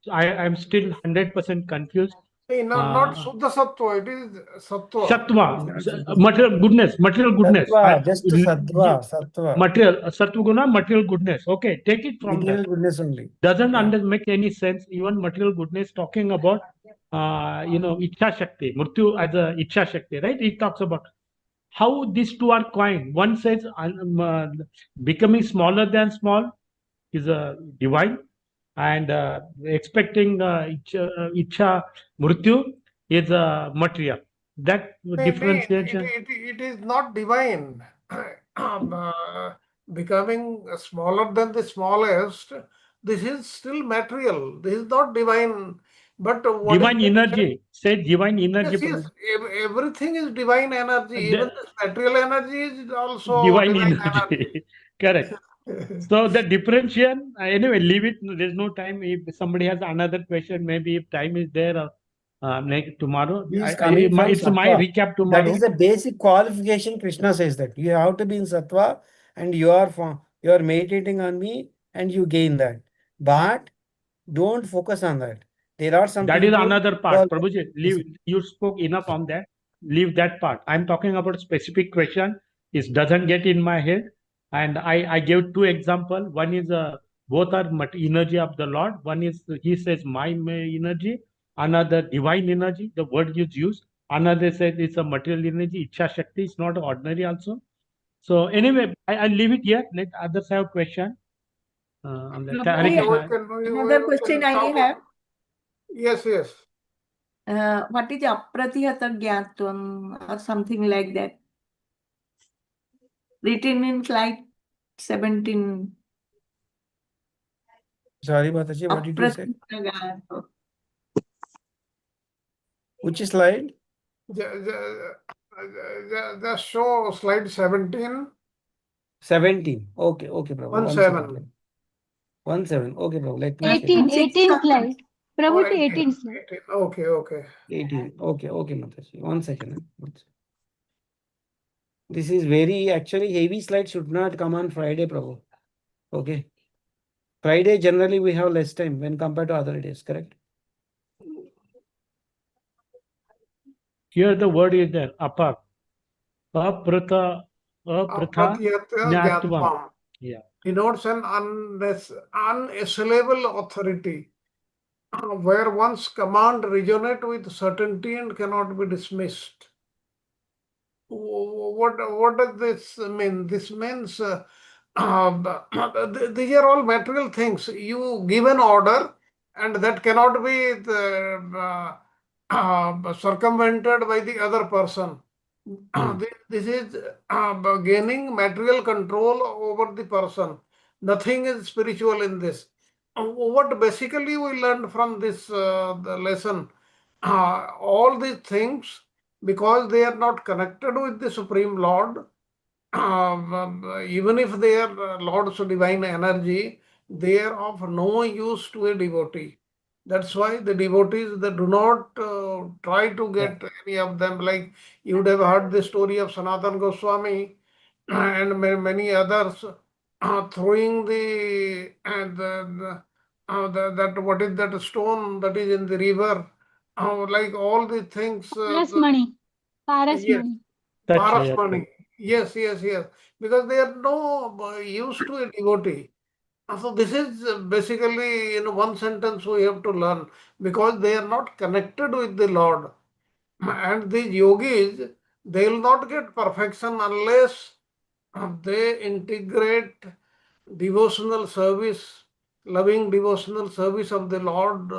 Speaker 5: So I'm still 100% confused.
Speaker 2: Not Suddha Sattva, it is Sattva.
Speaker 5: Sattva, material goodness.
Speaker 1: Sattva, just Sattva, Sattva.
Speaker 5: Material, Sattva guna, material goodness. Okay, take it from
Speaker 1: Material
Speaker 5: that.
Speaker 1: goodness only.
Speaker 5: Doesn't
Speaker 1: Yeah.
Speaker 5: make any sense. Even material goodness talking about, Ichha Shakti, Murtyu as a Ichha Shakti, right? It talks about how these two are coined. One says becoming smaller than small is a divine, and expecting Ichha Murtyu is a material. That differentiation.
Speaker 2: It is not divine. Becoming smaller than the smallest, this is still material. This is not divine. But what
Speaker 5: Divine
Speaker 2: is
Speaker 5: energy. Say divine energy.
Speaker 2: yes, everything is divine energy. Even this material energy is also
Speaker 5: Divine
Speaker 2: divine
Speaker 5: energy. Correct.
Speaker 2: energy.
Speaker 5: So the differentiation, anyway, leave it. There's no time. If somebody has another question, maybe if time is there, next tomorrow.
Speaker 1: He is coming from
Speaker 5: It's my
Speaker 1: Sattva.
Speaker 5: recap
Speaker 1: That
Speaker 5: tomorrow.
Speaker 1: is the basic qualification. Krishna says that you have to be in Sattva, and you are meditating on me, and you gain that. But don't focus on that. There are some
Speaker 5: That is
Speaker 1: people
Speaker 5: another
Speaker 1: who are
Speaker 5: part. Prabhuji, leave. You spoke enough on that. Leave that part. I'm talking about a specific question. It doesn't get in my head. And I gave 2 examples. One is both are energy of the Lord. One is, he says, my energy. Another, divine energy. The word you use. Another says it's a material energy. Ichha Shakti is not ordinary also. So anyway, I'll leave it here. Let others have question. On that. Hare
Speaker 6: Okay,
Speaker 5: Krishna.
Speaker 6: another question I have.
Speaker 2: Yes.
Speaker 6: What is apratihata jnatvam or something like that? Written in slide 17.
Speaker 1: Sorry, Mataji, what did you say?
Speaker 6: Apratihata jnatvam.
Speaker 1: Which slide?
Speaker 2: Just show slide 17.
Speaker 1: 17. Okay, Prabhu.
Speaker 2: 17.
Speaker 1: 17. Okay, Prabhu. Let me check.
Speaker 4: 18 slide.
Speaker 2: Or
Speaker 4: Prabhuji,
Speaker 2: 18.
Speaker 4: 18 slide.
Speaker 2: 18. Okay.
Speaker 1: 18. Okay, Mataji. 1 second. This is very actually heavy slide should not come on Friday, Prabhu. Okay. Friday generally we have less time when compared to other days, correct?
Speaker 5: Here the word is there. Apar. Apratha
Speaker 2: Apratihata
Speaker 5: Jnatvam.
Speaker 2: jnatvam
Speaker 5: Yeah.
Speaker 2: denotes an unassailable authority, where one's command resonate with certainty and cannot be dismissed. What does this mean? This means these are all material things. You give an order, and that cannot be circumvented by the other person. This is gaining material control over the person. Nothing is spiritual in this. What basically we learned from this the lesson, all these things, because they are not connected with the Supreme Lord, even if they are Lord's divine energy, they are of no use to a devotee. That's why the devotees, they do not try to get any of them. Like you would have heard the story of Sanatan Goswami and many others throwing that what is that stone that is in the river, like all the things.
Speaker 4: Paras money. Paras
Speaker 2: Yes,
Speaker 4: money.
Speaker 5: That's
Speaker 2: Paras
Speaker 5: right.
Speaker 2: money. Yes, yes, yes. Because they are no used to a devotee. So this is basically in one sentence we have to learn, because they are not connected with the Lord. And these yogis, they will not get perfection unless they integrate devotional service, loving devotional service of the Lord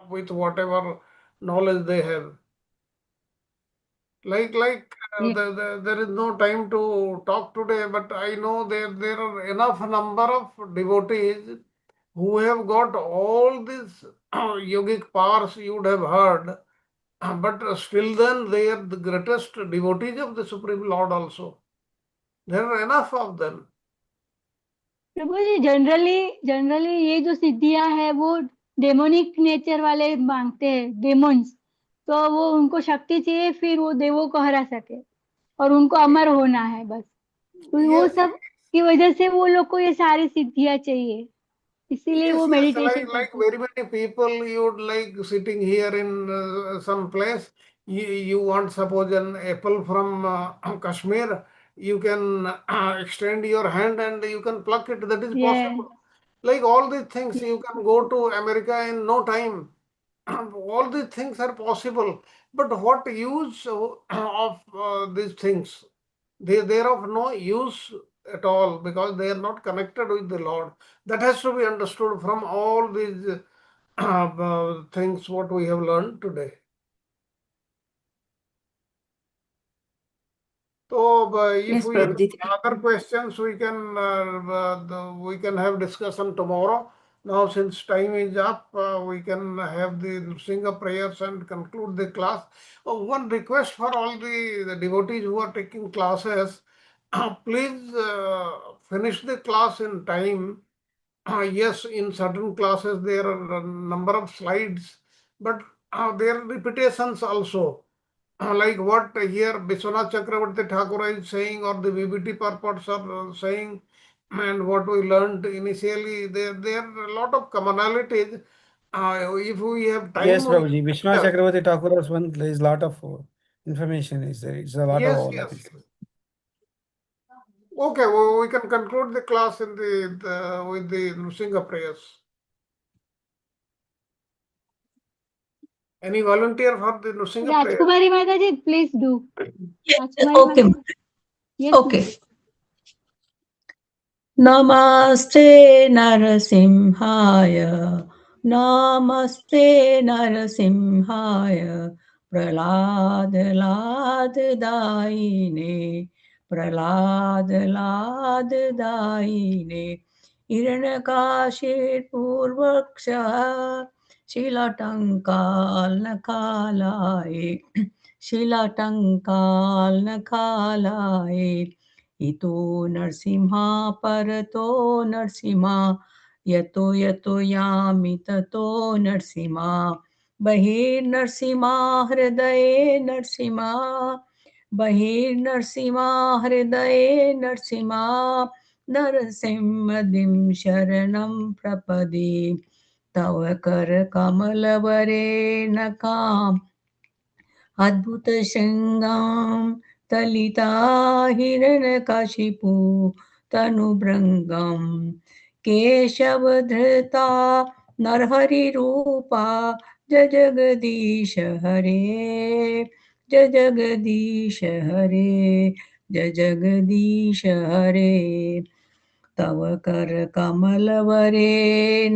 Speaker 2: with whatever knowledge they have.
Speaker 4: Yes.
Speaker 2: There is no time to talk today, but I know there are enough number of devotees who have got all these yogic powers you would have heard, but still then they are the greatest devotees of the Supreme Lord also. There are enough of them.
Speaker 4: प्रभु जी generally ये जो सिद्धियां है वो demonic nature वाले मांगते हैं, डेमोन्स। तो वो उनको शक्ति चाहिए, फिर वो देवों को हरा सके और उनको अमर होना है बस। तो वो
Speaker 2: Yes,
Speaker 4: सब की वजह से वो लोग को ये सारी सिद्धियां चाहिए, इसीलिए वो
Speaker 2: yes,
Speaker 4: मेडिटेशन
Speaker 2: like
Speaker 4: करते हैं।
Speaker 2: very many people, you would like sitting here in some place, you want suppose an apple from Kashmir, you can extend your hand and you can pluck it, that is
Speaker 4: ये
Speaker 2: possible. Like all these things, you can go to America in no time. All these things are possible, but what use of these things? They are of no use at all, because they are not connected with the Lord. That has to be understood from all these things what we have learned today. So, if
Speaker 3: Yes,
Speaker 2: we have
Speaker 3: Prabhuji.
Speaker 2: other questions, we can have discussion tomorrow. Now, since time is up, we can have the Singha prayers and conclude the class. One request for all the devotees who are taking classes, please finish the class in time. Yes, in certain classes there are a number of slides, but there are repetitions also. Like what here Biswanath Chakravarti Thakur is saying, or the VBT purports are saying, and what we learned initially, there are a lot of commonalities. If we have time,
Speaker 1: Yes,
Speaker 2: we
Speaker 1: Prabhuji.
Speaker 2: can
Speaker 1: Vishwanath
Speaker 2: discuss.
Speaker 1: Chakravarti Thakur's one, there is a lot of information is there. It's a lot of
Speaker 2: Yes,
Speaker 1: overlap.
Speaker 2: yes. Okay, we can conclude the class in the with the Nrsimha prayers. Any volunteer for the Nrsimha prayers?
Speaker 4: Rajkumari Mata ji, please do.
Speaker 3: Okay.
Speaker 4: Yes,
Speaker 3: Okay. Namaste Narasimhaya. Namaste Narasimhaya. Pralad Lad Daine. Pralad Lad Daine. Iranakashir Purvaksha. Shilatankal Nakalaye. Shilatankal Nakalaye. इतो नरसिंहा परतो नरसिंहा यतो यतो यामि ततो नरसिंहा बहिर्नरसिंहा हृदये नरसिंहा बहिर्नरसिंहा हृदये नरसिंहा नरसिंहदिं शरणं प्रपदे तव कर कमलवरे नकाम् अद्भुत शृंगां तलिता हिरण्यकशिपु तनुभृङ्गं केशवधृता नरहरिरूपा जय जगदीश हरे जय जगदीश हरे जय जगदीश हरे तव कर कमलवरे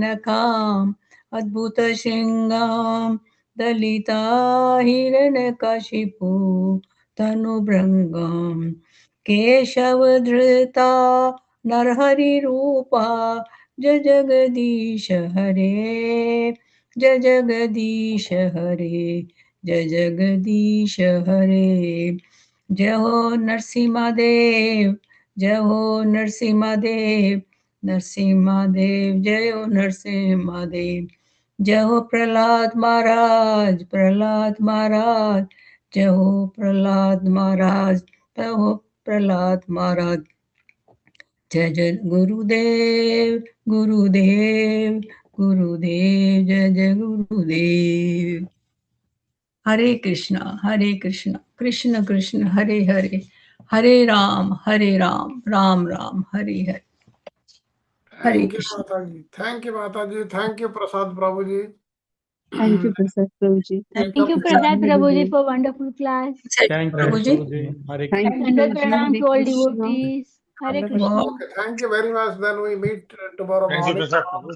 Speaker 3: नकाम् अद्भुत शृंगां दलिता हिरण्यकशिपु तनुभृङ्गं केशवधृता नरहरिरूपा जय जगदीश हरे जय जगदीश हरे जय जगदीश हरे जय हो नरसिंह देव जय हो नरसिम्हा देव, नरसिम्हा देव, जय हो नरसिम्हा देव। जय हो प्रहलाद महाराज, प्रहलाद महाराज, जय हो प्रहलाद महाराज, जय हो प्रहलाद महाराज। जय जय गुरुदेव, गुरुदेव, गुरुदेव, जय जय गुरुदेव। हरे कृष्णा, कृष्ण कृष्ण, हरे हरे, हरे राम, राम राम, हरे हरे। हरे
Speaker 2: Thank you,
Speaker 3: Krishna.
Speaker 2: Mataji. Thank you, Mataji. Thank you, Prasad Prabhuji.
Speaker 7: Thank you, Prasad Prabhuji.
Speaker 4: Thank you,
Speaker 2: Welcome.
Speaker 4: Prasad Prabhuji, for wonderful class.
Speaker 5: Thank you,
Speaker 3: Prabhu ji.
Speaker 5: Prabhuji. Hare
Speaker 7: Thank
Speaker 5: Krishna.
Speaker 7: you,
Speaker 4: Dandot
Speaker 7: Prabhuji.
Speaker 4: pranam to all
Speaker 7: Hare Krishna.
Speaker 4: devotees. Hare
Speaker 7: Hare
Speaker 4: Krishna.
Speaker 2: Okay, thank you very much. Then we meet tomorrow
Speaker 8: Thank you,
Speaker 2: morning.
Speaker 8: Prasad.